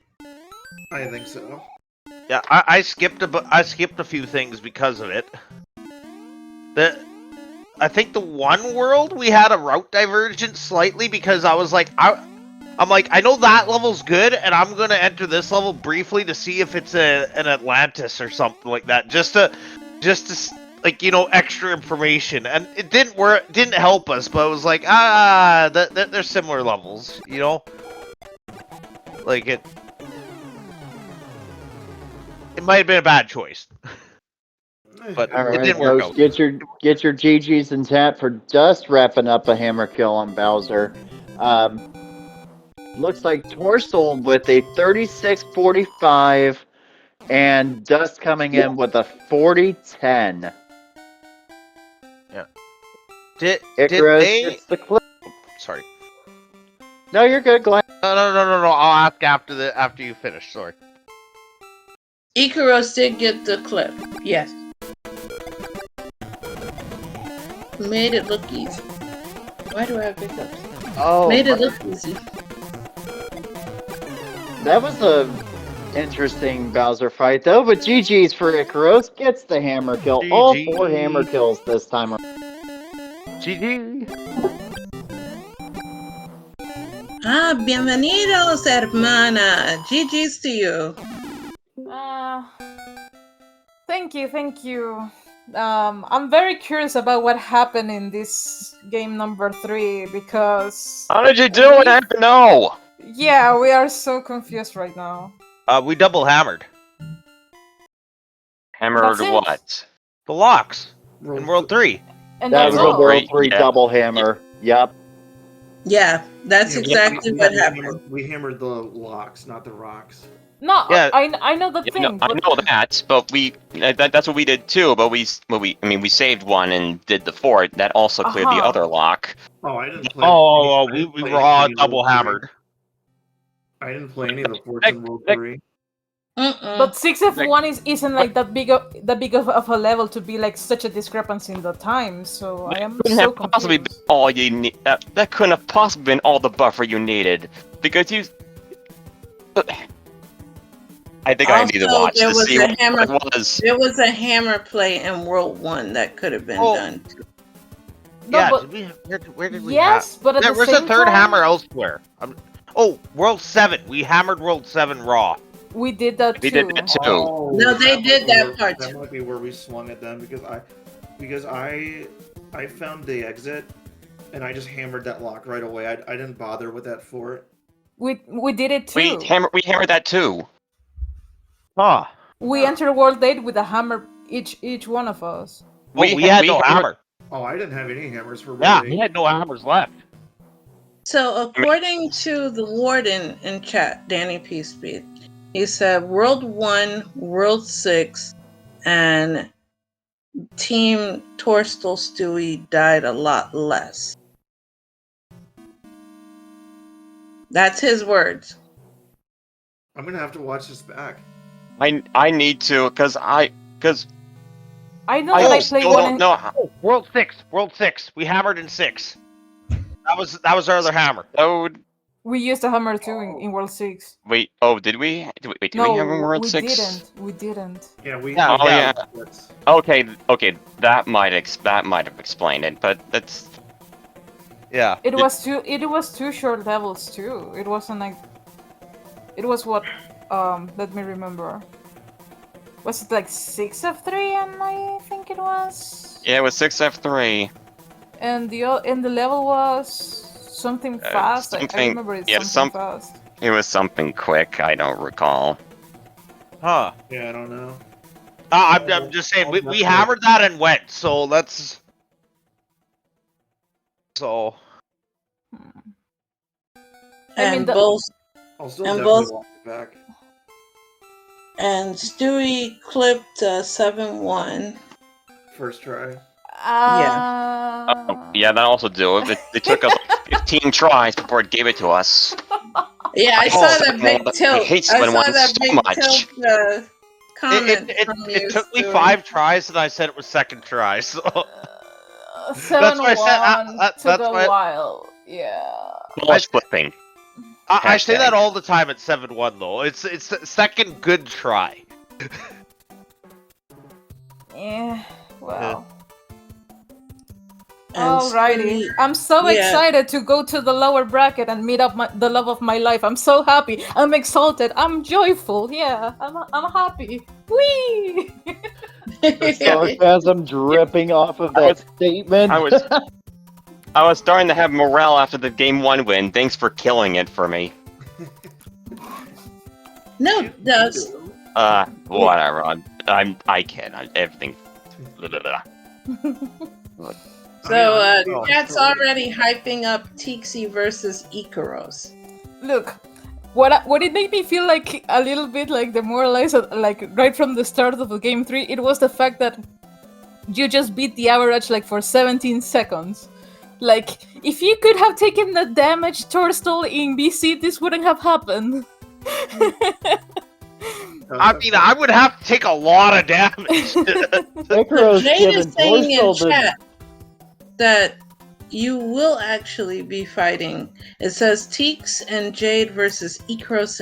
I think so. Yeah, I skipped a few things because of it. I think the one world we had a route divergence slightly because I was like, I'm like, I know that level's good, and I'm gonna enter this level briefly to see if it's an Atlantis or something like that, just to like, you know, extra information, and it didn't work, didn't help us, but it was like, they're similar levels, you know, like it might have been a bad choice. But All it right, didn't work folks, out. get your GGs in chat for Dust wrapping up a hammer kill on Bowser. Looks like torstol with a 36-45, and Dust coming in with a 40-10. Yeah. Did Ikaros they? gets the clip. Sorry. No, you're good. Go ahead. No. I'll ask after you finish. Sorry. Ikaros did get the clip. Yes. Made it look easy. Why do I have hiccups? Oh, Made it look easy. that was a interesting Bowser fight, though. But GG's for Ikaros gets the hammer kill. All 4 hammer kills this time around. GG. Bienvenidos, hermana. GG's to you. Thank you. I'm very curious about what happened in this game number 3 because... How did you do it? I don't know! Yeah, we are so confused right now. We double hammered That's it. What? the locks in World 3. And That that's was a all. World 3 Yeah. double hammer. Yep. Yeah, that's Yeah, exactly what happened. We hammered the locks, not the rocks. No, Yeah. I know the thing. I but- know that, but that's what we did too. But we saved one and did the fort. That also cleared the Uh-huh. other lock. Oh, I didn't play. Oh, I we didn't play raw any of double World 3. hammered. I didn't play any of the forts in World 3. But 6F1 isn't like that big of a level to be like such a discrepancy in the time. So I am Couldn't so have possibly been confused. all you need. That couldn't have possibly been all the buffer you needed because you. I think I need to Also, watch there to was see a what hammer- it was. There was a hammer play in World 1 that could have been done. No, Yeah, but where did we yes, but at There the was same a third time, hammer elsewhere. World 7. We hammered World 7 raw. we did that We too. did that too. Oh, No, they did that part That too. might be where we swung at them because I found the exit and I just hammered that lock right away. I didn't bother with that fort. We did it too. We hammered that too. Huh. We entered World 8 with a hammer each one of us. We had no hammer. Oh, I didn't have any hammers for Yeah, World we 8. had no hammers left. So according to the warden in chat, Danny P. Speed, he said World 1, World 6, and Team Torstol Stewie died a lot less. That's his words. I'm gonna have to watch this back. I need to because I know I that I still played one don't in... know. Oh, World 6. World 6. We hammered in 6. That was our other hammer. Oh, We used a hammer too in World 6. wait. Oh, did we? Did we No, have a World we 6? didn't. We didn't. Yeah, we. Yeah, Oh, yeah. Forts. Okay. That might have explained it, but that's Yeah. It was two short levels too. It wasn't like... It was what... let me remember. Was it like 6F3 and I think it was? yeah. It was 6F3. And the level was something fast. I something- remember it's yeah, something fast. It was something quick. I don't recall. Huh. Yeah, I don't know. I'm just saying we hammered that and went. So let's. So. I mean, And both I'll still And definitely both- watch it back. and Stewie clipped 7-1. First try. Oh, yeah, that also do it. It took us like 15 tries before it gave it to us. Yeah, I Oh, saw that big I tilt. hate I saw 7-1 that so big much. tilt comment from you. It took me Stewie. 5 tries, and I said it was second try. So 7-1 why I said- took that's a why- while. Yeah. Balls flipping. I say that Hashtag. all the time at 7-1 though. It's the second good try. Yeah. Well. And Alrighty. Stewie- I'm so yeah. excited to go to the lower bracket and meet up the love of my life. I'm so happy. I'm exalted. I'm joyful. Yeah. I'm happy. Whee! Sarcasm dripping off of I that was- statement. I was starting to have morale after the game 1 win. Thanks for killing it for me. No, Dust. Whatever. I can. Everything. Blah, blah, blah. So, Cat's already hyping up Tixie versus Ikaros. Look, what it made me feel like a little bit like demoralized, like right from the start of the game 3, it was the fact that you just beat the average like for 17 seconds. Like, if you could have taken the damage torstol in BC, this wouldn't have happened. I mean, I would have to take a lot of damage. Ikaros Jade given is saying in torstol the chat that you will actually be fighting. It says Teeks and Jade versus Ikaros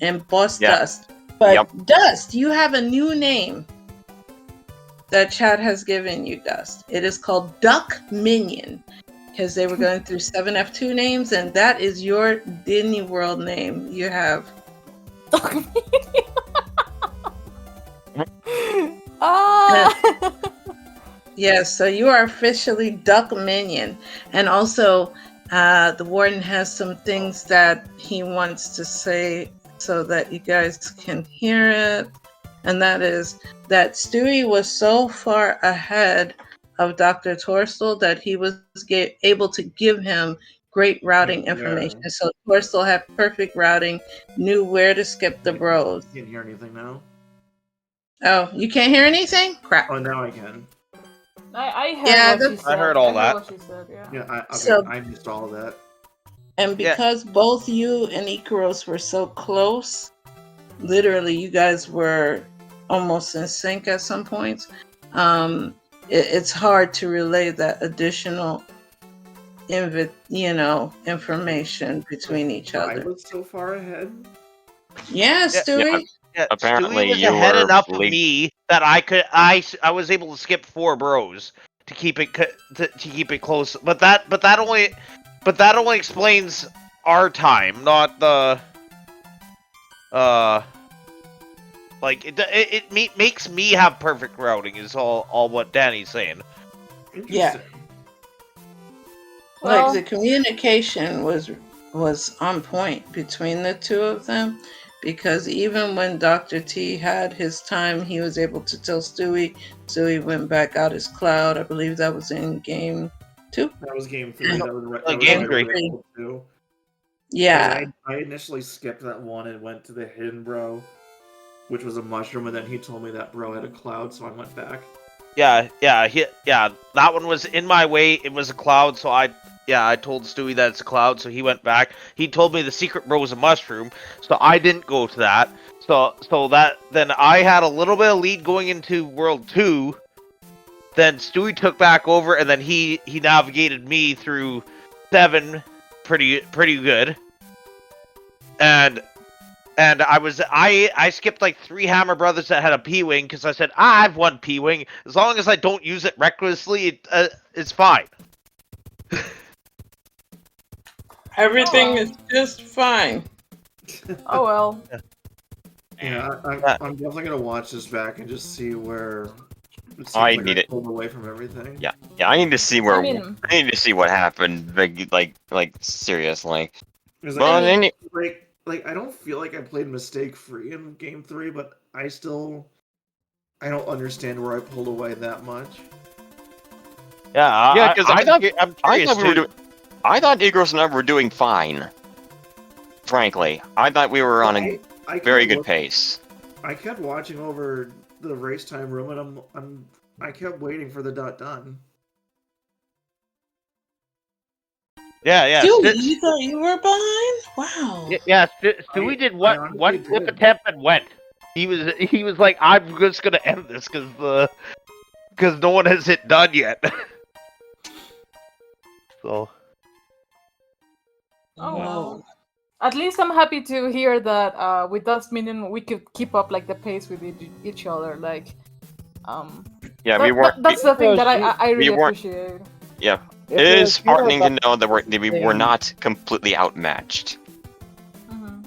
and Boss Yeah. Dust. But Yep. Dust, you have a new name that chat has given you, Dust. It is called Dustminion. Because they were going through 7F2 names, and that is your Disney World name you have. Ah! Yes, so you are officially Dustminion. And also, the warden has some things that he wants to say so that you guys can hear it. And that is that Stewie was so far ahead of Dr. Torstol that he was able to give him great routing information. Yeah. So Torstol had perfect routing, knew where to skip the bros. Can't hear anything now. Oh, you can't hear anything? Crap. Oh, now I can. I heard Yeah, what she that's- said. I heard all that. What she said, yeah. Yeah, okay, So- I missed all of that. And Yeah. because both you and Ikaros were so close, literally you guys were almost in sync at some points, it's hard to relay that additional information between each I other. was so far ahead. Yeah, Stewie. Yeah, Apparently Stewie was you ahead were enough of lead- me that I was able to skip 4 bros to keep it to keep it close. But that only explains our time, not the like it makes me have perfect routing is all what Danny's saying. Yeah. Interesting. Well, Like the communication was on point between the two of them, because even when Dr. T had his time, he was able to tell Stewie. Stewie went back out his cloud. I believe that was in game 2. That was game 3. That was Game right 3. away from two. Yeah. I initially skipped that one and went to the hidden bro, which was a mushroom, and then he told me that bro had a cloud, so I went back. Yeah. That one was in my way. It was a cloud, so I told Stewie that it's a cloud, so he went back. He told me the secret bro was a mushroom, so I didn't go to that. So that then I had a little bit of lead going into World 2. Then Stewie took back over, and then he navigated me through 7 pretty good. And I skipped like 3 Hammer Brothers that had a P-Wing, because I said, I have 1 P-Wing. As long as I don't use it recklessly, it's fine. Everything is just fine. oh well. Yeah, I'm definitely gonna watch this back and just see where. It seems I like need it. Pulled away from everything. Yeah, I need to see where. I mean- I need to see what happened. Like seriously. Because Well, then you- like I don't feel like I played mistake free in game 3, but I I don't understand where I pulled away that much. Yeah, Yeah, because I thought I'm I curious thought we were too. doing. I thought Ikaros and I were doing fine. Frankly, I thought we were on a I very kept good look- pace. I kept watching over the race time room, and I kept waiting for the done. Yeah. Stewie, you thought you were behind? Wow. Stewie did I honestly one flip did. attempt and went. He was like, I'm just gonna end this because no one has hit done yet. So Oh Whoa. well. At least I'm happy to hear that with Dustminion we could keep up like the pace with each other. Like, Yeah, we weren't. that's the thing that Ikaros, I really weren't- appreciate. Yeah, it Ikaros, is you are heartening to about know that we were thing. not completely outmatched. Mhm.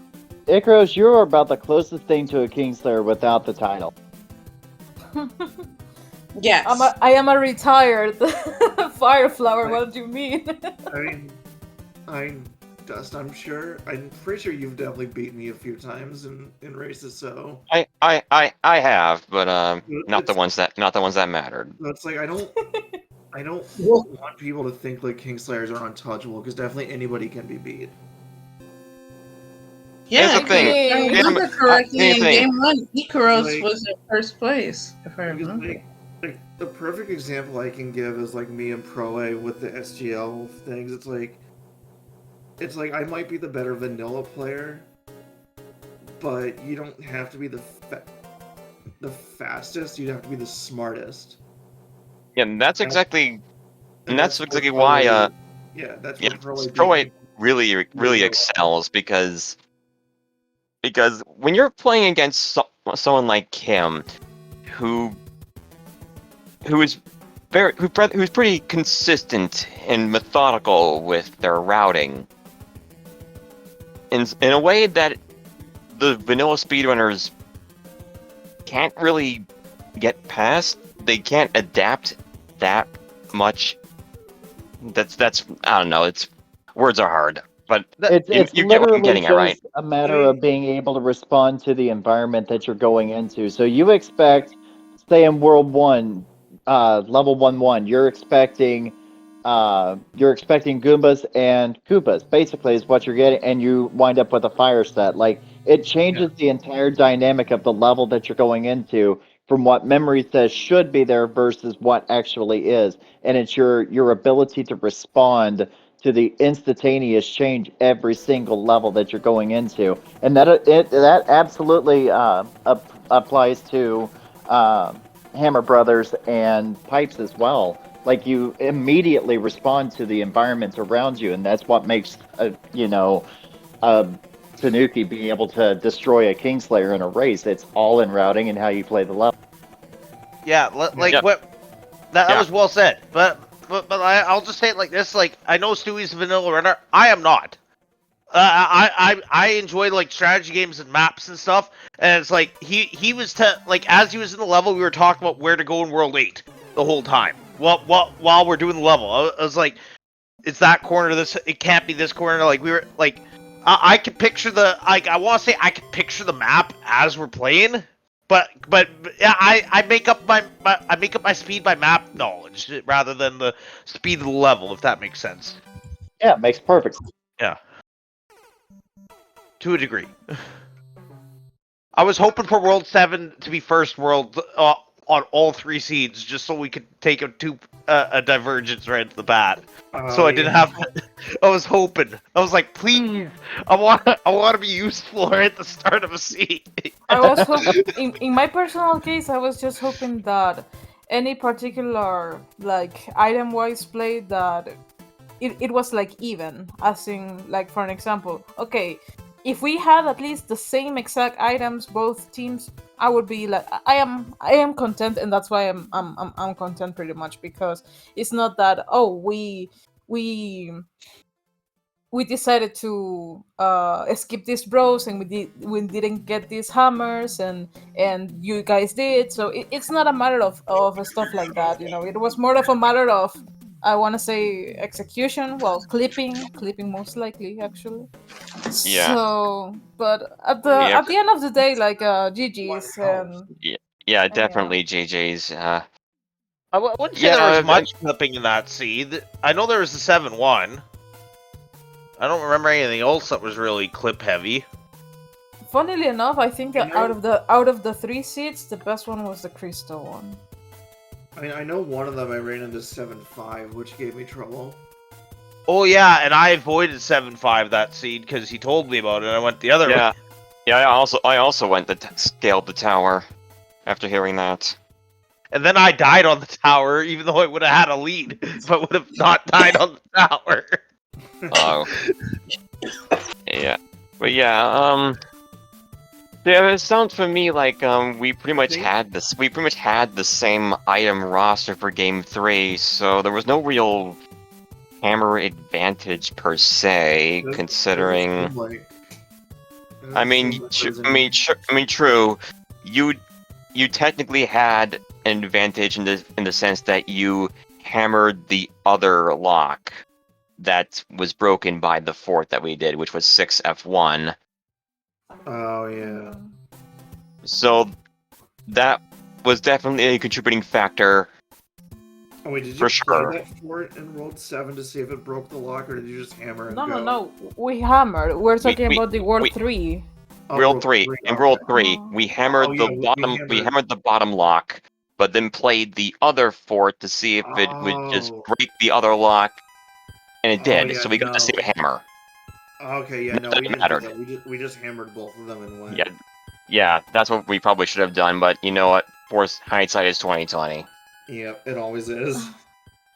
Ikaros, you are about the closest thing to a Kingslayer without the title. Yes. I am a retired fire flower. What do you mean? Dust, I'm pretty sure you've definitely beaten me a few times in races, so I have, but not the ones that mattered. it's like I don't want people to think like Kingslayers are untouchable, because definitely anybody can be beat. Yeah, Here's the thing. if I Yeah, remember correctly, here's in the thing. game 1, Ikaros Like- was in first place, if I Because remember. like the perfect example I can give is like me and Pro A with the SGL things. It's like I might be the better vanilla player, but you don't have to be the fastest. You have to be the smartest. Yeah, and that's And- exactly And that's where exactly Pro why A- that's yeah, where Pro A Pro A beat me. really excels because when you're playing against someone like him, who's pretty consistent and methodical with their routing, in a way that the vanilla speedrunners can't really get past. They can't adapt that much. That's I don't know. It's words are hard, but It's you get what I'm literally getting at, right? just a matter of being able to respond to the environment that you're going into. So you expect, say in World 1, level 1-1, you're expecting Goombas and Koopas, basically is what you're getting, and you wind up with a fire set. Like, it changes the entire dynamic of the level that you're going into from what memory says should be there versus what actually is. And it's your ability to respond to the instantaneous change every single level that you're going into, and that absolutely applies to Hammer Brothers and Pipes as well. Like, you immediately respond to the environment around you, and that's what makes Tanuki being able to destroy a Kingslayer in a race. It's all in routing and how you play the level. yeah, Yep. that Yeah. was well said. But I'll just say it like this: like, I know Stewie's a vanilla runner. I am not. I enjoy like strategy games and maps and stuff. And it's like he was like, as he was in the level, we were talking about where to go in World 8 the whole time. While we're doing the level, I was like, it's that corner. It can't be this corner. Like, we were like, I could picture I want to say I could picture the map as we're playing. But yeah, I make up my speed by map knowledge rather than the speed of the level, if that makes sense. Yeah, it makes perfect sense. Yeah. To a degree. I was hoping for World 7 to be first world on all 3 seeds, just so we could take a divergence right at the bat. So I didn't have. I was hoping. I was like, please, I want to be useful right at the start of a seed. I was in my personal case, I was just hoping that any particular like item-wise play that it was like even, as in, like, for an example, okay, if we had at least the same exact items both teams, I would be like, I am content, and that's why I'm content pretty much, because it's not that, oh, we decided to skip these bros, and we didn't get these hammers, and you guys did, so it's not a matter of stuff like that, it was more of a matter of, I want to say, execution, well, clipping most likely, actually. Yeah. So, but at the Yeah. end of the day, like, GG's, and Yeah. Yeah, definitely GG's. I wouldn't say Yeah, there was but- much clipping in that seed. I know there was the 7-1. I don't remember anything else that was really clip heavy. Funnily enough, I think that You know- out of the 3 seats, the best one was the crystal one. I know one of them I ran into 7-5, which gave me trouble. Oh yeah, and I avoided 7-5 that seed because he told me about it. And I went the other Yeah, way. yeah. I also went to scaled the tower after hearing that. And then I died on the tower, even though I would have had a lead, but would have not died on the tower. Oh. Yeah. But yeah, yeah, it sounds for me like we pretty much had the same item roster for game 3, so there was no real hammer advantage per se, considering I mean true. You technically had an advantage in the sense that you hammered the other lock that was broken by the fort that we did, which was 6F1. Oh yeah. So that was definitely a contributing factor. Oh wait, did you For play sure. that fort and rolled 7 to see if it broke the lock, or did you just hammer and No, go? no, no. We hammered. We're talking about the World we- 3. Oh, World 3. In okay. World 3, Oh. we hammered Oh, the yeah, we bottom. We hammered- hammered the bottom lock, but then played the other fort to see if it would just Oh. break the other lock, and it Oh, did. yeah, So we got to see a hammer. Okay, yeah, no, we didn't do mattered. that. We just hammered both of them and went. Yeah, yeah, that's what we probably should have done. But you know what? Force hindsight is 2020. Yep, it always is.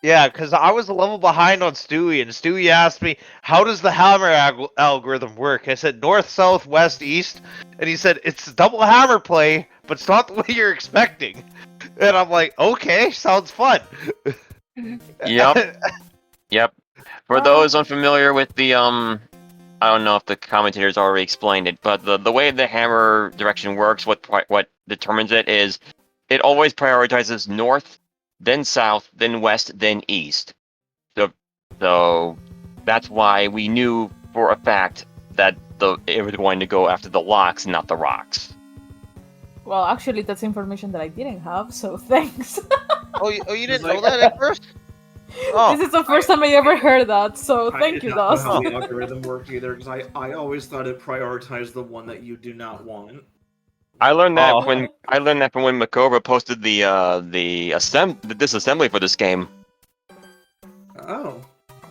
Yeah, because I was a level behind on Stewie, and Stewie asked me, how does the hammer algorithm work? I said, north, south, west, east. And he said, it's a double hammer play, but it's not the way you're expecting. And I'm like, okay, sounds fun. Yep. Yep. For those unfamiliar with the I don't know if the commentators already explained it, but the way the hammer direction works, what determines it is, it always prioritizes north, then south, then west, then east. So that's why we knew for a fact that it was going to go after the locks, not the rocks. Well, actually, that's information that I didn't have, so thanks. Oh, you didn't like- know that at first? Oh, This is the first time I ever heard that, so I thank did you, not know how Dust. the algorithm worked either, because I always thought it prioritized the one that you do not want. I learned that Oh. when Makova posted the disassembly for this game. Oh.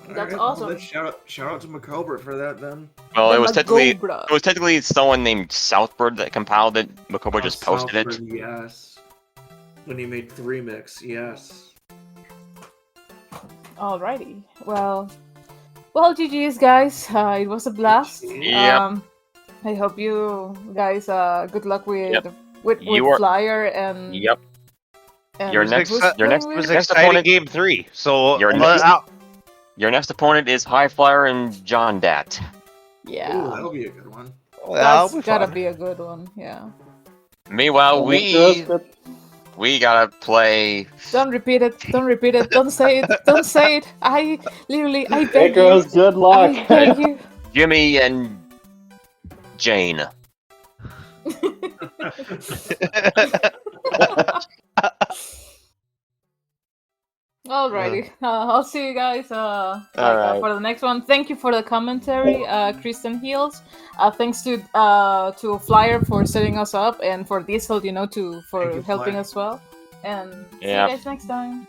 That's Alright, awesome. Well, then shout out to McCobert for that then. Well, The it was Magobra. technically someone named Southbird that compiled it. Makova just posted it. Southford, yes. When he made 3 mix, yes. Alrighty. Well, GG's, guys. It was a blast. Yep. I hope you guys good luck with Yep. with You are- Flyer and Yep. and Your next- who's your next- playing it was with? Next exciting opponent- game 3. So, Your Your next opponent is High Flyer and John Dat. Yeah, Ooh, that'll be a good one. that's gotta be a good one. Yeah. Meanwhile, we gotta play. Don't repeat it. Don't repeat it. Don't say it. Don't say it. I literally, I beg you. Ikaros, good luck. I beg you. Jimmy and Jane. Alrighty. I'll see you guys Alright. for the next one. Thank you for the commentary, Kristen Heels. Thanks to Flyer for setting us up and for Diesel, for Thank you, helping Flyer. as well. And see Yep. you guys next time.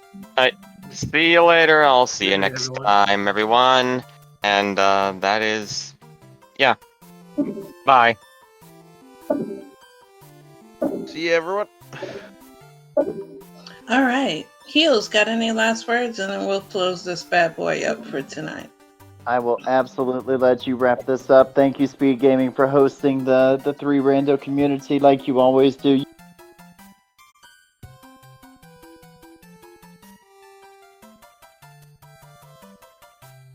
See you later. I'll see you Good night, next everyone. time, everyone. And that is, yeah. Bye. See you, everyone. All right. Heels, got any last words? And then we'll close this bad boy up for tonight. I will absolutely let you wrap this up. Thank you, SpeedGaming, for hosting the 3 Rando community like you always do.